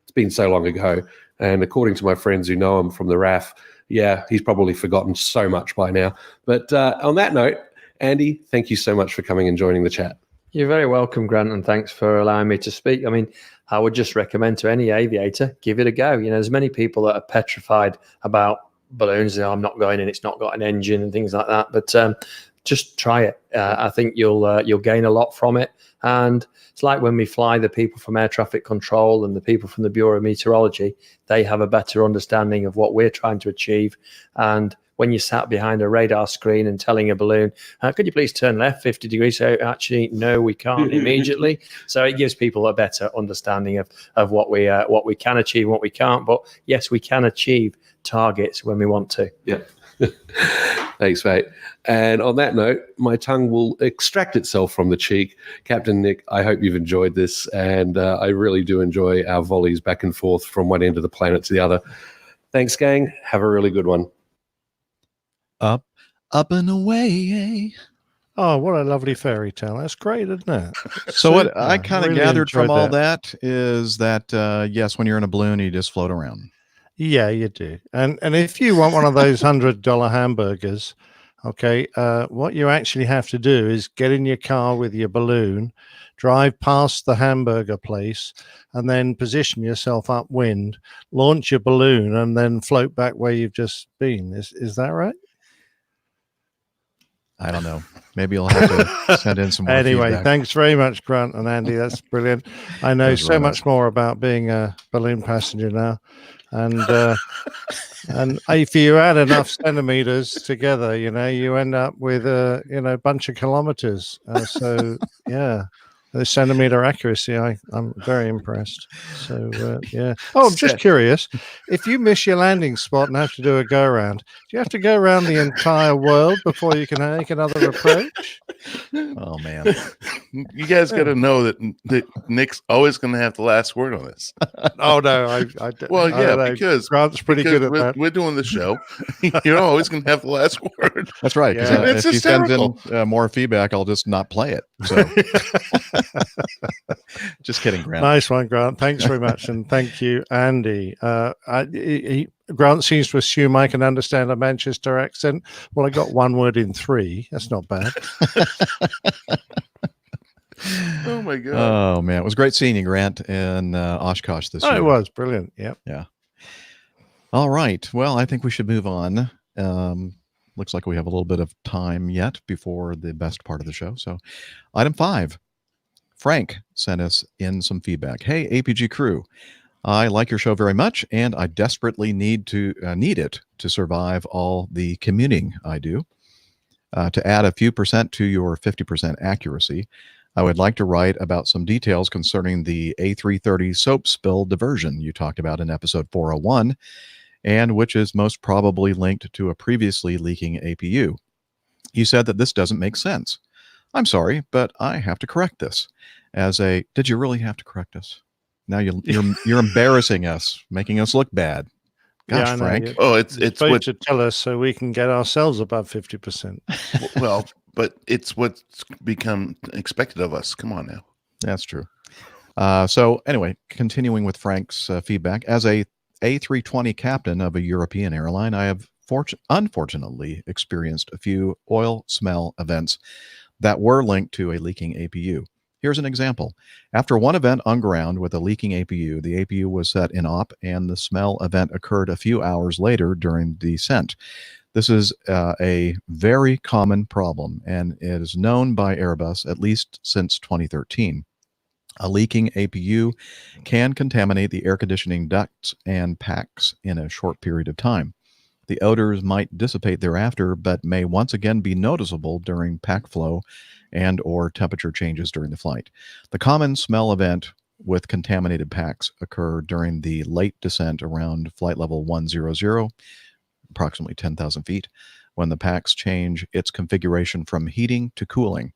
it's been so long ago. And according to my friends who know him from the RAF, yeah, he's probably forgotten so much by now. But on that note, Andy, thank you so much for coming and joining the chat. You're very welcome, Grant, and thanks for allowing me to speak. I mean, I would just recommend to any aviator, give it a go. There's many people that are petrified about balloons. I'm not going in, it's not got an engine and things like that. But just try it. I think you'll gain a lot from it. And it's like when we fly, the people from air traffic control and the people from the Bureau of Meteorology, they have a better understanding of what we're trying to achieve. And when you sat behind a radar screen and telling a balloon, could you please turn left 50 degrees? So actually, no, we can't immediately. So it gives people a better understanding of what we can achieve and what we can't. But yes, we can achieve targets when we want to. Yeah. Thanks, mate. And on that note, my tongue will extract itself from the cheek. Captain Nick, I hope you've enjoyed this, and I really do enjoy our volleys back and forth from one end of the planet to the other. Thanks, gang. Have a really good one. Up and away. Oh, what a lovely fairy tale. That's great, isn't it? So what I kind of gathered from all that is that, yes, when you're in a balloon, you just float around. Yeah, you do. And if you want one of those $100 hamburgers, okay, what you actually have to do is get in your car with your balloon, drive past the hamburger place, and then position yourself upwind, launch your balloon, and then float back where you've just been. Is that right? I don't know. Maybe you'll have to send in some more Anyway, feedback. Thanks very much, Grant and Andy. That's brilliant. I know so much more about being a balloon passenger now. And if you add enough centimeters together, you end up with a bunch of kilometers. So yeah, the centimeter accuracy, I'm very impressed. So yeah. Oh, I'm just curious. If you miss your landing spot and have to do a go around, do you have to go around the entire world before you can make another approach? Oh man, you guys got to know that Nick's always going to have the last word on this. Oh no, well, yeah, because Grant's pretty good at that. We're doing the show. You're always going to have the last word. That's right. Yeah. If he sends in more feedback, I'll just not play it. So just kidding, Grant. Nice one, Grant. Thanks very much. And thank you, Andy. Grant seems to assume I can understand a Manchester accent. Well, I got one word in three. That's not bad. Oh my god! Oh man, it was great seeing you, Grant, in Oshkosh this year. It was brilliant. Yep. Yeah. All right. Well, I think we should move on. Looks like we have a little bit of time yet before the best part of the show. So, item 5. Frank sent us in some feedback. Hey, APG crew, I like your show very much, and I desperately need it to survive all the commuting I do. To add a few percent to your 50% accuracy, I would like to write about some details concerning the A330 soap spill diversion you talked about in episode 401, and which is most probably linked to a previously leaking APU. You said that this doesn't make sense. I'm sorry, but I have to correct this. Did you really have to correct us? Now you're embarrassing us, making us look bad. Gosh, Frank. It's what to tell us so we can get ourselves above 50%. Well, but it's what's become expected of us. Come on now. That's true. So anyway, continuing with Frank's feedback, as a A320 captain of a European airline, I have unfortunately experienced a few oil smell events that were linked to a leaking APU. Here's an example. After one event on ground with a leaking APU, the APU was set in op, and the smell event occurred a few hours later during descent. This is a very common problem, and it is known by Airbus at least since 2013. A leaking APU can contaminate the air conditioning ducts and packs in a short period of time. The odors might dissipate thereafter, but may once again be noticeable during pack flow and or temperature changes during the flight. The common smell event with contaminated packs occur during the late descent around flight level 100, approximately 10,000 feet, when the packs change its configuration from heating to cooling.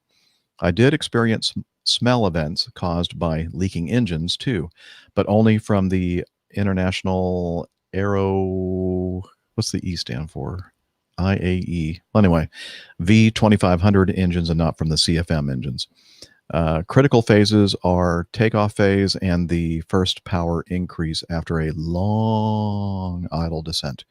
I did experience smell events caused by leaking engines too, but only from the International Aero... What's the E stand for? IAE. Well, anyway, V2500 engines and not from the CFM engines. Critical phases are takeoff phase and the first power increase after a long idle descent.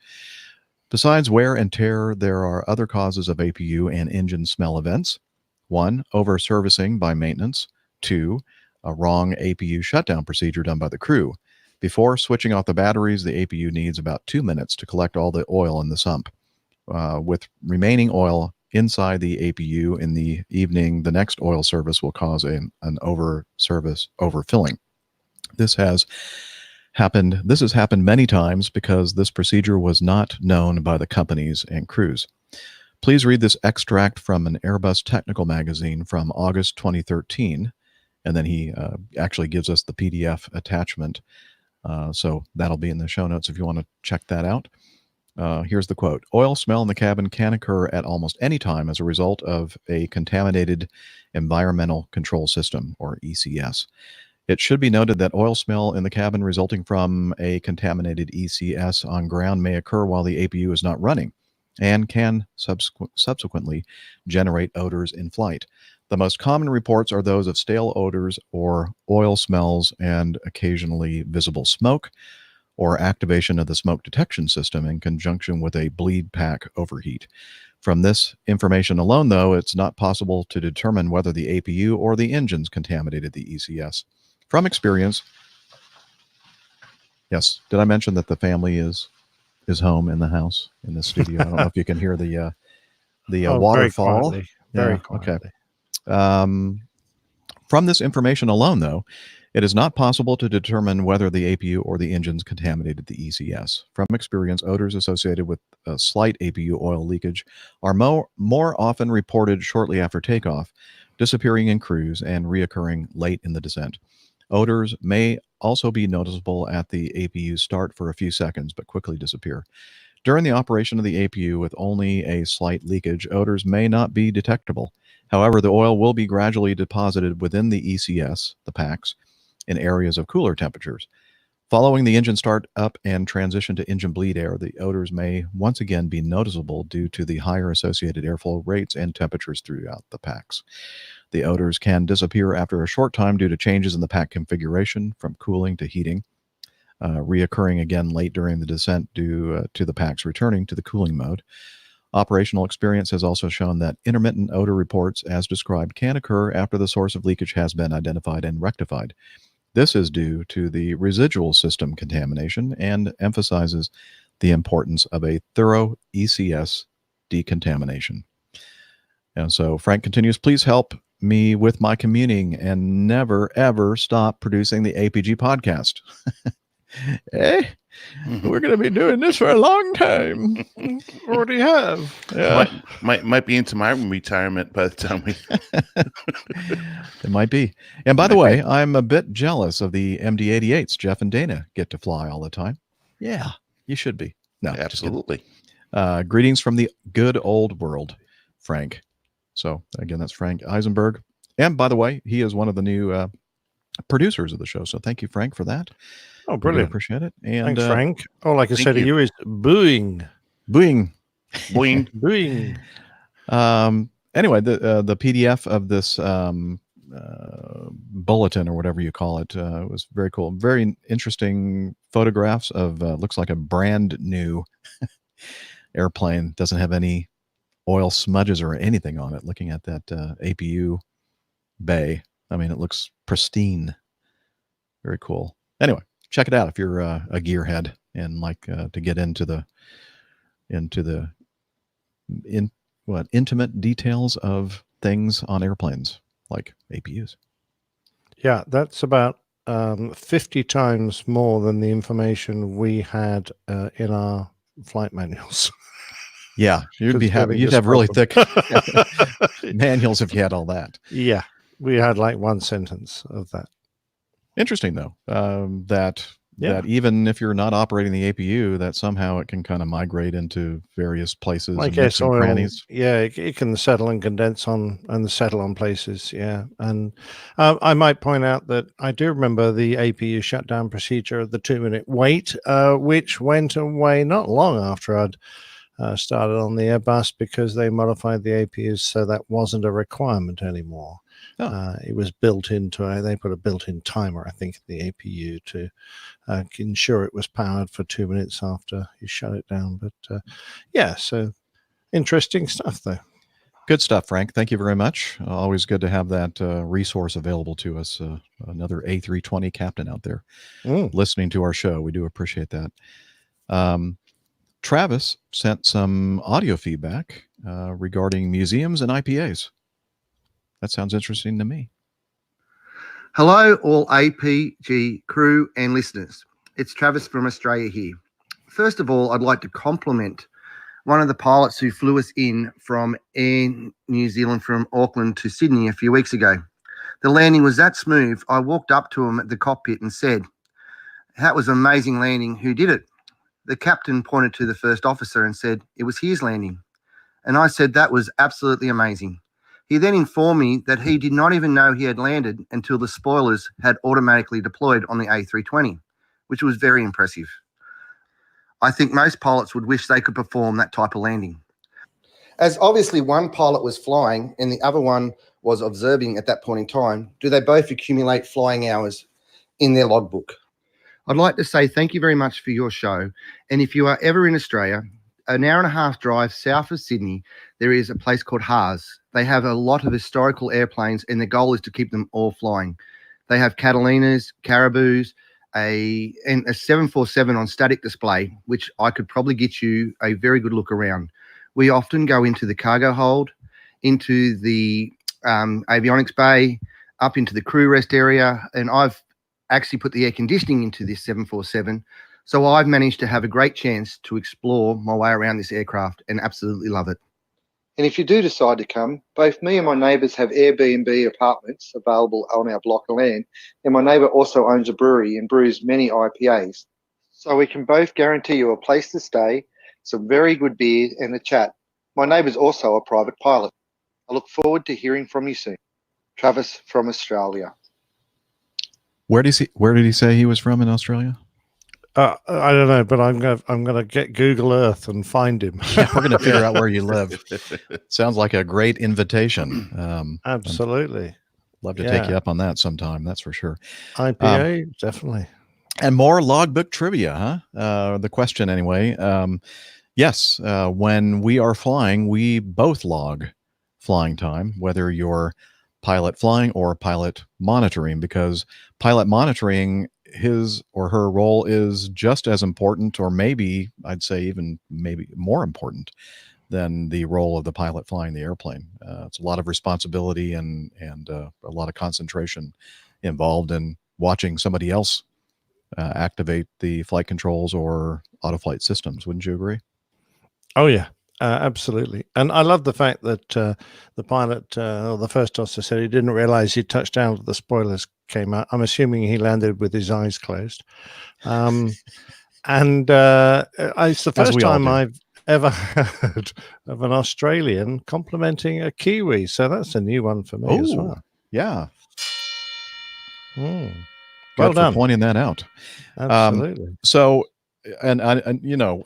Besides wear and tear, there are other causes of APU and engine smell events. 1. Over-servicing by maintenance. 2. A wrong APU shutdown procedure done by the crew. Before switching off the batteries, the APU needs about 2 minutes to collect all the oil in the sump. With remaining oil inside the APU in the evening, the next oil service will cause an over-service overfilling. This has happened many times because this procedure was not known by the companies and crews. Please read this extract from an Airbus technical magazine from August 2013, and then he actually gives us the PDF attachment. So that'll be in the show notes if you want to check that out. Here's the quote. Oil smell in the cabin can occur at almost any time as a result of a contaminated environmental control system, or ECS. It should be noted that oil smell in the cabin resulting from a contaminated ECS on ground may occur while the APU is not running and can subsequently generate odors in flight. The most common reports are those of stale odors or oil smells and occasionally visible smoke, or activation of the smoke detection system in conjunction with a bleed pack overheat. From this information alone, though, it's not possible to determine whether the APU or the engines contaminated the ECS. From experience, yes, did I mention that the family is home in the house, in the studio? I don't know if you can hear the waterfall. Very quietly. Okay. From this information alone, though, it is not possible to determine whether the APU or the engines contaminated the ECS. From experience, odors associated with a slight APU oil leakage are more often reported shortly after takeoff, disappearing in cruise, and reoccurring late in the descent. Odors may also be noticeable at the APU start for a few seconds, but quickly disappear. During the operation of the APU with only a slight leakage, odors may not be detectable. However, the oil will be gradually deposited within the ECS, the packs, in areas of cooler temperatures. Following the engine start up and transition to engine bleed air, the odors may once again be noticeable due to the higher associated airflow rates and temperatures throughout the packs. The odors can disappear after a short time due to changes in the pack configuration from cooling to heating, reoccurring again late during the descent due to the packs returning to the cooling mode. Operational experience has also shown that intermittent odor reports, as described, can occur after the source of leakage has been identified and rectified. This is due to the residual system contamination and emphasizes the importance of a thorough ECS decontamination. And so Frank continues, please help me with my commuting and never, ever stop producing the APG podcast. We're going to be doing this for a long time. Already have. Yeah. Might be into my retirement by the time we. It might be. And by the way, I'm a bit jealous of the MD-88s Jeff and Dana get to fly all the time. Yeah, you should be. No, absolutely. Greetings from the good old world, Frank. So again, that's Frank Eisenberg. And by the way, he is one of the new producers of the show. So thank you, Frank, for that. Oh, brilliant. I appreciate it. And thanks, Frank. All I can say to you is booing. Booing. Booing. Booing. Anyway, the PDF of this bulletin or whatever you call it was very cool. Very interesting photographs of looks like a brand new airplane. Doesn't have any oil smudges or anything on it. Looking at that APU bay, I mean, it looks pristine. Very cool. Anyway, check it out if you're a gearhead and like to get into the intimate details of things on airplanes like APUs. Yeah, that's about 50 times more than the information we had in our flight manuals. Yeah, you'd have really thick manuals if you had all that. Yeah, we had like one sentence of that. Interesting though, that even if you're not operating the APU, that somehow it can kind of migrate into various places like and crannies. Yeah, it can settle and condense and settle on places. Yeah, and I might point out that I do remember the APU shutdown procedure of the 2-minute wait, which went away not long after I'd started on the Airbus because they modified the APUs so that wasn't a requirement anymore. It was built into they put a built-in timer, I think, in the APU to ensure it was powered for 2 minutes after you shut it down. But yeah, so interesting stuff though. Good stuff, Frank. Thank you very much. Always good to have that resource available to us. Another A320 captain out there listening to our show. We do appreciate that. Travis sent some audio feedback regarding museums and IPAs. That sounds interesting to me. Hello, all APG crew and listeners. It's Travis from Australia here. First of all, I'd like to compliment one of the pilots who flew us in from Air New Zealand from Auckland to Sydney a few weeks ago. The landing was that smooth. I walked up to him at the cockpit and said, "That was an amazing landing. Who did it?" The captain pointed to the first officer and said, "It was his landing." And I said, "That was absolutely amazing." He then informed me that he did not even know he had landed until the spoilers had automatically deployed on the A320, which was very impressive. I think most pilots would wish they could perform that type of landing. As obviously one pilot was flying and the other one was observing at that point in time, do they both accumulate flying hours in their logbook? I'd like to say thank you very much for your show. And if you are ever in Australia, an hour and a half drive south of Sydney, there is a place called Haas. They have a lot of historical airplanes and the goal is to keep them all flying. They have Catalinas, Caribous, and a 747 on static display, which I could probably get you a very good look around. We often go into the cargo hold, into the avionics bay, up into the crew rest area, and I've actually put the air conditioning into this 747. So I've managed to have a great chance to explore my way around this aircraft and absolutely love it. And if you do decide to come, both me and my neighbours have Airbnb apartments available on our block of land, and my neighbour also owns a brewery and brews many IPAs. So we can both guarantee you a place to stay, some very good beer and a chat. My neighbour's also a private pilot. I look forward to hearing from you soon. Travis from Australia. Where did he say he was from in Australia? I don't know, but I'm gonna get Google Earth and find him. Yeah, we're gonna figure out where you live. Sounds like a great invitation. Absolutely. Love to take you up on that sometime. That's for sure. IPA, definitely. And more logbook trivia, huh? The question anyway. Yes, when we are flying, we both log flying time, whether you're pilot flying or pilot monitoring, because pilot monitoring, his or her role is just as important, or maybe I'd say even maybe more important than the role of the pilot flying the airplane. It's a lot of responsibility and a lot of concentration involved in watching somebody else activate the flight controls or auto flight systems. Wouldn't you agree? Oh yeah, absolutely. And I love the fact that the pilot or the first officer said he didn't realize he touched down with the spoilers came out. I'm assuming he landed with his eyes closed. And it's the first time I've ever heard of an Australian complimenting a Kiwi. So that's a new one for me as well. Yeah. Well done for pointing that out. Absolutely. So, and I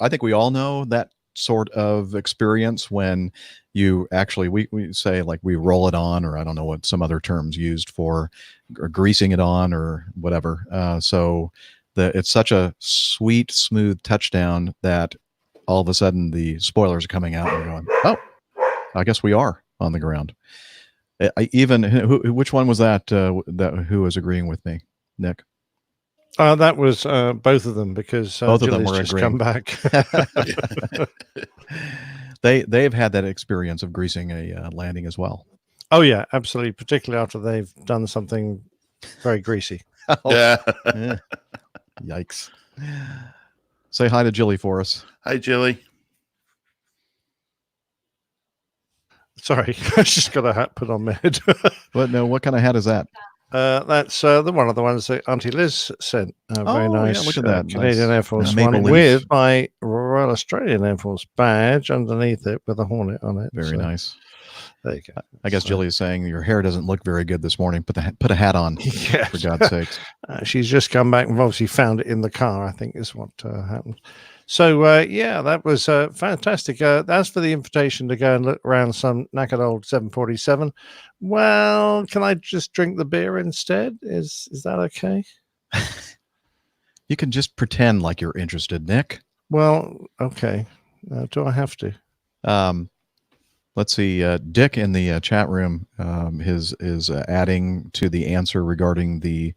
think we all know that sort of experience when you actually, we say like we roll it on, or I don't know what some other terms used for, or greasing it on or whatever. So it's such a sweet, smooth touchdown that all of a sudden the spoilers are coming out and you're going, oh, I guess we are on the ground. Which one was that? Who was agreeing with me, Nick? That was both of them, because both of them Julie's were just agreeing. come back. They've had that experience of greasing a landing as well. Oh yeah, absolutely. Particularly after they've done something very greasy. Yeah. Yikes. Say hi to Jilly for us. Hi, Jilly. Sorry, I just got a hat put on my head. What kind of hat is that? That's one of the ones that Auntie Liz sent. Very nice. Yeah, look at that. Canadian Nice. Air Force Maple one leaf. with my Royal Australian Air Force badge underneath it with a hornet on it. Very nice. There you go. I guess Jilly is saying your hair doesn't look very good this morning. Put a hat on, Yes. for God's sakes. She's just come back. We've obviously found it in the car, I think is what happened. So, yeah, that was fantastic. As for the invitation to go and look around some knackered old 747, well, can I just drink the beer instead? Is that okay? You can just pretend like you're interested, Nick. Well, okay. Do I have to? Let's see. Dick in the chat room is adding to the answer regarding the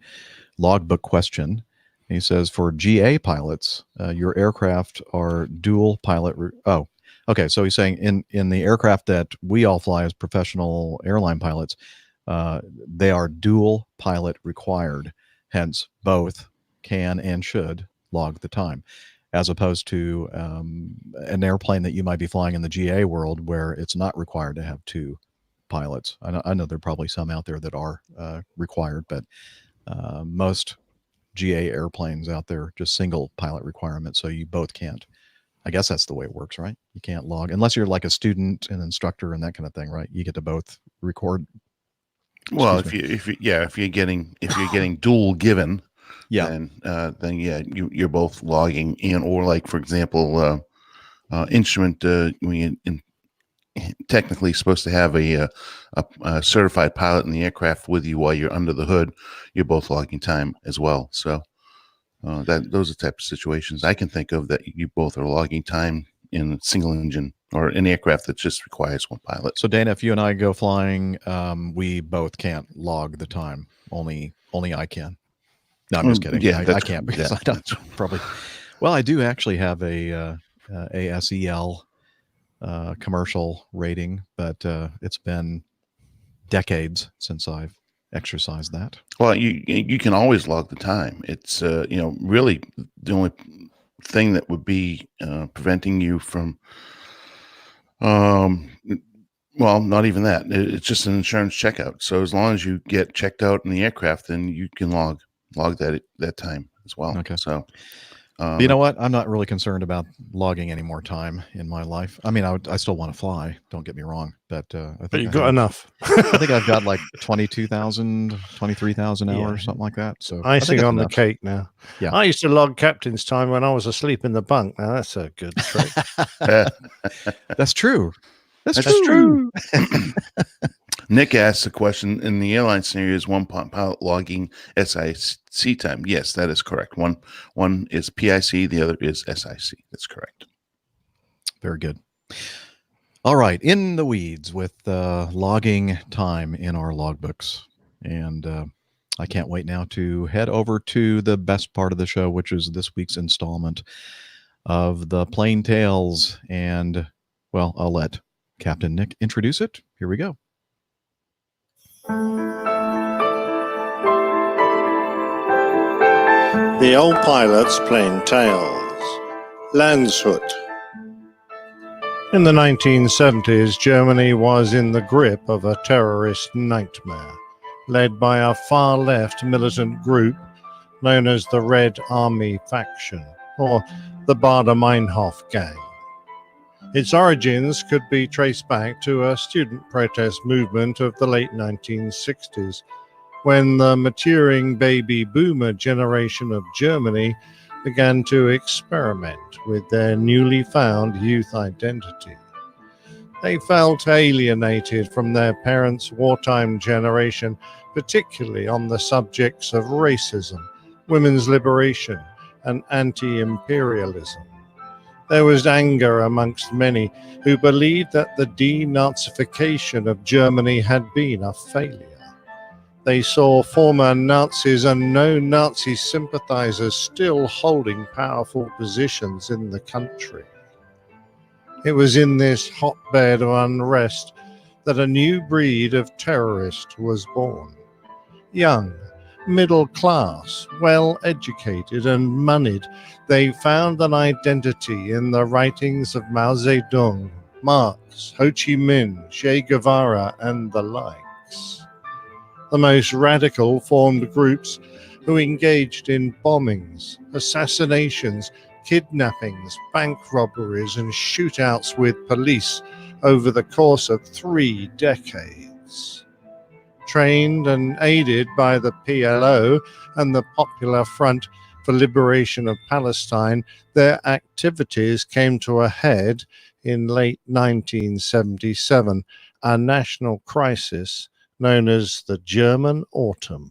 logbook question. He says, for GA pilots, your aircraft are dual pilot. Okay. So he's saying in the aircraft that we all fly as professional airline pilots, they are dual pilot required. Hence, both can and should log the time, as opposed to an airplane that you might be flying in the GA world where it's not required to have two pilots. I know there are probably some out there that are required, but most GA airplanes out there just single pilot requirement, so you both can't. I guess that's the way it works, right? You can't log unless you're like a student and instructor and that kind of thing, right? You get to both record. Well, if you're getting dual given, then yeah, you're both logging in, or like for example, instrument when you technically supposed to have a certified pilot in the aircraft with you while you're under the hood, you're both logging time as well. So those are the type of situations I can think of that you both are logging time in a single engine or an aircraft that just requires one pilot. So Dana, if you and I go flying, we both can't log the time. Only I can. No, I'm just kidding. Yeah, I can't because I don't probably. Well, I do actually have a ASEL commercial rating, but it's been decades since I've exercised that. Well, you can always log the time. It's really the only thing that would be preventing you from well, not even that. It's just an insurance checkout. So as long as you get checked out in the aircraft, then you can log that time as well. Okay. So You know what? I'm not really concerned about logging any more time in my life. I mean, I still want to fly. Don't get me wrong, but I think But you've got enough. I think I've got like 23,000 Yeah. hours, something like that. So I think Icing that's on the enough. cake now. Yeah. I used to log captain's time when I was asleep in the bunk. Now that's a good trick. That's true. That's true. Nick asked the question: in the airline scenario, is one pilot logging SIC time? Yes, that is correct. One is PIC, the other is SIC. That's correct. Very good. All right, in the weeds with logging time in our logbooks, and I can't wait now to head over to the best part of the show, which is this week's installment of the Plain Tales. And well, I'll let Captain Nick introduce it. Here we go. The Old Pilot's Plain Tales. Landshut. In the 1970s, Germany was in the grip of a terrorist nightmare, led by a far-left militant group known as the Red Army Faction, or the Baader-Meinhof Gang. Its origins could be traced back to a student protest movement of the late 1960s, when the maturing baby boomer generation of Germany began to experiment with their newly found youth identity. They felt alienated from their parents' wartime generation, particularly on the subjects of racism, women's liberation, and anti-imperialism. There was anger amongst many who believed that the denazification of Germany had been a failure. They saw former Nazis and no-Nazi sympathizers still holding powerful positions in the country. It was in this hotbed of unrest that a new breed of terrorist was born. Young, middle class, well-educated and moneyed, they found an identity in the writings of Mao Zedong, Marx, Ho Chi Minh, Che Guevara, and the likes. The most radical formed groups who engaged in bombings, assassinations, kidnappings, bank robberies, and shootouts with police over the course of 3 decades. Trained and aided by the PLO and the Popular Front for Liberation of Palestine, their activities came to a head in late 1977, a national crisis known as the German Autumn.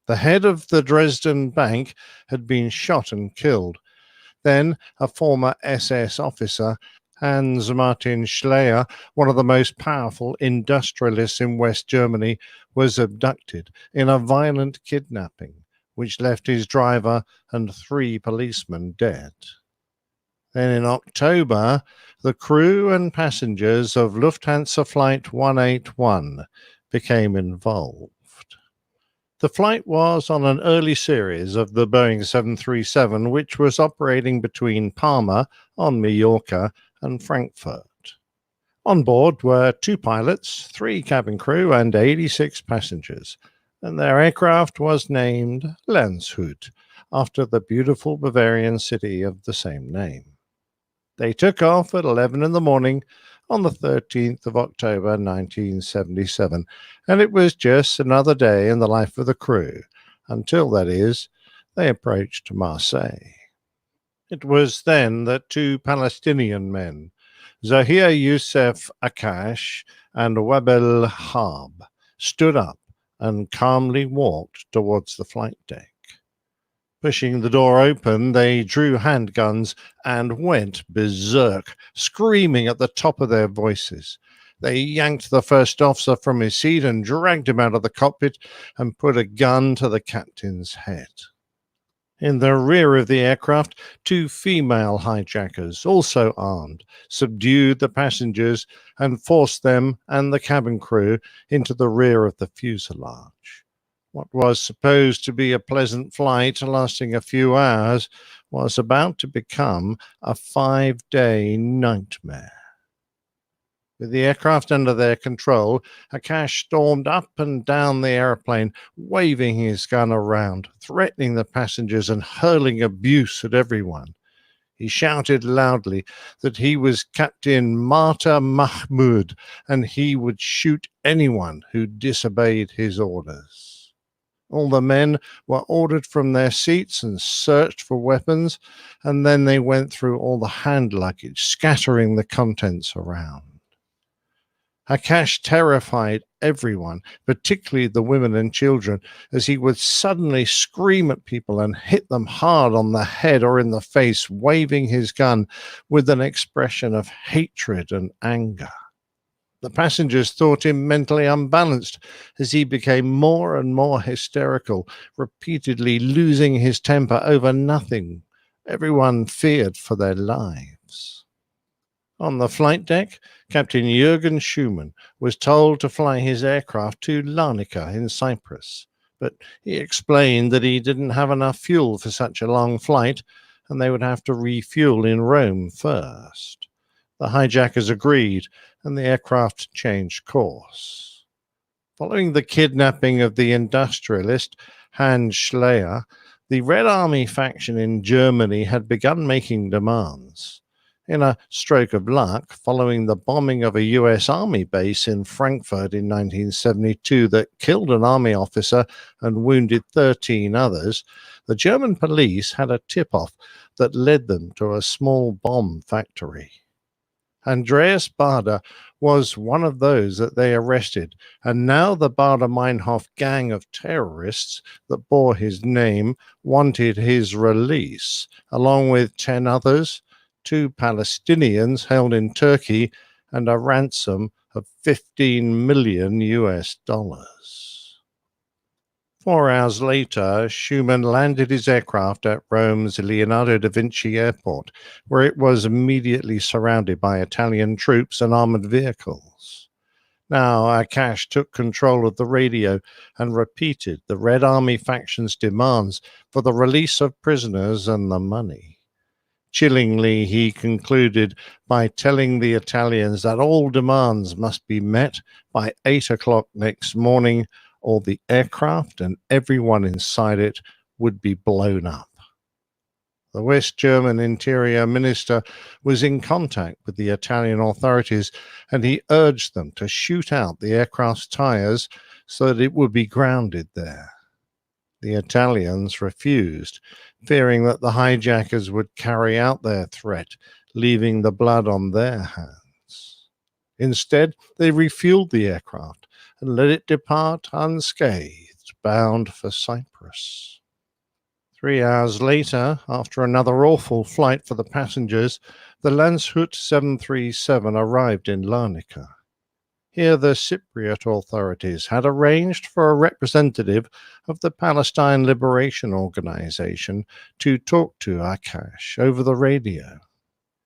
The head of the Dresden Bank had been shot and killed. Then a former SS officer, Hans Martin Schleyer, one of the most powerful industrialists in West Germany, was abducted in a violent kidnapping, which left his driver and 3 policemen dead. Then in October, the crew and passengers of Lufthansa Flight 181 became involved. The flight was on an early series of the Boeing 737, which was operating between Palma on Mallorca and Frankfurt. On board were 2 pilots, 3 cabin crew, and 86 passengers, and their aircraft was named Landshut, after the beautiful Bavarian city of the same name. They took off at 11 in the morning on the 13th of October 1977, and it was just another day in the life of the crew, until, that is, they approached Marseille. It was then that 2 Palestinian men, Zahir Youssef Akash and Wabel Harb, stood up and calmly walked towards the flight deck. Pushing the door open, they drew handguns and went berserk, screaming at the top of their voices. They yanked the first officer from his seat and dragged him out of the cockpit and put a gun to the captain's head. In the rear of the aircraft, 2 female hijackers, also armed, subdued the passengers and forced them and the cabin crew into the rear of the fuselage. What was supposed to be a pleasant flight lasting a few hours was about to become a 5-day nightmare. With the aircraft under their control, Akash stormed up and down the airplane, waving his gun around, threatening the passengers and hurling abuse at everyone. He shouted loudly that he was Captain Mata Mahmud and he would shoot anyone who disobeyed his orders. All the men were ordered from their seats and searched for weapons, and then they went through all the hand luggage, scattering the contents around. Akash terrified everyone, particularly the women and children, as he would suddenly scream at people and hit them hard on the head or in the face, waving his gun with an expression of hatred and anger. The passengers thought him mentally unbalanced as he became more and more hysterical, repeatedly losing his temper over nothing. Everyone feared for their lives. On the flight deck, Captain Jürgen Schumann was told to fly his aircraft to Larnaca in Cyprus, but he explained that he didn't have enough fuel for such a long flight and they would have to refuel in Rome first. The hijackers agreed and the aircraft changed course. Following the kidnapping of the industrialist Hans Schleyer, the Red Army faction in Germany had begun making demands. In a stroke of luck, following the bombing of a US Army base in Frankfurt in 1972 that killed an army officer and wounded 13 others, the German police had a tip-off that led them to a small bomb factory. Andreas Baader was one of those that they arrested, and now the Baader-Meinhof gang of terrorists that bore his name wanted his release, along with 10 others, 2 Palestinians held in Turkey, and a ransom of $15 million. 4 hours later, Schumann landed his aircraft at Rome's Leonardo da Vinci Airport, where it was immediately surrounded by Italian troops and armored vehicles. Now, Akash took control of the radio and repeated the Red Army faction's demands for the release of prisoners and the money. Chillingly, he concluded by telling the Italians that all demands must be met by 8 o'clock next morning, or the aircraft and everyone inside it would be blown up. The West German Interior Minister was in contact with the Italian authorities, and he urged them to shoot out the aircraft's tires so that it would be grounded there. The Italians refused, fearing that the hijackers would carry out their threat, leaving the blood on their hands. Instead, they refueled the aircraft and let it depart unscathed, bound for Cyprus. 3 hours later, after another awful flight for the passengers, the Landshut 737 arrived in Larnaca. Here, the Cypriot authorities had arranged for a representative of the Palestine Liberation Organization to talk to Akash over the radio.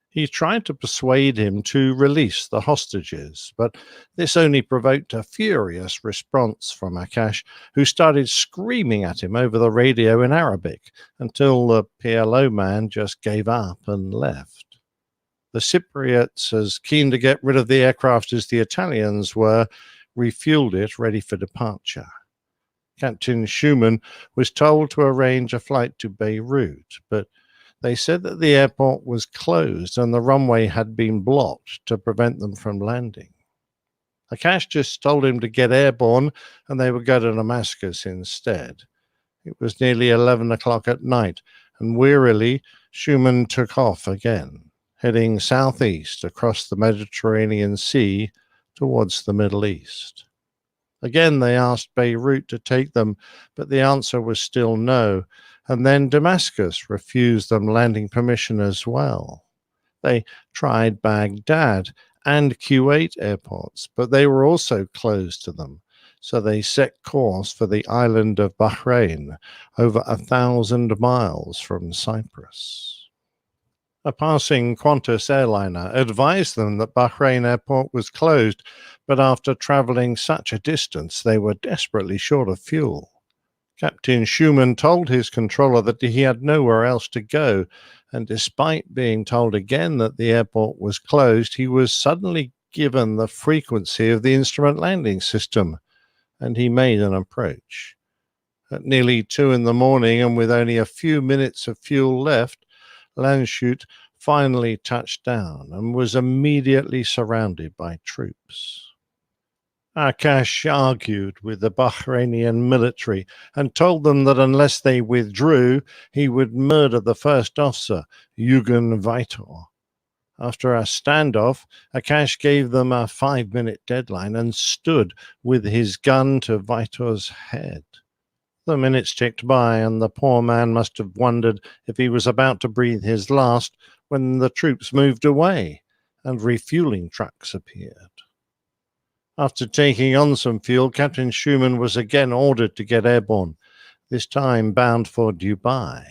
He tried to persuade him to release the hostages, but this only provoked a furious response from Akash, who started screaming at him over the radio in Arabic until the PLO man just gave up and left. The Cypriots, as keen to get rid of the aircraft as the Italians were, refueled it ready for departure. Captain Schumann was told to arrange a flight to Beirut, but they said that the airport was closed and the runway had been blocked to prevent them from landing. Akash just told him to get airborne and they would go to Damascus instead. It was nearly 11 o'clock at night, and wearily Schumann took off again, heading southeast across the Mediterranean Sea towards the Middle East. Again, they asked Beirut to take them, but the answer was still no, and then Damascus refused them landing permission as well. They tried Baghdad and Kuwait airports, but they were also closed to them, so they set course for the island of Bahrain, over 1,000 miles from Cyprus. A passing Qantas airliner advised them that Bahrain airport was closed, but after traveling such a distance, they were desperately short of fuel. Captain Schumann told his controller that he had nowhere else to go, and despite being told again that the airport was closed, he was suddenly given the frequency of the instrument landing system, and he made an approach. At nearly 2 in the morning, and with only a few minutes of fuel left, Landshut finally touched down and was immediately surrounded by troops. Akash argued with the Bahrainian military and told them that unless they withdrew, he would murder the first officer, Yugen Vitor. After a standoff, Akash gave them a 5-minute deadline and stood with his gun to Vitor's head. The minutes ticked by, and the poor man must have wondered if he was about to breathe his last when the troops moved away and refueling trucks appeared. After taking on some fuel, Captain Schumann was again ordered to get airborne, this time bound for Dubai.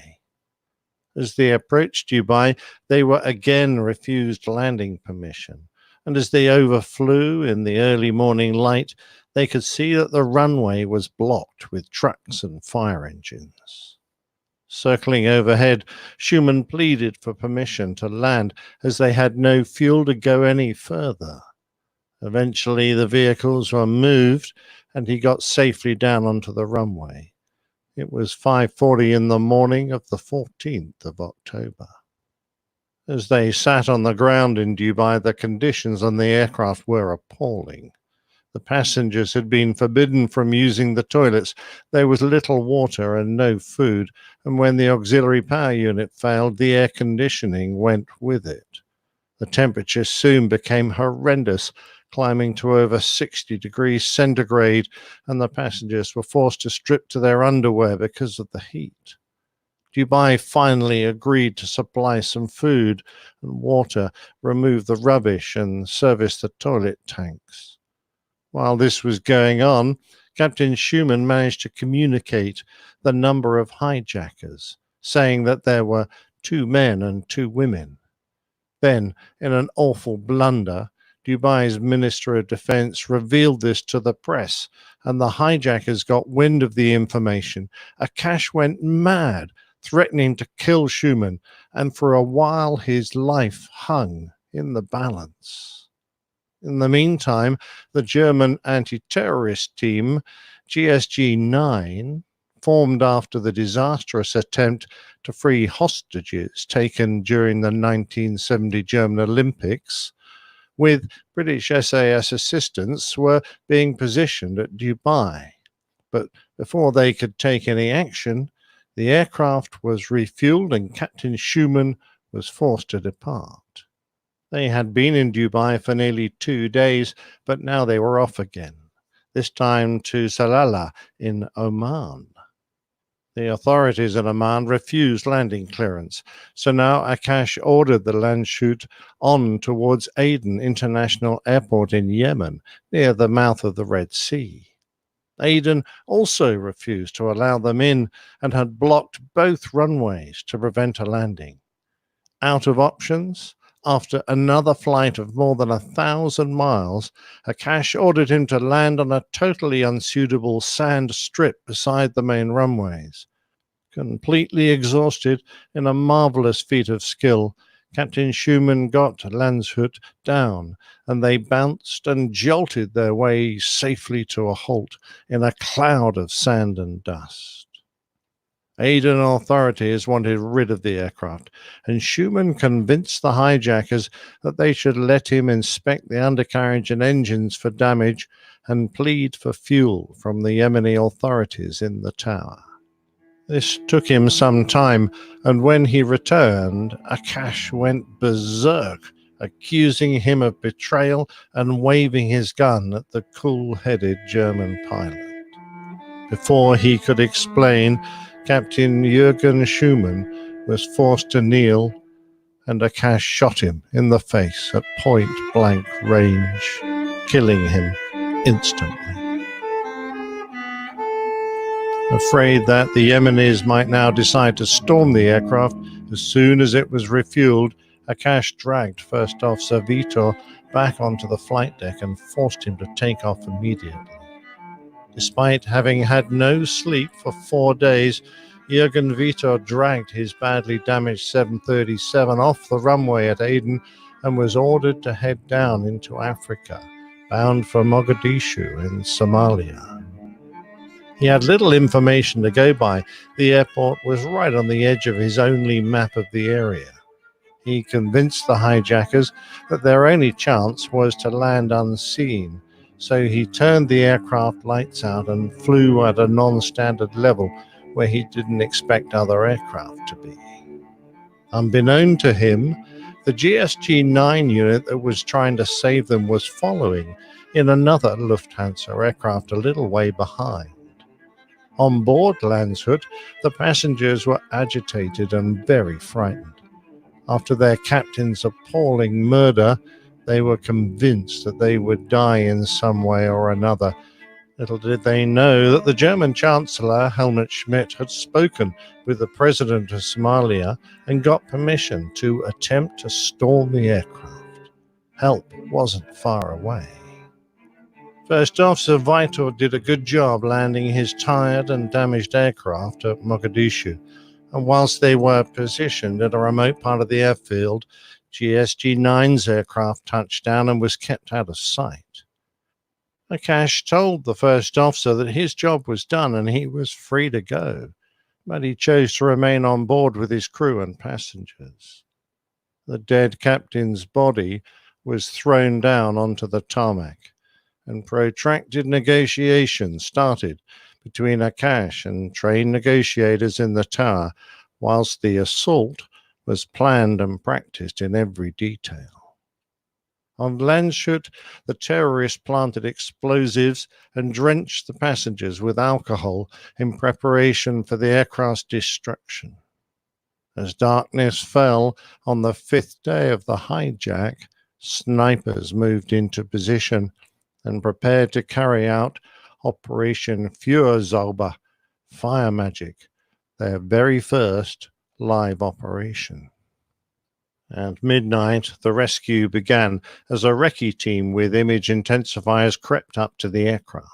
As they approached Dubai, they were again refused landing permission, and as they overflew in the early morning light, they could see that the runway was blocked with trucks and fire engines. Circling overhead, Schumann pleaded for permission to land as they had no fuel to go any further. Eventually, the vehicles were moved and he got safely down onto the runway. It was 5:40 in the morning of the 14th of October. As they sat on the ground in Dubai, the conditions on the aircraft were appalling. The passengers had been forbidden from using the toilets. There was little water and no food, and when the auxiliary power unit failed, the air conditioning went with it. The temperature soon became horrendous, climbing to over 60 degrees centigrade, and the passengers were forced to strip to their underwear because of the heat. Dubai finally agreed to supply some food and water, remove the rubbish, and service the toilet tanks. While this was going on, Captain Schumann managed to communicate the number of hijackers, saying that there were 2 men and 2 women. Then, in an awful blunder, Dubai's Minister of Defense revealed this to the press, and the hijackers got wind of the information. Akash went mad, threatening to kill Schumann, and for a while his life hung in the balance. In the meantime, the German anti-terrorist team, GSG-9, formed after the disastrous attempt to free hostages taken during the 1970 German Olympics, with British SAS assistance, were being positioned at Dubai. But before they could take any action, the aircraft was refueled and Captain Schumann was forced to depart. They had been in Dubai for nearly 2 days, but now they were off again, this time to Salalah in Oman. The authorities in Oman refused landing clearance, so now Akash ordered the Landshut on towards Aden International Airport in Yemen, near the mouth of the Red Sea. Aden also refused to allow them in and had blocked both runways to prevent a landing. Out of options, after another flight of more than 1,000 miles, Akash ordered him to land on a totally unsuitable sand strip beside the main runways. Completely exhausted, in a marvelous feat of skill, Captain Schumann got Landshut down, and they bounced and jolted their way safely to a halt in a cloud of sand and dust. Aden authorities wanted rid of the aircraft, and Schumann convinced the hijackers that they should let him inspect the undercarriage and engines for damage and plead for fuel from the Yemeni authorities in the tower. This took him some time, and when he returned, Akash went berserk, accusing him of betrayal and waving his gun at the cool-headed German pilot. Before he could explain, Captain Jürgen Schumann was forced to kneel, and Akash shot him in the face at point-blank range, killing him instantly. Afraid that the Yemenis might now decide to storm the aircraft as soon as it was refueled, Akash dragged First Officer Vitor back onto the flight deck and forced him to take off immediately. Despite having had no sleep for 4 days, Jürgen Vitor dragged his badly damaged 737 off the runway at Aden and was ordered to head down into Africa, bound for Mogadishu in Somalia. He had little information to go by. The airport was right on the edge of his only map of the area. He convinced the hijackers that their only chance was to land unseen, so he turned the aircraft lights out and flew at a non-standard level where he didn't expect other aircraft to be. Unbeknown to him, the GSG-9 unit that was trying to save them was following in another Lufthansa aircraft a little way behind. On board Landshut, the passengers were agitated and very frightened. After their captain's appalling murder, they were convinced that they would die in some way or another. Little did they know that the German Chancellor, Helmut Schmidt, had spoken with the President of Somalia and got permission to attempt to storm the aircraft. Help wasn't far away. First Officer Vitor did a good job landing his tired and damaged aircraft at Mogadishu, and whilst they were positioned at a remote part of the airfield, GSG-9's aircraft touched down and was kept out of sight. Akash told the first officer that his job was done and he was free to go, but he chose to remain on board with his crew and passengers. The dead captain's body was thrown down onto the tarmac, and protracted negotiations started between Akash and trained negotiators in the tower, whilst the assault was planned and practiced in every detail. On Landshut, the terrorists planted explosives and drenched the passengers with alcohol in preparation for the aircraft's destruction. As darkness fell on the 5th day of the hijack, snipers moved into position and prepared to carry out Operation Feuerzauber, Fire Magic, their very first live operation. At midnight, the rescue began as a recce team with image intensifiers crept up to the aircraft.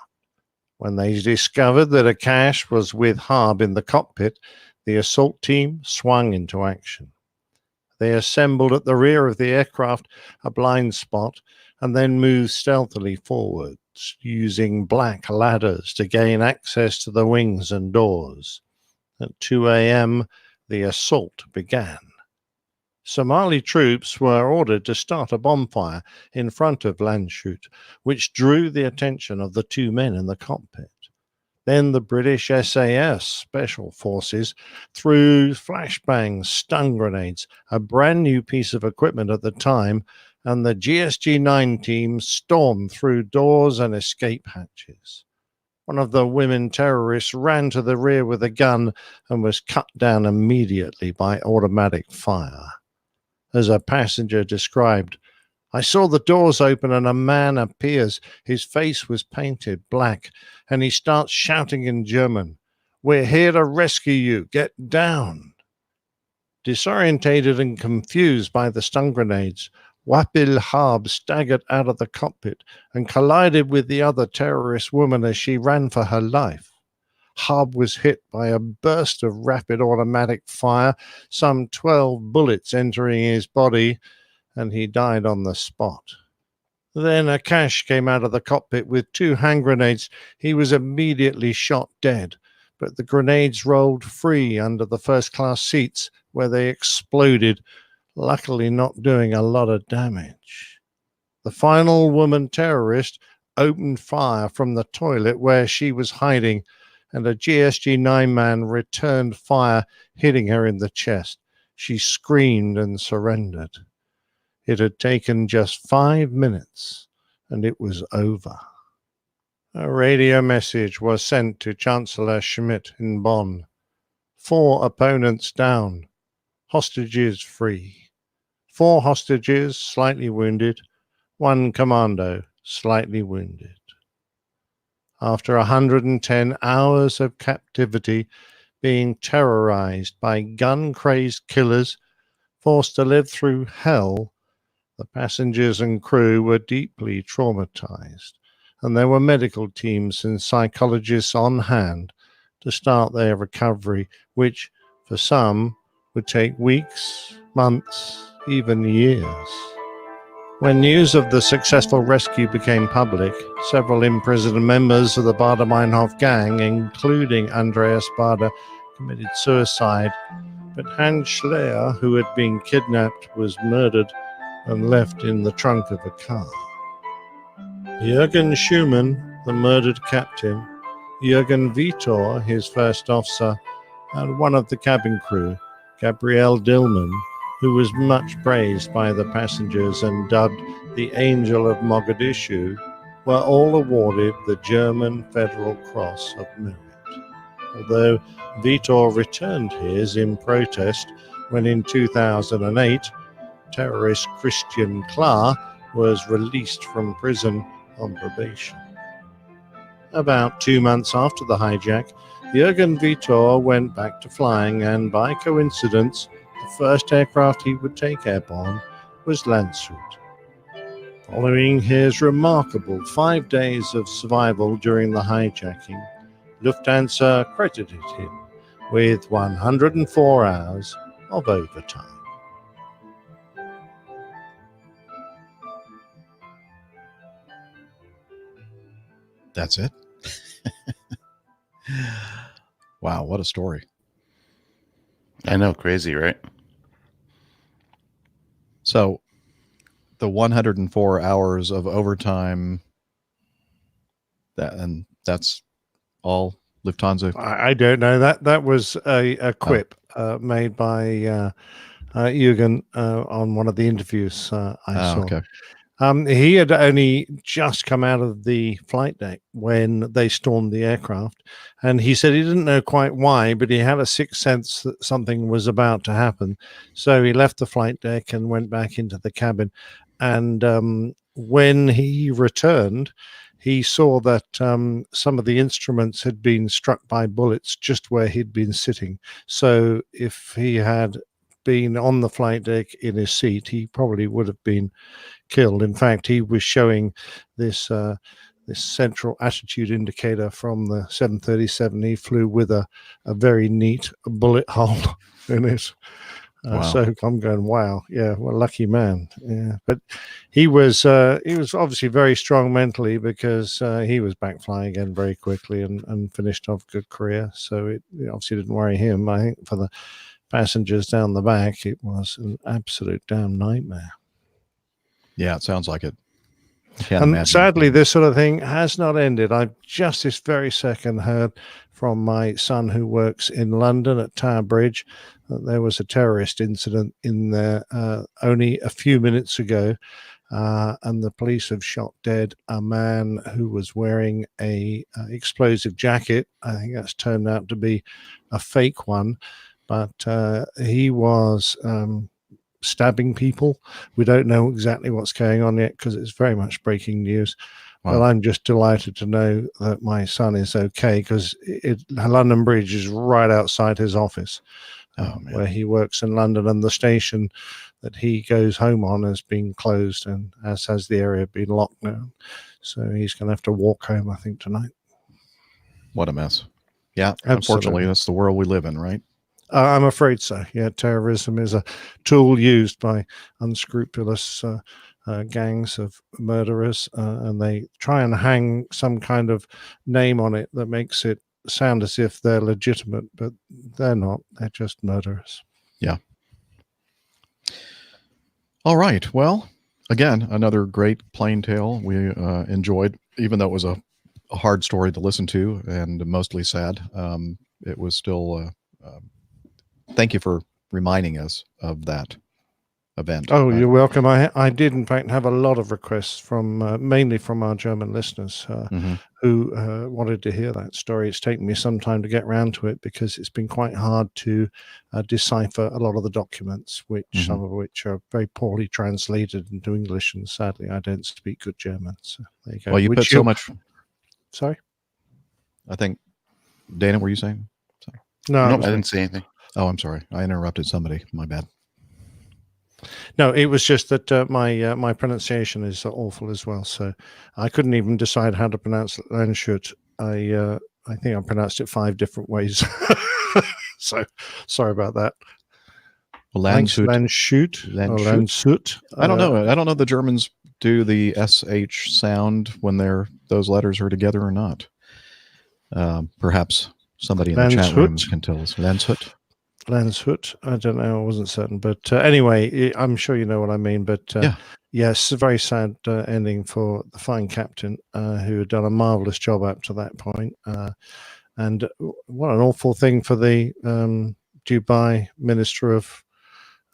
When they discovered that Akash was with Harb in the cockpit, the assault team swung into action. They assembled at the rear of the aircraft, a blind spot, and then moved stealthily forwards, using black ladders to gain access to the wings and doors. At 2 a.m., the assault began. Somali troops were ordered to start a bonfire in front of Landshut, which drew the attention of the two men in the cockpit. Then the British SAS Special Forces threw flashbangs, stun grenades, a brand new piece of equipment at the time, and the GSG-9 team stormed through doors and escape hatches. One of the women terrorists ran to the rear with a gun and was cut down immediately by automatic fire. As a passenger described, "I saw the doors open and a man appears. His face was painted black, and he starts shouting in German, 'We're here to rescue you. Get down.'" Disorientated and confused by the stun grenades, Wapil Harb staggered out of the cockpit and collided with the other terrorist woman as she ran for her life. Harb was hit by a burst of rapid automatic fire, some 12 bullets entering his body, and he died on the spot. Then Akash came out of the cockpit with 2 hand grenades. He was immediately shot dead, but the grenades rolled free under the first-class seats where they exploded, luckily not doing a lot of damage. The final woman terrorist opened fire from the toilet where she was hiding, and a GSG-9 man returned fire, hitting her in the chest. She screamed and surrendered. It had taken just 5 minutes, and it was over. A radio message was sent to Chancellor Schmidt in Bonn. 4 opponents down. Hostages free. 4 hostages slightly wounded. 1 commando slightly wounded. After 110 hours of captivity, being terrorized by gun-crazed killers, forced to live through hell, the passengers and crew were deeply traumatized, and there were medical teams and psychologists on hand to start their recovery, which, for some, would take weeks, months, even years. When news of the successful rescue became public, several imprisoned members of the Baader-Meinhof gang, including Andreas Baader, committed suicide. But Hans Schleyer, who had been kidnapped, was murdered and left in the trunk of a car. Jürgen Schumann, the murdered captain, Jürgen Vitor, his first officer, and one of the cabin crew, Gabriel Dillman, who was much praised by the passengers and dubbed the Angel of Mogadishu, were all awarded the German Federal Cross of Merit. Although Vitor returned his in protest when in 2008, terrorist Christian Klar was released from prison on probation. About 2 months after the hijack, Jürgen Vitor went back to flying, and by coincidence, the first aircraft he would take airborne was Landshut. Following his remarkable 5 days of survival during the hijacking, Lufthansa credited him with 104 hours of overtime. That's it. Wow, what a story. I know, crazy, right? So the 104 hours of overtime, that's all Lufthansa. I don't know. That was a quip made by Jürgen on one of the interviews I saw. Okay. He had only just come out of the flight deck when they stormed the aircraft, and he said he didn't know quite why, but he had a sixth sense that something was about to happen. So he left the flight deck and went back into the cabin. And when he returned, he saw that some of the instruments had been struck by bullets just where he'd been sitting. So if he had been on the flight deck in his seat, he probably would have been killed. In fact, he was showing this central attitude indicator from the 737 he flew with a very neat bullet hole in it. Wow. So I'm going, wow, yeah, what a lucky man. Yeah, but he was obviously very strong mentally, because he was back flying again very quickly and finished off a good career. So it obviously didn't worry him. I think for the passengers down the back, it was an absolute damn nightmare. Yeah, it sounds like it. And sadly, this sort of thing has not ended. I've just this very second heard from my son, who works in London at Tower Bridge, that there was a terrorist incident in there only a few minutes ago, and the police have shot dead a man who was wearing a explosive jacket. I think that's turned out to be a fake one, but he was stabbing people. We don't know exactly what's going on yet, because it's very much breaking news. Wow. But I'm just delighted to know that my son is okay, because London Bridge is right outside his office, where he works in London, and the station that he goes home on has been closed, and as has the area been locked now. So he's going to have to walk home, I think, tonight. What a mess. Yeah, absolutely. Unfortunately, that's the world we live in, right? I'm afraid so. Yeah, terrorism is a tool used by unscrupulous gangs of murderers, and they try and hang some kind of name on it that makes it sound as if they're legitimate, but they're not. They're just murderers. Yeah. All right. Well, again, another great plane tale we enjoyed, even though it was a hard story to listen to and mostly sad. It was still... thank you for reminding us of that event. Oh, you're welcome. I did, in fact, have a lot of requests from mainly from our German listeners who wanted to hear that story. It's taken me some time to get around to it, because it's been quite hard to decipher a lot of the documents, which some of which are very poorly translated into English, and sadly, I don't speak good German. So there you go. Well, you put so much. Sorry, I think, Dana, were you saying? Sorry. No, I didn't say anything. Oh, I'm sorry. I interrupted somebody. My bad. No, it was just that my pronunciation is awful as well. So I couldn't even decide how to pronounce Landshut. I think I pronounced it 5 different ways. So sorry about that. Landshut. I don't know. I don't know if the Germans do the SH sound when those letters are together or not. Perhaps somebody in the chat rooms can tell us. Landshut. I don't know. I wasn't certain. But anyway, I'm sure you know what I mean. But yes, a very sad ending for the fine captain who had done a marvellous job up to that point. And what an awful thing for the Dubai Minister of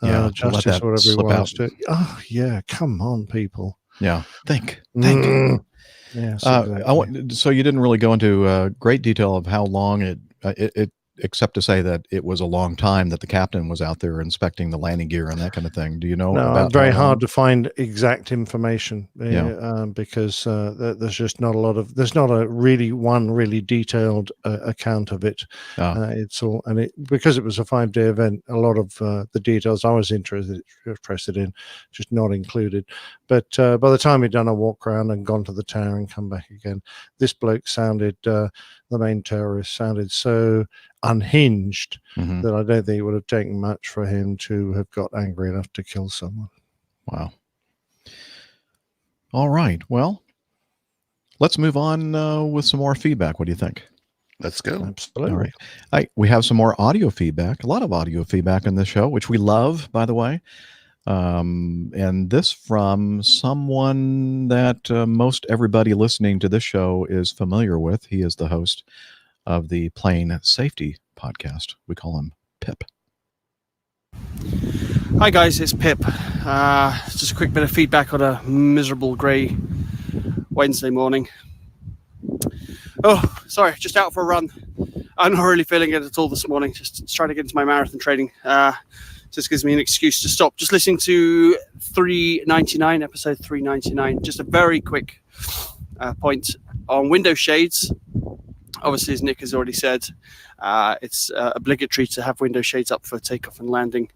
Justice or whatever he was. Oh, yeah. Come on, people. Yeah. Think. Yes, exactly. So you didn't really go into great detail of how long it except to say that it was a long time that the captain was out there inspecting the landing gear and that kind of thing. Do you know? No, very hard to find exact information because there's just not a lot of. There's not a really detailed account of it. It's all because it was a 5-day event. A lot of the details I was interested in just not included. But by the time he'd done a walk around and gone to the tower and come back again, this bloke sounded. The main terrorist sounded so unhinged that I don't think it would have taken much for him to have got angry enough to kill someone. Wow. All right. Well, let's move on with some more feedback. What do you think? Let's go. Absolutely. All right. We have some more audio feedback, a lot of audio feedback in this show, which we love, by the way. And this from someone that most everybody listening to this show is familiar with. He is the host of the Plane Safety podcast. We call him Pip. Hi guys, it's Pip. Just a quick bit of feedback on a miserable grey Wednesday morning. Oh, sorry, just out for a run. I'm not really feeling it at all this morning. Just trying to get into my marathon training. Just gives me an excuse to stop. Just listening to 399, episode 399. Just a very quick point on window shades. Obviously, as Nick has already said, it's obligatory to have window shades up for takeoff and landing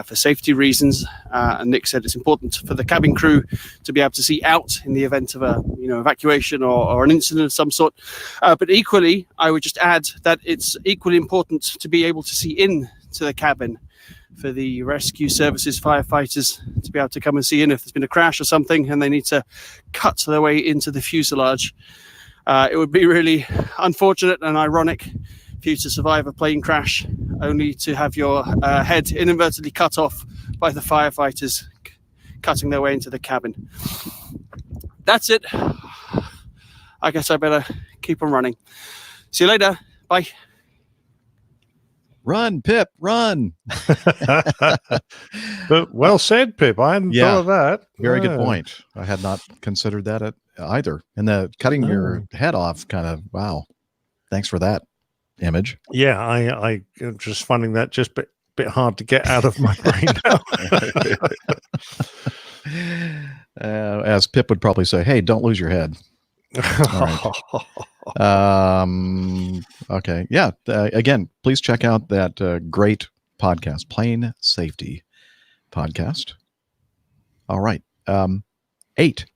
for safety reasons. And Nick said it's important for the cabin crew to be able to see out in the event of a evacuation or an incident of some sort. But equally, I would just add that it's equally important to be able to see in to the cabin for the rescue services, firefighters, to be able to come and see in if there's been a crash or something and they need to cut their way into the fuselage. It would be really unfortunate and ironic for you to survive a plane crash only to have your head inadvertently cut off by the firefighters cutting their way into the cabin. That's it. I guess I better keep on running. See you later. Bye. Run, Pip, run. But well said, Pip. I hadn't thought of that. Very good point. I had not considered that either. And the cutting your head off kind of, wow. Thanks for that image. Yeah, I just finding that just a bit hard to get out of my brain now. As Pip would probably say, hey, don't lose your head. Okay. Yeah. Again, please check out that great podcast, Plane Safety podcast. All right. 8.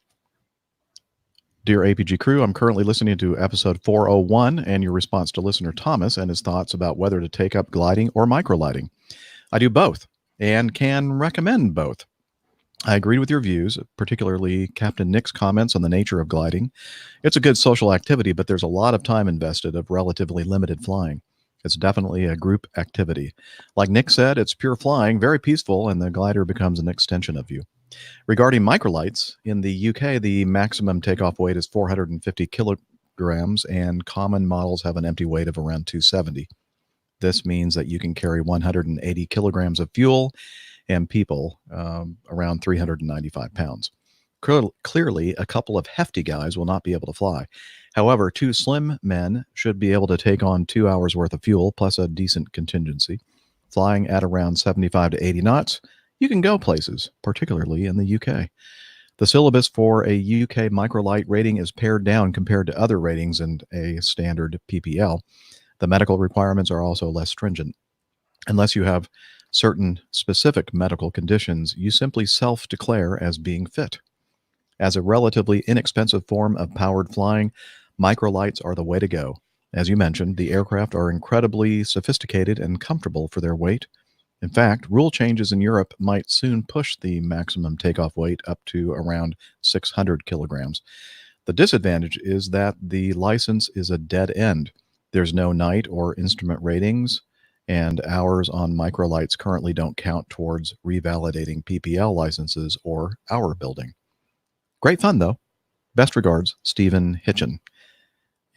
Dear APG crew, I'm currently listening to episode 401 and your response to listener Thomas and his thoughts about whether to take up gliding or microlighting. I do both and can recommend both. I agreed with your views, particularly Captain Nick's comments on the nature of gliding. It's a good social activity, but there's a lot of time invested of relatively limited flying. It's definitely a group activity. Like Nick said, it's pure flying, very peaceful, and the glider becomes an extension of you. Regarding microlights, in the UK, the maximum takeoff weight is 450 kilograms, and common models have an empty weight of around 270. This means that you can carry 180 kilograms of fuel and people around 395 pounds. Clearly, a couple of hefty guys will not be able to fly. However, 2 slim men should be able to take on 2 hours worth of fuel plus a decent contingency. Flying at around 75 to 80 knots, you can go places, particularly in the UK. The syllabus for a UK microlight rating is pared down compared to other ratings in a standard PPL. The medical requirements are also less stringent. Unless you have certain specific medical conditions, you simply self-declare as being fit. As a relatively inexpensive form of powered flying, microlights are the way to go. As you mentioned, the aircraft are incredibly sophisticated and comfortable for their weight. In fact, rule changes in Europe might soon push the maximum takeoff weight up to around 600 kilograms. The disadvantage is that the license is a dead end. There's no night or instrument ratings, and hours on microlights currently don't count towards revalidating PPL licenses or hour building. Great fun, though. Best regards, Stephen Hitchin.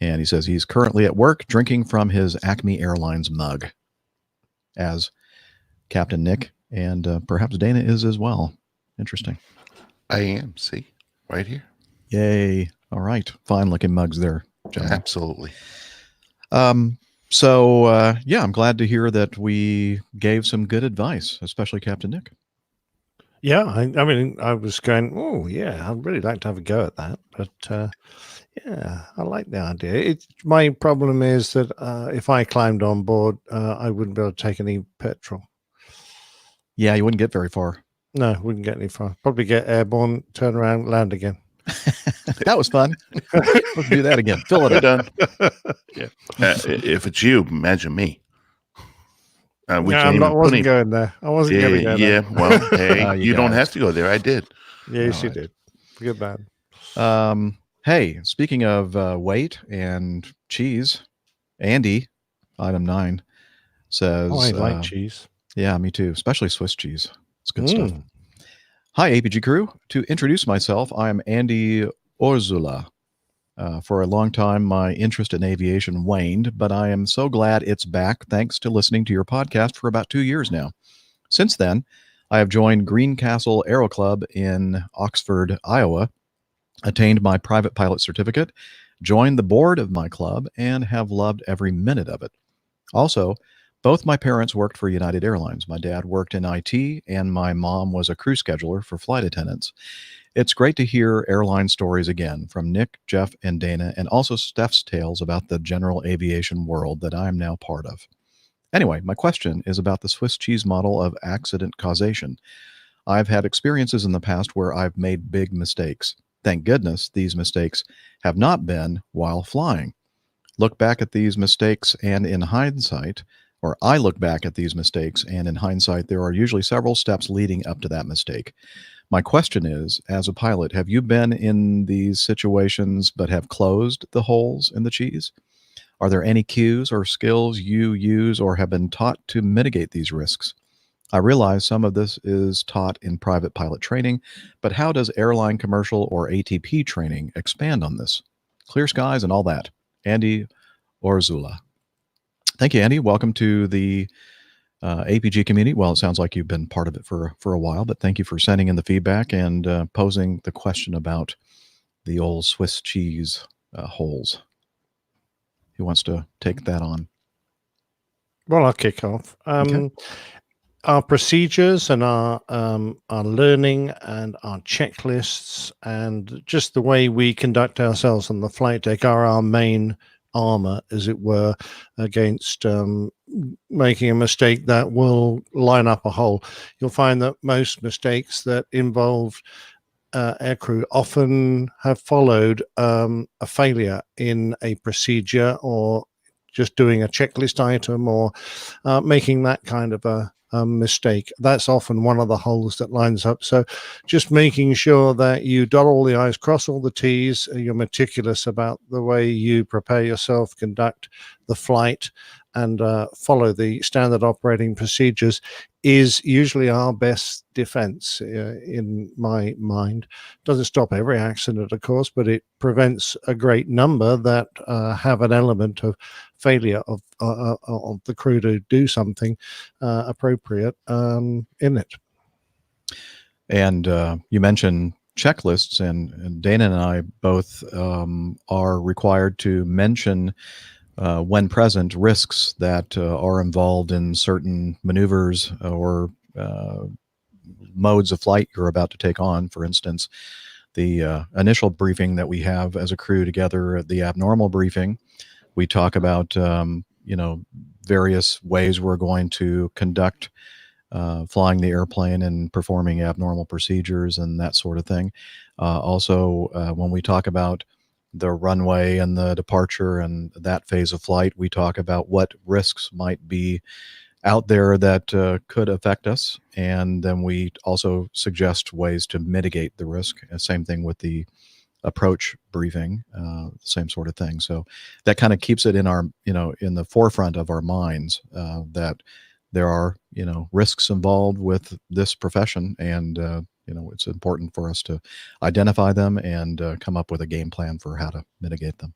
And he says he's currently at work drinking from his Acme Airlines mug, as Captain Nick and perhaps Dana is as well. Interesting. I am. See, right here. Yay. All right. Fine looking mugs there, gentlemen. Absolutely. So, yeah, I'm glad to hear that we gave some good advice, especially Captain Nick. Yeah, I mean, I was going, oh, yeah, I'd really like to have a go at that. But, yeah, I like the idea. My problem is that if I climbed on board, I wouldn't be able to take any petrol. Yeah, you wouldn't get very far. No, wouldn't get any far. Probably get airborne, turn around, land again. That was fun. Let's do that again. Fill it We're up. done. Yeah. If it's you, imagine me. I wasn't going there. I wasn't going to go there. Yeah, well, hey, you don't guys. have to go there. I did. Yes, you right. did. Good man. Hey, speaking of weight and cheese, Andy, item 9, says... Oh, I like cheese. Yeah, me too, especially Swiss cheese. It's good stuff. Hi, APG crew. To introduce myself, I'm Andy Orzula. For a long time, my interest in aviation waned, but I am so glad it's back thanks to listening to your podcast for about 2 years now. Since then, I have joined Greencastle Aero Club in Oxford, Iowa, attained my private pilot certificate, joined the board of my club, and have loved every minute of it. Also, both my parents worked for United Airlines. My dad worked in IT, and my mom was a crew scheduler for flight attendants. It's great to hear airline stories again from Nick, Jeff, and Dana, and also Steph's tales about the general aviation world that I am now part of. Anyway, my question is about the Swiss cheese model of accident causation. I've had experiences in the past where I've made big mistakes. Thank goodness these mistakes have not been while flying. Look back at these mistakes, and in hindsight, or I look back at these mistakes, and in hindsight, there are usually several steps leading up to that mistake. My question is, as a pilot, have you been in these situations but have closed the holes in the cheese? Are there any cues or skills you use or have been taught to mitigate these risks? I realize some of this is taught in private pilot training, but how does airline commercial or ATP training expand on this? Clear skies and all that. Andy Orzula. Thank you, Andy. Welcome to the APG community. Well, it sounds like you've been part of it for a while, but thank you for sending in the feedback and posing the question about the old Swiss cheese holes. Who wants to take that on? Well, I'll kick off. Okay. Our procedures and our learning and our checklists and just the way we conduct ourselves on the flight deck are our main armor, as it were, against making a mistake that will line up a hole. You'll find that most mistakes that involve aircrew often have followed a failure in a procedure or just doing a checklist item or making that kind of a mistake. That's often one of the holes that lines up. So just making sure that you dot all the I's, cross all the T's, you're meticulous about the way you prepare yourself, conduct the flight, and follow the standard operating procedures is usually our best defense in my mind. Doesn't stop every accident, of course, but it prevents a great number that have an element of failure of the crew to do something appropriate in it. And you mentioned checklists, and Dana and I both are required to mention when present risks that are involved in certain maneuvers or modes of flight you're about to take on. For instance, the initial briefing that we have as a crew together at the abnormal briefing, we talk about various ways we're going to conduct flying the airplane and performing abnormal procedures and that sort of thing. Also, when we talk about the runway and the departure and that phase of flight, we talk about what risks might be out there that could affect us, and then we also suggest ways to mitigate the risk. Same thing with the approach briefing, same sort of thing. So that kind of keeps it in our, in the forefront of our minds, that there are, risks involved with this profession, and it's important for us to identify them and come up with a game plan for how to mitigate them.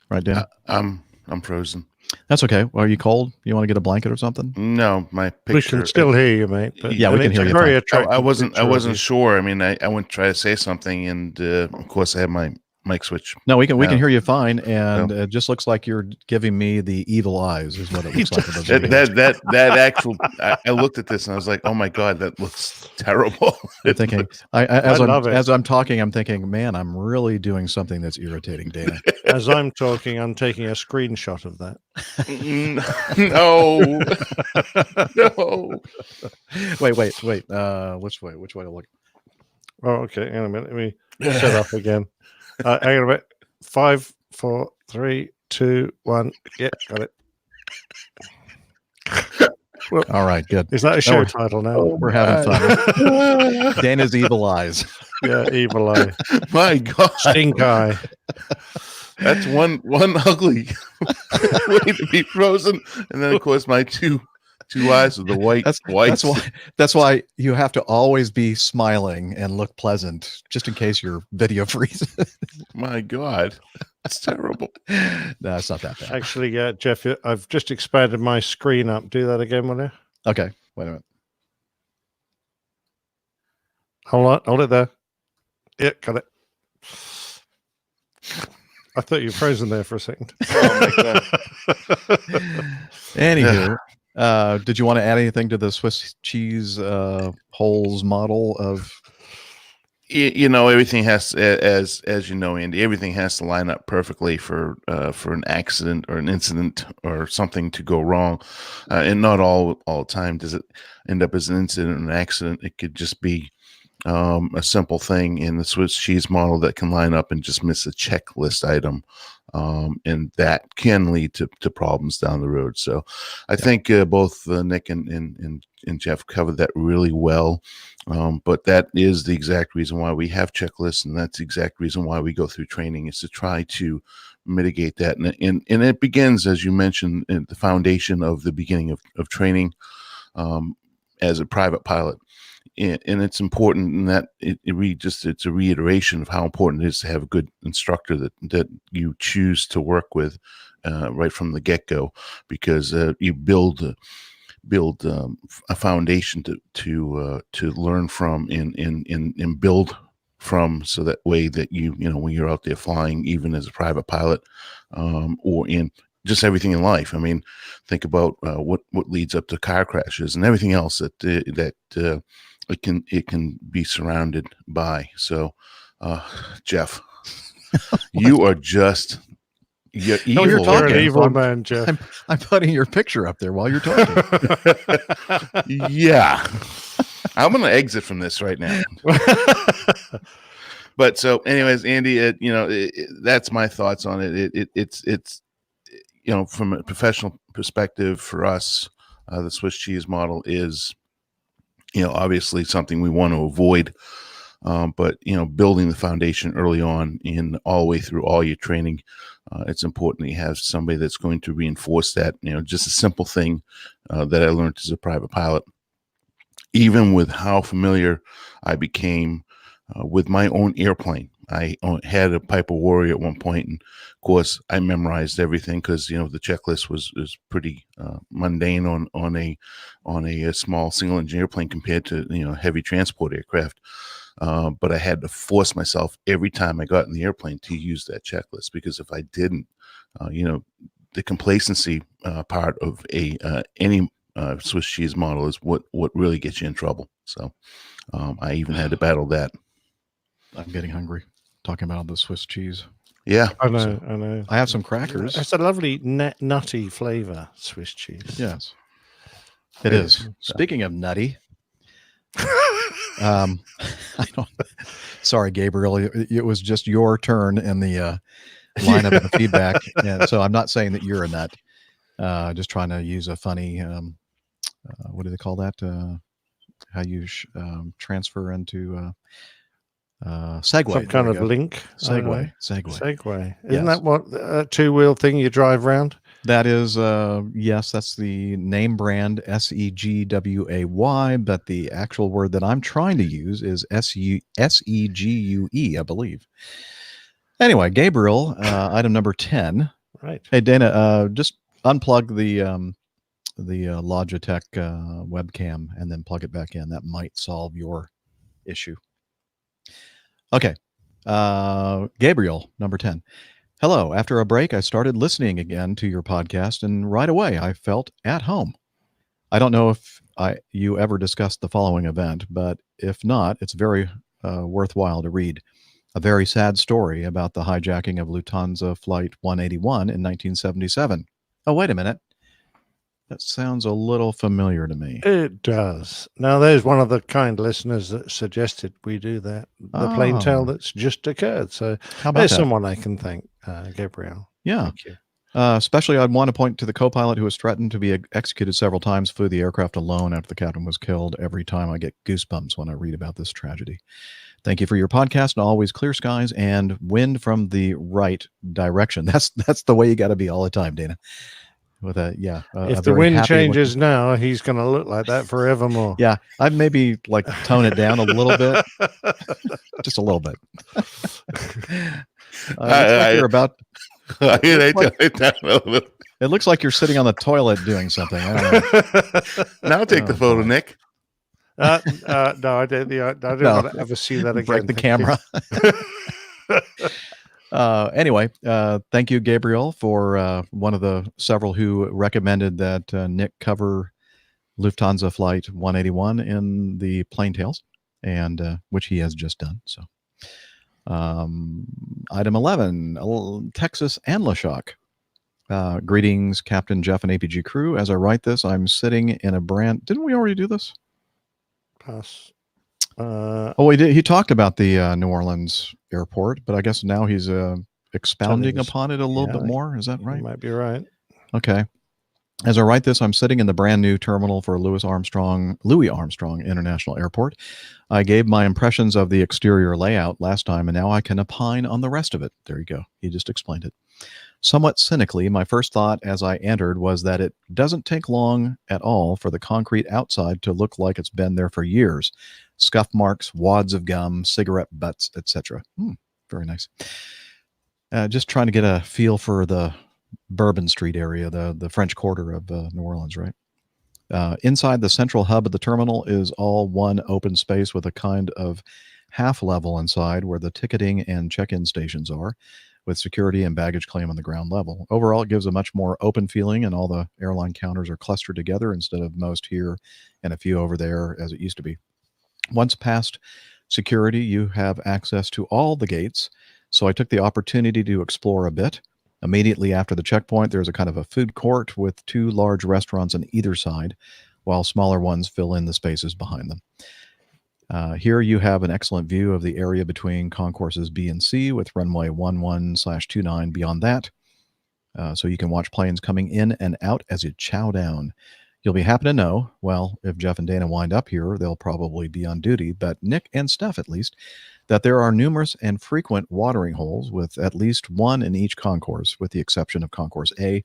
Right, Dan? I'm frozen. That's okay. Well, are you cold? You want to get a blanket or something? No, my picture. We can still hear you, mate. But yeah, we can hear you. Very I wasn't sure. I mean, I went to try to say something, and of course, I had my mic switch. No, we can hear you fine, and it just looks like you're giving me the evil eyes, is what it looks like. that actual. I looked at this and I was like, oh my god, that looks terrible. I'm thinking, as I'm talking, I'm thinking, man, I'm really doing something that's irritating Dana. As I'm talking, I'm taking a screenshot of that. No. No. Wait. Which way to look? Oh, okay. Hang on a minute. Let me set up again. Hang on a minute. 5, 4, 3, 2, 1. Yeah, got it. Well, all right, good. Is that a show title now? We're having fun. Dana's evil eyes. Yeah, evil eye. My God. Stink eye. That's one ugly way to be frozen. And then, of course, my two eyes with the white. That's why you have to always be smiling and look pleasant, just in case your video freezes. My God, that's terrible. No, it's not that bad. Actually, Jeff, I've just expanded my screen up. Do that again, will you? Okay, wait a minute. Hold it there. Yeah, got it. I thought you were frozen there for a second. Oh my God. Anywho. Did you want to add anything to the Swiss cheese holes model of? Everything has, as you know, Andy, everything has to line up perfectly for an accident or an incident or something to go wrong, and not all the time does it end up as an incident or an accident. It could just be a simple thing in the Swiss cheese model that can line up and just miss a checklist item. And that can lead to problems down the road. So I think both Nick and Jeff covered that really well. But that is the exact reason why we have checklists, and that's the exact reason why we go through training, is to try to mitigate that. And it begins, as you mentioned, at the foundation of the beginning of training as a private pilot. And it's important in that it's a reiteration of how important it is to have a good instructor that you choose to work with right from the get-go, because you build a foundation to learn from and build from, so that way that when you're out there flying, even as a private pilot, or in just everything in life. I mean, think about what leads up to car crashes and everything else that it can be surrounded by. So, Jeff, you are just you're evil. You're talking. An evil man, Jeff. I'm putting your picture up there while you're talking. Yeah, I'm going to exit from this right now. But so, anyways, Andy, that's my thoughts on it. It's from a professional perspective for us, the Swiss cheese model is, obviously something we want to avoid, but building the foundation early on in all the way through all your training, it's important that you have somebody that's going to reinforce that. Just a simple thing that I learned as a private pilot, even with how familiar I became with my own airplane. I had a Piper Warrior at one point, and of course I memorized everything because the checklist was pretty mundane on a small single engine airplane compared to heavy transport aircraft. But I had to force myself every time I got in the airplane to use that checklist, because if I didn't, the complacency part of any Swiss cheese model is what really gets you in trouble. So I even had to battle that. I'm getting hungry talking about the Swiss cheese. Yeah, I know. I have some crackers. It's a lovely nutty flavor, Swiss cheese. Yes, it is. Speaking of nutty, I don't. Sorry, Gabriel. It was just your turn in the lineup of the feedback, and so I'm not saying that you're a nut. Just trying to use a funny, what do they call that? How you transfer into Segway. Some kind of There you go. link. Segway. Segway. Isn't Yes. that what two-wheel thing you drive around? That is, yes, that's the name brand Segway, but the actual word that I'm trying to use is Segue, I believe. Anyway, Gabriel, item number 10. Right. Hey, Dana, just unplug the Logitech webcam and then plug it back in. That might solve your issue. Okay. Gabriel, number 10. Hello. After a break, I started listening again to your podcast, and right away I felt at home. I don't know if you ever discussed the following event, but if not, it's very worthwhile to read. A very sad story about the hijacking of Lufthansa Flight 181 in 1977. Oh, wait a minute. That sounds a little familiar to me. It does. Now, there's one of the kind listeners that suggested we do that. The plane tale that's just occurred. So How about there's that? someone I can thank, Gabriel. Yeah. Thank you. Especially, I'd want to point to the co-pilot who was threatened to be executed several times, flew the aircraft alone after the captain was killed. Every time I get goosebumps when I read about this tragedy. Thank you for your podcast and always clear skies and wind from the right direction. That's the way you got to be all the time, Dana. With a if the wind changes now, he's going to look like that forevermore. Yeah, I'd maybe like tone it down a little bit, just a little bit. You're about. It looks like you're sitting on the toilet doing something. I don't know. Now take the photo, Nick. No, I don't want to ever see that again. Break the camera. Anyway, thank you, Gabriel, for one of the several who recommended that Nick cover Lufthansa Flight 181 in the Plain Tales, and which he has just done. So, item 11, Texas and LaShock. Greetings, Captain Jeff and APG crew. As I write this, I'm sitting in a brand. Didn't we already do this? Pass. We did. He talked about the New Orleans airport, but I guess now he's expounding upon it a little bit more. Is that right? You might be right. Okay. As I write this, I'm sitting in the brand new terminal for Louis Armstrong International Airport. I gave my impressions of the exterior layout last time, and now I can opine on the rest of it. There you go. He just explained it. Somewhat cynically, my first thought as I entered was that it doesn't take long at all for the concrete outside to look like it's been there for years. Scuff marks, wads of gum, cigarette butts, etc. Very nice. Just trying to get a feel for the Bourbon Street area, the French Quarter of New Orleans, right? Inside the central hub of the terminal is all one open space with a kind of half level inside where the ticketing and check-in stations are, with security and baggage claim on the ground level. Overall, it gives a much more open feeling, and all the airline counters are clustered together instead of most here and a few over there as it used to be. Once past security, you have access to all the gates, so I took the opportunity to explore a bit. Immediately after the checkpoint, there's a kind of a food court with two large restaurants on either side, while smaller ones fill in the spaces behind them. Here you have an excellent view of the area between concourses B and C with runway 11/29 beyond that. So you can watch planes coming in and out as you chow down. You'll be happy to know, well, if Jeff and Dana wind up here, they'll probably be on duty, but Nick and Steph at least, that there are numerous and frequent watering holes with at least one in each concourse, with the exception of Concourse A,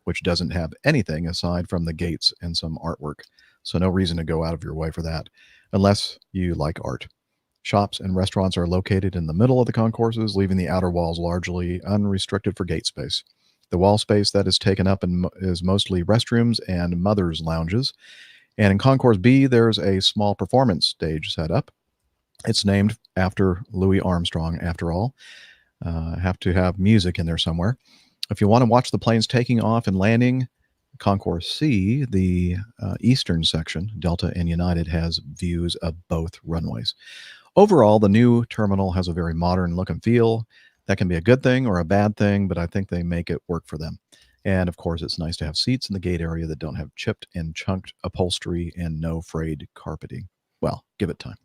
which doesn't have anything aside from the gates and some artwork. So no reason to go out of your way for that, unless you like art. Shops and restaurants are located in the middle of the concourses, leaving the outer walls largely unrestricted for gate space. The wall space that is taken up is mostly restrooms and mothers' lounges. And in Concourse B, there's a small performance stage set up. It's named after Louis Armstrong, after all. Have to have music in there somewhere. If you want to watch the planes taking off and landing, Concourse C, the eastern section, Delta and United, has views of both runways. Overall, the new terminal has a very modern look and feel. That can be a good thing or a bad thing, but I think they make it work for them. And of course, it's nice to have seats in the gate area that don't have chipped and chunked upholstery and no frayed carpeting. Well, give it time.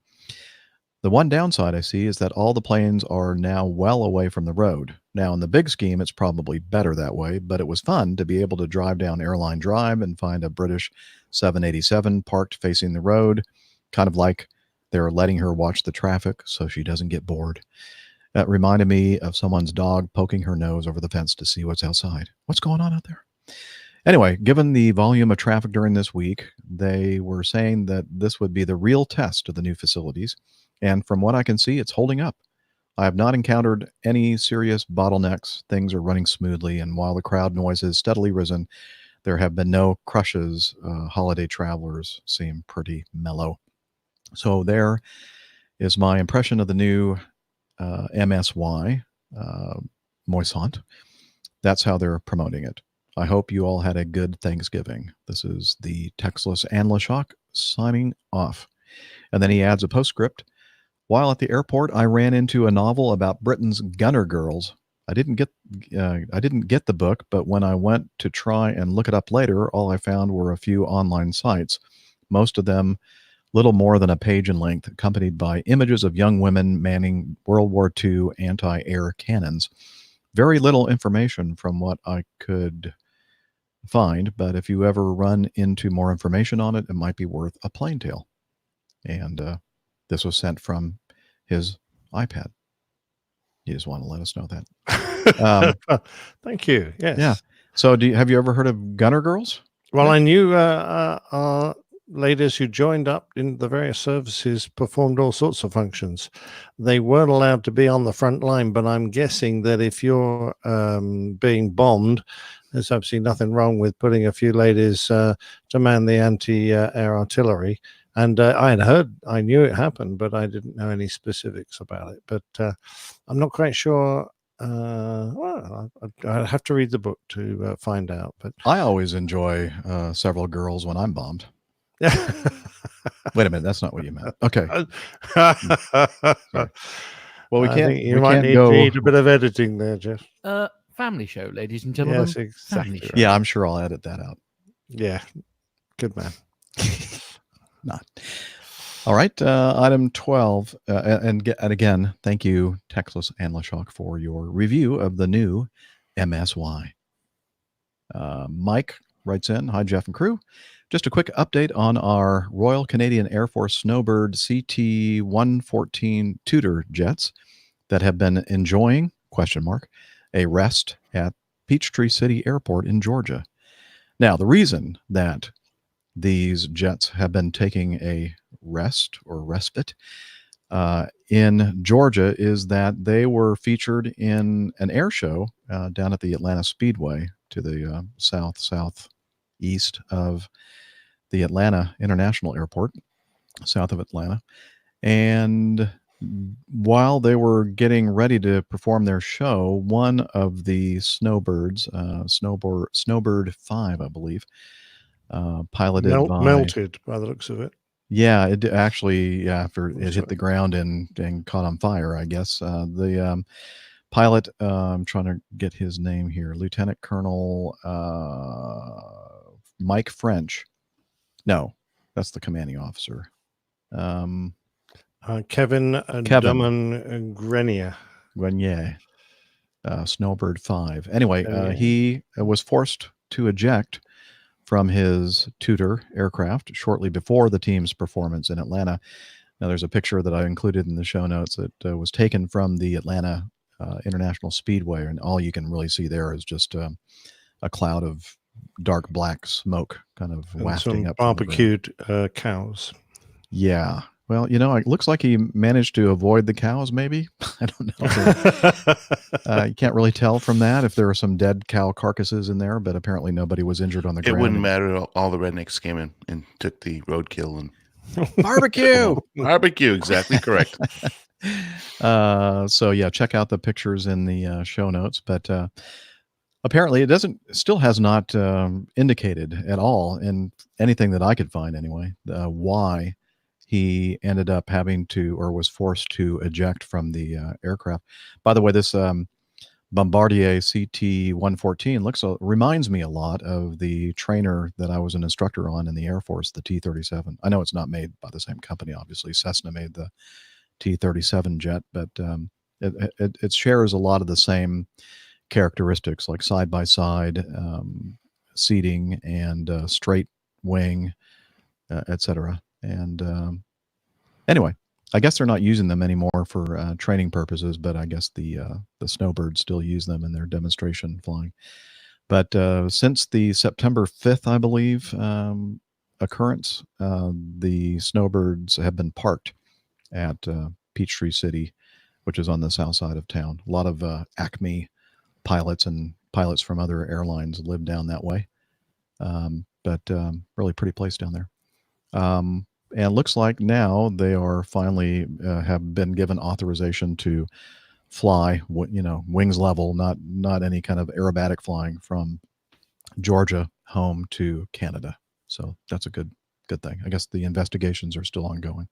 The one downside I see is that all the planes are now well away from the road. Now, in the big scheme, it's probably better that way, but it was fun to be able to drive down Airline Drive and find a British 787 parked facing the road, kind of like they're letting her watch the traffic so she doesn't get bored. That reminded me of someone's dog poking her nose over the fence to see what's outside. What's going on out there? Anyway, given the volume of traffic during this week, they were saying that this would be the real test of the new facilities. And from what I can see, it's holding up. I have not encountered any serious bottlenecks. Things are running smoothly. And while the crowd noise has steadily risen, there have been no crushes. Holiday travelers seem pretty mellow. So there is my impression of the new MSY, Moisant. That's how they're promoting it. I hope you all had a good Thanksgiving. This is the Textless and Lashok signing off. And then he adds a postscript. While at the airport, I ran into a novel about Britain's gunner girls. I didn't get the book, but when I went to try and look it up later, all I found were a few online sites, most of them little more than a page in length, accompanied by images of young women manning World War II anti-air cannons. Very little information from what I could find, but if you ever run into more information on it, it might be worth a plain tale. And this was sent from his iPad. You just want to let us know that. Thank you. Yes. Yeah. So have you ever heard of Gunner Girls? Well, I knew our ladies who joined up in the various services performed all sorts of functions. They weren't allowed to be on the front line, but I'm guessing that if you're being bombed, there's absolutely nothing wrong with putting a few ladies to man the anti-air artillery. And I knew it happened, but I didn't know any specifics about it. But I'm not quite sure. Well, I'd have to read the book to find out. But I always enjoy several girls when I'm bombed. Wait a minute, that's not what you meant. Okay. Well, we can't. You might need a bit of editing there, Jeff. Family show, ladies and gentlemen. Yes, exactly. Family show. Yeah, I'm sure I'll edit that out. Yeah, good man. Not. All right, item 12. And again, thank you, Textless and Lashok, for your review of the new MSY. Mike writes in, hi, Jeff and crew. Just a quick update on our Royal Canadian Air Force Snowbird CT-114 Tudor jets that have been enjoying, a rest at Peachtree City Airport in Georgia. Now, the reason that these jets have been taking a rest or respite in Georgia is that they were featured in an air show down at the Atlanta Speedway to the southeast of the Atlanta International Airport, south of Atlanta. And while they were getting ready to perform their show, one of the snowbirds, Snowbird 5, I believe, piloted melted by the looks of it. Yeah, it actually, after it hit the ground and caught on fire, I guess. The pilot, I'm trying to get his name here, Lieutenant Colonel Mike French. No, that's the commanding officer. Kevin Grenier. Snowbird 5. Anyway, he was forced to eject from his Tudor aircraft shortly before the team's performance in Atlanta. Now, there's a picture that I included in the show notes that was taken from the Atlanta International Speedway, and all you can really see there is just a cloud of dark black smoke kind of wafting up. Barbecued cows. Yeah. Well, it looks like he managed to avoid the cows, maybe. I don't know. You can't really tell from that if there are some dead cow carcasses in there, but apparently nobody was injured on the ground. It wouldn't matter. All the rednecks came in and took the roadkill and barbecue. Barbecue, exactly correct. So yeah, check out the pictures in the show notes. But apparently, it still has not indicated at all in anything that I could find anyway why he ended up having to or was forced to eject from the aircraft. By the way, this Bombardier CT-114 reminds me a lot of the trainer that I was an instructor on in the Air Force, the T-37. I know it's not made by the same company, obviously. Cessna made the T-37 jet, but it shares a lot of the same characteristics, like side-by-side seating and straight wing, etc. And anyway, I guess they're not using them anymore for training purposes, but I guess the Snowbirds still use them in their demonstration flying. But since the September 5th, I believe, occurrence, the Snowbirds have been parked at Peachtree City, which is on the south side of town. A lot of Acme pilots and pilots from other airlines live down that way. But really pretty place down there. And it looks like now they are finally have been given authorization to fly, wings level, not any kind of aerobatic flying from Georgia home to Canada. So that's a good thing. I guess the investigations are still ongoing.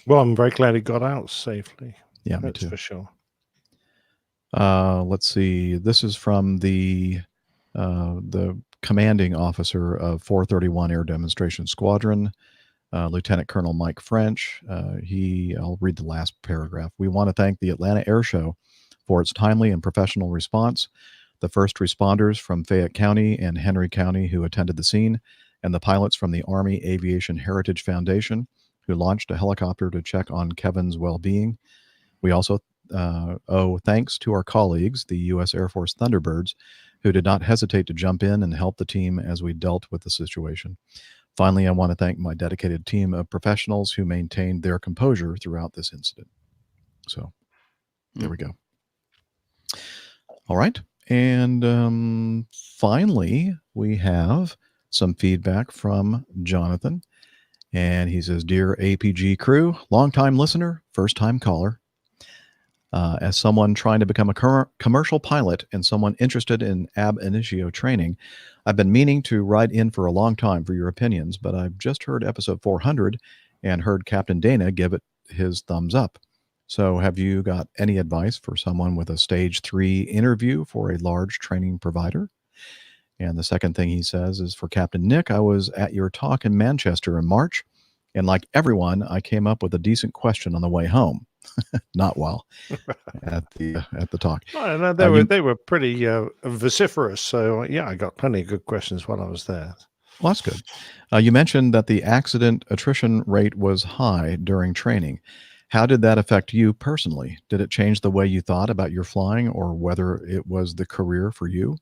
Well, I'm very glad he got out safely. Yeah, me That's too. for sure. Let's see. This is from the commanding officer of 431 Air Demonstration Squadron, Lieutenant Colonel Mike French. I'll read the last paragraph. We want to thank the Atlanta Air Show for its timely and professional response, the first responders from Fayette County and Henry County who attended the scene, and the pilots from the Army Aviation Heritage Foundation who launched a helicopter to check on Kevin's well-being. We also owe thanks to our colleagues, the U.S. Air Force Thunderbirds, who did not hesitate to jump in and help the team as we dealt with the situation. Finally, I want to thank my dedicated team of professionals who maintained their composure throughout this incident. So there we go. All right. And finally, we have some feedback from Jonathan. And he says, Dear APG crew, longtime listener, first-time caller. As someone trying to become a commercial pilot and someone interested in ab initio training, I've been meaning to write in for a long time for your opinions, but I've just heard episode 400 and heard Captain Dana give it his thumbs up. So have you got any advice for someone with a stage 3 interview for a large training provider? And the second thing he says is, for Captain Nick, I was at your talk in Manchester in March, and like everyone, I came up with a decent question on the way home. Not while at the talk. I know they were pretty vociferous. So yeah, I got plenty of good questions while I was there. Well, that's good. You mentioned that the accident attrition rate was high during training. How did that affect you personally? Did it change the way you thought about your flying, or whether it was the career for you?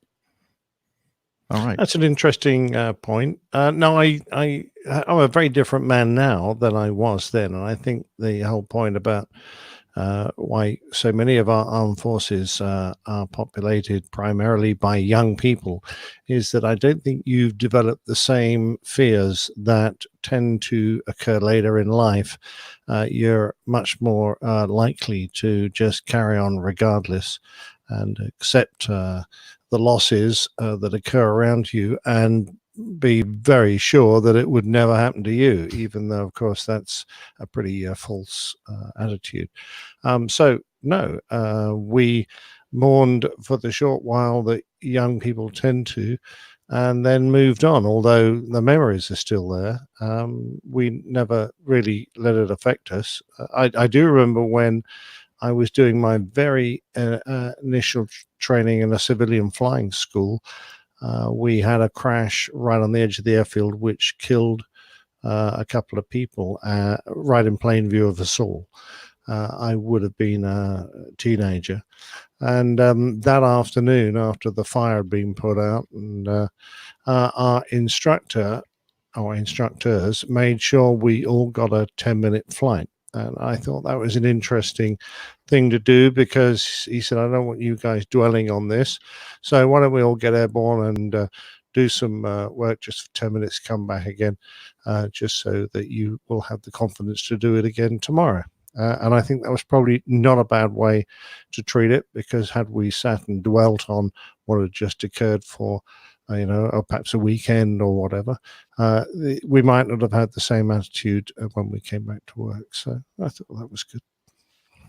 All right. That's an interesting point. No, I'm a very different man now than I was then. And I think the whole point about why so many of our armed forces are populated primarily by young people is that I don't think you've developed the same fears that tend to occur later in life. You're much more likely to just carry on regardless and accept the losses that occur around you and be very sure that it would never happen to you, even though, of course, that's a pretty false attitude. So, no, we mourned for the short while that young people tend to, and then moved on, although the memories are still there. We never really let it affect us. I do remember when I was doing my very initial training in a civilian flying school. We had a crash right on the edge of the airfield, which killed a couple of people right in plain view of us all. I would have been a teenager. And that afternoon, after the fire had been put out, and our instructor, our instructors, made sure we all got a 10-minute flight. And I thought that was an interesting thing to do, because he said, I don't want you guys dwelling on this. So why don't we all get airborne and do some work just for 10 minutes, come back again, just so that you will have the confidence to do it again tomorrow. And I think that was probably not a bad way to treat it, because had we sat and dwelt on what had just occurred for or perhaps a weekend or whatever, we might not have had the same attitude when we came back to work. So I thought that was good.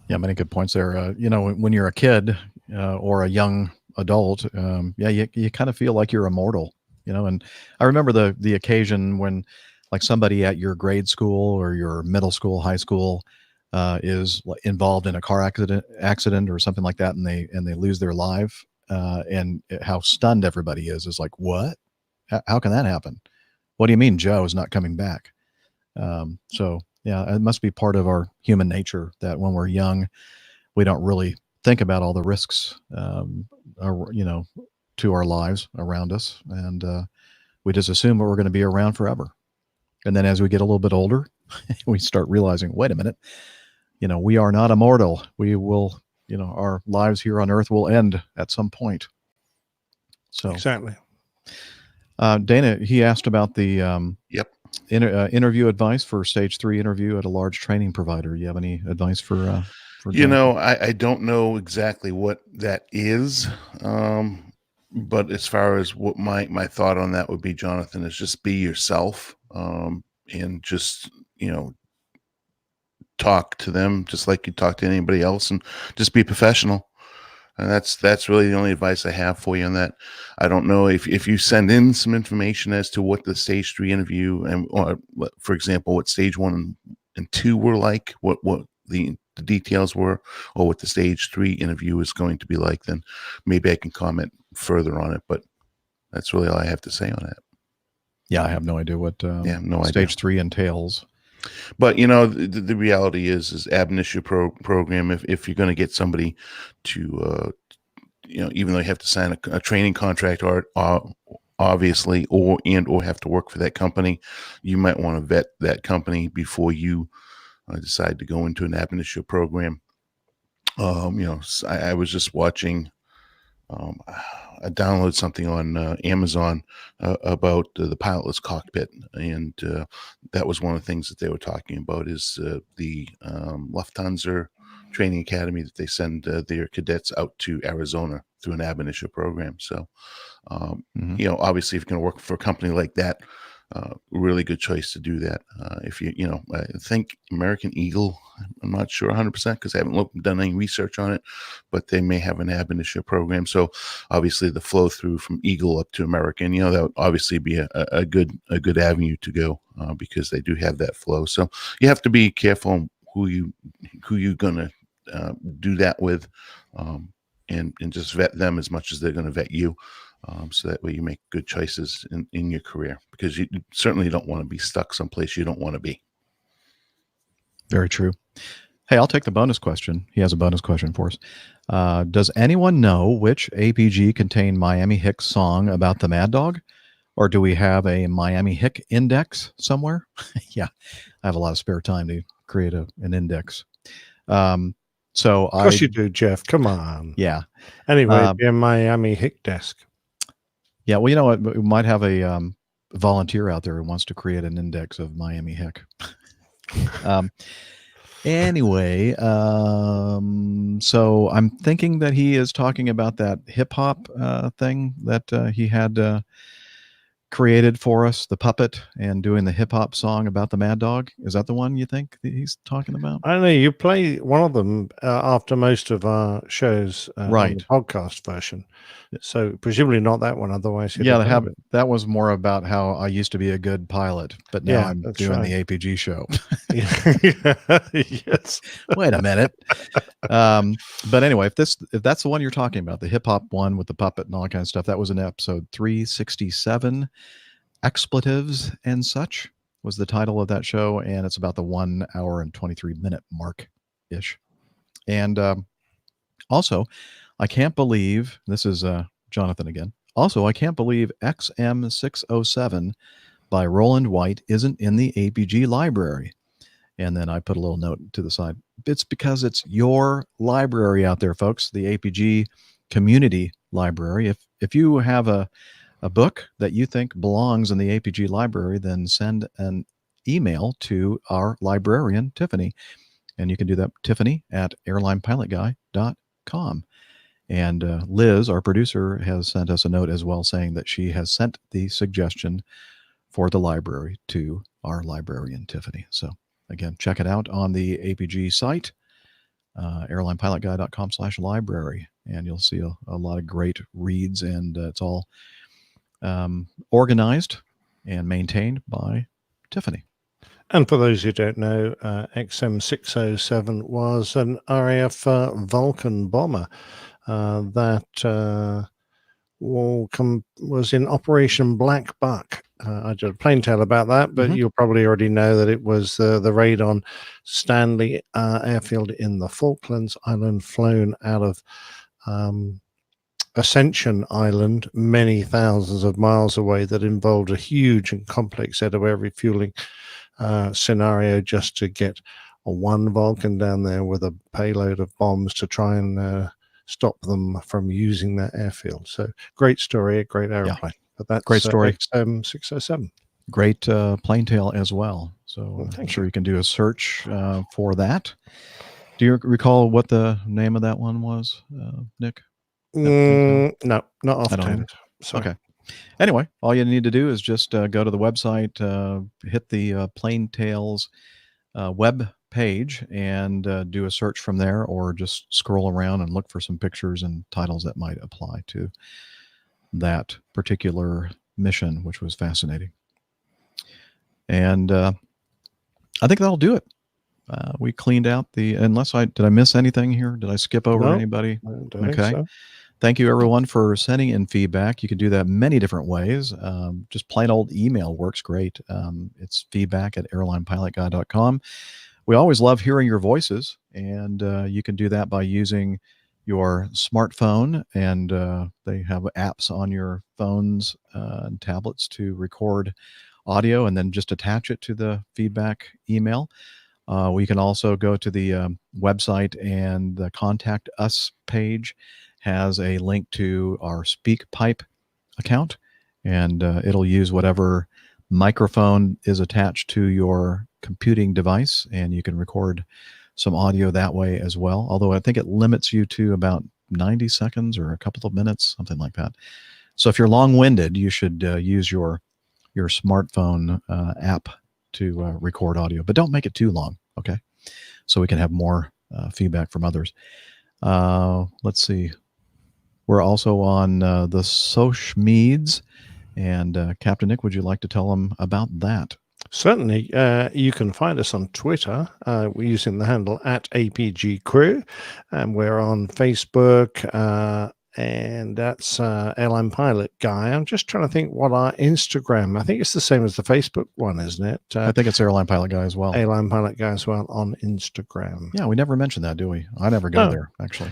Yeah, many good points there. When you're a kid or a young adult, you kind of feel like you're immortal, and I remember the occasion when like somebody at your grade school or your middle school, high school is involved in a car accident or something like that, and they lose their life, and how stunned everybody is like, what? How can that happen? What do you mean Joe is not coming back? So yeah, it must be part of our human nature that when we're young, we don't really think about all the risks, to our lives around us, and we just assume that we're going to be around forever. And then as we get a little bit older, we start realizing, wait a minute, we are not immortal. We will, our lives here on Earth will end at some point. So exactly. Dana, he asked about the interview advice for stage 3 interview at a large training provider. You have any advice for Jonathan? I don't know exactly what that is, but as far as what my thought on that would be, Jonathan, is just be yourself, and just talk to them just like you talk to anybody else, and just be professional. And that's really the only advice I have for you on that. I don't know if you send in some information as to what the stage 3 interview or for example, what stage 1 and 2 were like, what the details were, or what the stage 3 interview is going to be like, then maybe I can comment further on it. But that's really all I have to say on that. Yeah, I have no idea what no stage idea. 3 entails. But the reality is ab initio program. If you're going to get somebody to, even though you have to sign a training contract, or obviously, or have to work for that company, you might want to vet that company before you decide to go into an ab initio program. I was just watching. I downloaded something on Amazon about the pilotless cockpit, and that was one of the things that they were talking about is the Lufthansa training academy that they send their cadets out to Arizona through an ab initio program. So, obviously, if you're going to work for a company like that, really good choice to do that. If I think American Eagle, I'm not sure 100% because I haven't done any research on it, but they may have an ab initio program. So obviously the flow through from Eagle up to American, that would obviously be a good avenue to go because they do have that flow. So you have to be careful on who you're going to do that with, and just vet them as much as they're going to vet you. So that way you make good choices in your career, because you certainly don't want to be stuck someplace you don't want to be. Very true. Hey, I'll take the bonus question. He has a bonus question for us. Does anyone know which APG contained Miami Hick's song about the Mad Dog? Or do we have a Miami Hick index somewhere? Yeah, I have a lot of spare time to create an index. So of course you do, Jeff. Come on. Yeah. Anyway, your Miami Hick desk. Yeah, well, you know what? We might have a volunteer out there who wants to create an index of Miami Hick. Anyway, so I'm thinking that he is talking about that hip hop thing that he had created for us, the puppet, and doing the hip hop song about the Mad Dog. Is that the one you think that he's talking about? I don't know. You play one of them after most of our shows, right? On the podcast version. So presumably not that one. Otherwise, yeah, that was more about how I used to be a good pilot, but now I'm doing the APG show. Yes. Wait a minute. But anyway, if that's the one you're talking about, the hip hop one with the puppet and all that kind of stuff, that was in episode 367. Expletives and Such was the title of that show, and it's about the 1 hour and 23 minute mark ish. And also, I can't believe this is Jonathan again. Also, I can't believe XM607 by Roland White isn't in the APG library. And then I put a little note to the side. It's because it's your library out there, folks, the APG community library. If you have a book that you think belongs in the APG library, then send an email to our librarian, Tiffany. And you can do that, Tiffany at airlinepilotguy.com. And Liz, our producer, has sent us a note as well saying that she has sent the suggestion for the library to our librarian, Tiffany. So again, check it out on the APG site, airlinepilotguy.com/library. And you'll see a lot of great reads, and it's all organized and maintained by Tiffany. And for those who don't know, XM607 was an RAF Vulcan bomber that was in Operation Black Buck. I did a plain tale about that, but you'll probably already know that it was the raid on Stanley Airfield in the Falklands Island, flown out of Ascension Island, many thousands of miles away, that involved a huge and complex set of air refueling scenario just to get one Vulcan down there with a payload of bombs to try and stop them from using that airfield. So great story, a great aeroplane. But that's great story. XM607. Great plain tale as well. So I'm sure you can do a search for that. Do you recall what the name of that one was, Nick? No, not I don't offhand. Okay. Anyway, all you need to do is just go to the website, hit the Plain Tales web page, and do a search from there, or just scroll around and look for some pictures and titles that might apply to that particular mission, which was fascinating. And I think that'll do it. We cleaned out unless did I miss anything here? Did I skip over anybody? I don't think so. Thank you, everyone, for sending in feedback. You can do that many different ways. Just plain old email works great. It's feedback@airlinepilotguy.com. We always love hearing your voices, and you can do that by using your smartphone, and they have apps on your phones and tablets to record audio and then just attach it to the feedback email. We can also go to the website, and the Contact Us page has a link to our SpeakPipe account, and it'll use whatever microphone is attached to your computing device, and you can record some audio that way as well. Although I think it limits you to about 90 seconds or a couple of minutes, something like that. So if you're long-winded, you should use your smartphone app to record audio, but don't make it too long, okay? So we can have more feedback from others. Let's see. We're also on the social medias, and Captain Nick, would you like to tell them about that? Certainly. You can find us on Twitter. We're using the handle @APG Crew, and we're on Facebook, and that's Airline Pilot Guy. I'm just trying to think what our Instagram, I think it's the same as the Facebook one, isn't it? I think it's Airline Pilot Guy as well. Airline Pilot Guy as well on Instagram. Yeah, we never mentioned that, do we? I never go there, actually.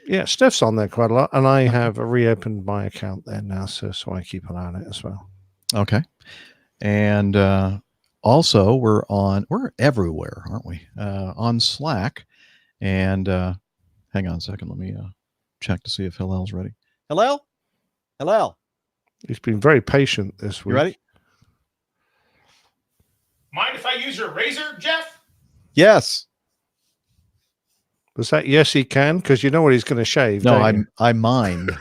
Yeah, Steph's on there quite a lot, and I have reopened my account there now, so I keep an eye on it as well. Okay. And also we're everywhere, aren't we? On Slack. And hang on a second, let me check to see if Hillel's ready. Hillel? He's been very patient this week. You ready? Mind if I use your razor, Jeff? Yes. Was that yes he can? Because you know what he's going to shave. No, don't you? I mind.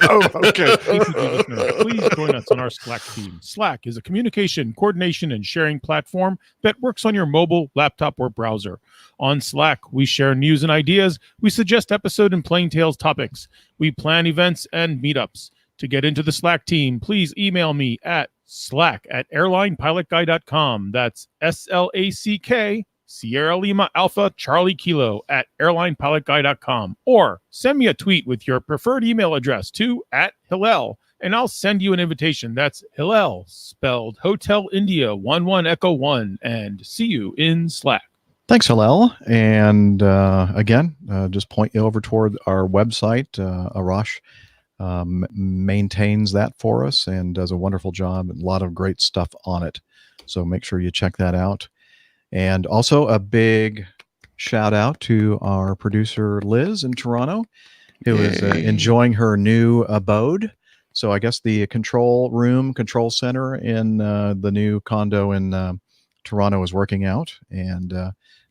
Oh, okay. Please join us on our Slack team. Slack is a communication, coordination, and sharing platform that works on your mobile, laptop, or browser. On Slack, we share news and ideas. We suggest episode and plain tales topics. We plan events and meetups. To get into the Slack team, please email me at slack@airlinepilotguy.com. That's SLACK Sierra Lima Alpha Charlie Kilo @airlinepilotguy.com, or send me a tweet with your preferred email address to @Hillel, and I'll send you an invitation. That's Hillel, spelled Hotel India 11 Echo 1, and see you in Slack. Thanks, Hillel. And again, just point you over toward our website. Arash maintains that for us and does a wonderful job. A lot of great stuff on it. So make sure you check that out. And also a big shout out to our producer, Liz, in Toronto, who is enjoying her new abode. So I guess the control center in the new condo in Toronto is working out, and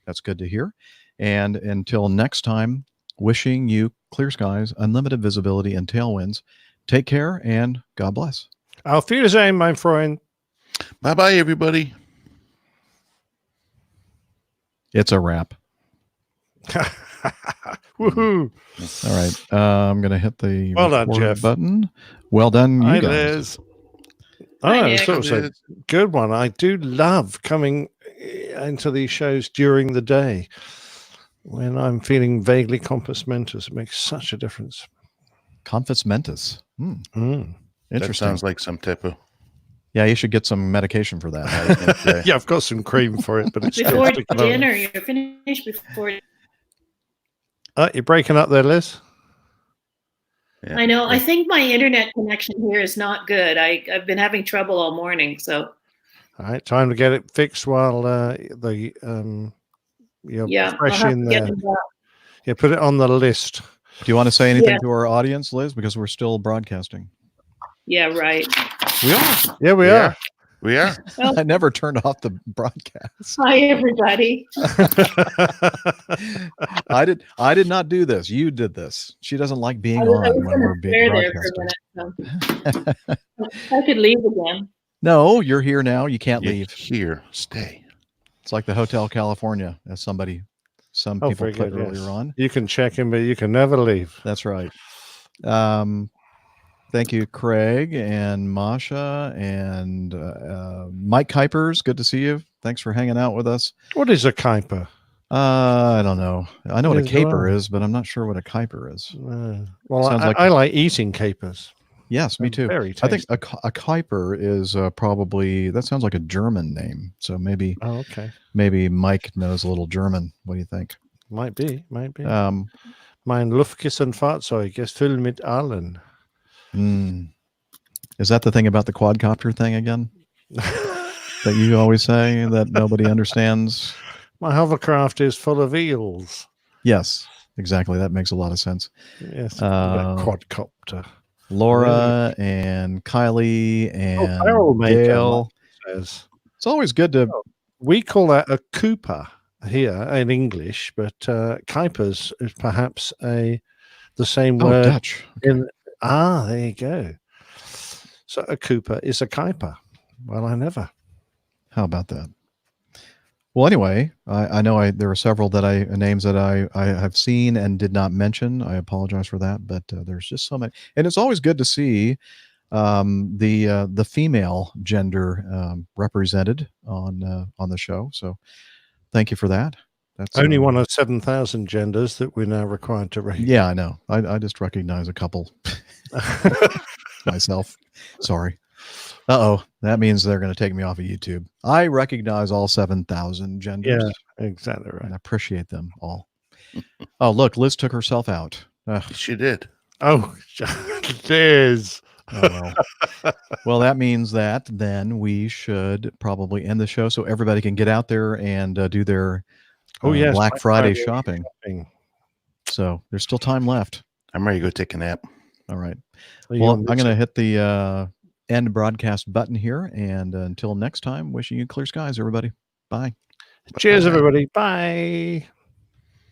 that's good to hear. And until next time, wishing you clear skies, unlimited visibility, and tailwinds. Take care, and God bless. Auf Wiedersehen, my friend. Bye-bye, everybody. It's a wrap. Woohoo! All right. I'm going to hit the well done, record Jeff. button. Well done, you Hi, guys. Liz. Oh, Nick. so it was a good one. I do love coming into these shows during the day when I'm feeling vaguely compos mentis. It makes such a difference. Compos mentis. Mm. That Interesting. sounds like some type of. Yeah, you should get some medication for that. I think. Yeah, I've got some cream for it, but it's Before still sticking out. dinner, you're finished before. You're breaking up there, Liz. Yeah. I know. I think my internet connection here is not good. I've been having trouble all morning. So All right, time to get it fixed while you're yeah, fresh I'll have in to get there. them back. Yeah, put it on the list. Do you want to say anything Yeah. to our audience, Liz? Because we're still broadcasting. Yeah, right. We are. Yeah, we are. We are. Well, I never turned off the broadcast. hi, everybody. I did not do this. You did this. She doesn't like being I on was when gonna we're being stare there broadcasted. for a minute. So. I could leave again. No, you're here now. You can't You're leave. Here, stay. It's like the Hotel California, as some people very put good, earlier yes. on. You can check in, but you can never leave. That's right. Thank you, Craig and Masha and Mike Kuipers. Good to see you. Thanks for hanging out with us. What is a Kuiper? I don't know. I know what a Neither do caper I. is, but I'm not sure what a Kuiper is. Well, Sounds I like eating capers. Yes, me too. Very I think tasty. a Kuiper is probably, that sounds like a German name. So maybe Oh, okay. maybe Mike knows a little German. What do you think? Might be. Mein Luftkissen-Fahrzeug ist voll mit allen. Is that the thing about the quadcopter thing again? That you always say that nobody understands? My hovercraft is full of eels. Yes, exactly. That makes a lot of sense. Yes, quadcopter. Laura and Kylie and Barrel maker, Gail. says. It's always good to. We call that a Cooper here in English, but Kuipers is perhaps the same word Dutch. in. There you go. So a Cooper is a Kuiper. Well, I never. How about that? Well, anyway, I know there are several names that I have seen and did not mention. I apologize for that, but there's just so many, and it's always good to see the female gender represented on the show. So, thank you for that. That's Only one of 7,000 genders that we're now required to read. Yeah, I know. I just recognize a couple myself. Sorry. That means they're going to take me off of YouTube. I recognize all 7,000 genders. Yeah, exactly right. And appreciate them all. Oh, look, Liz took herself out. She did. Oh, Liz. Oh, well, that means that then we should probably end the show so everybody can get out there and do their yes, Black Friday shopping. So there's still time left. I'm ready to go take a nap. All right. Well, Well, I'm going to hit the end broadcast button here. And until next time, wishing you clear skies, everybody. Bye. Cheers, everybody. Bye.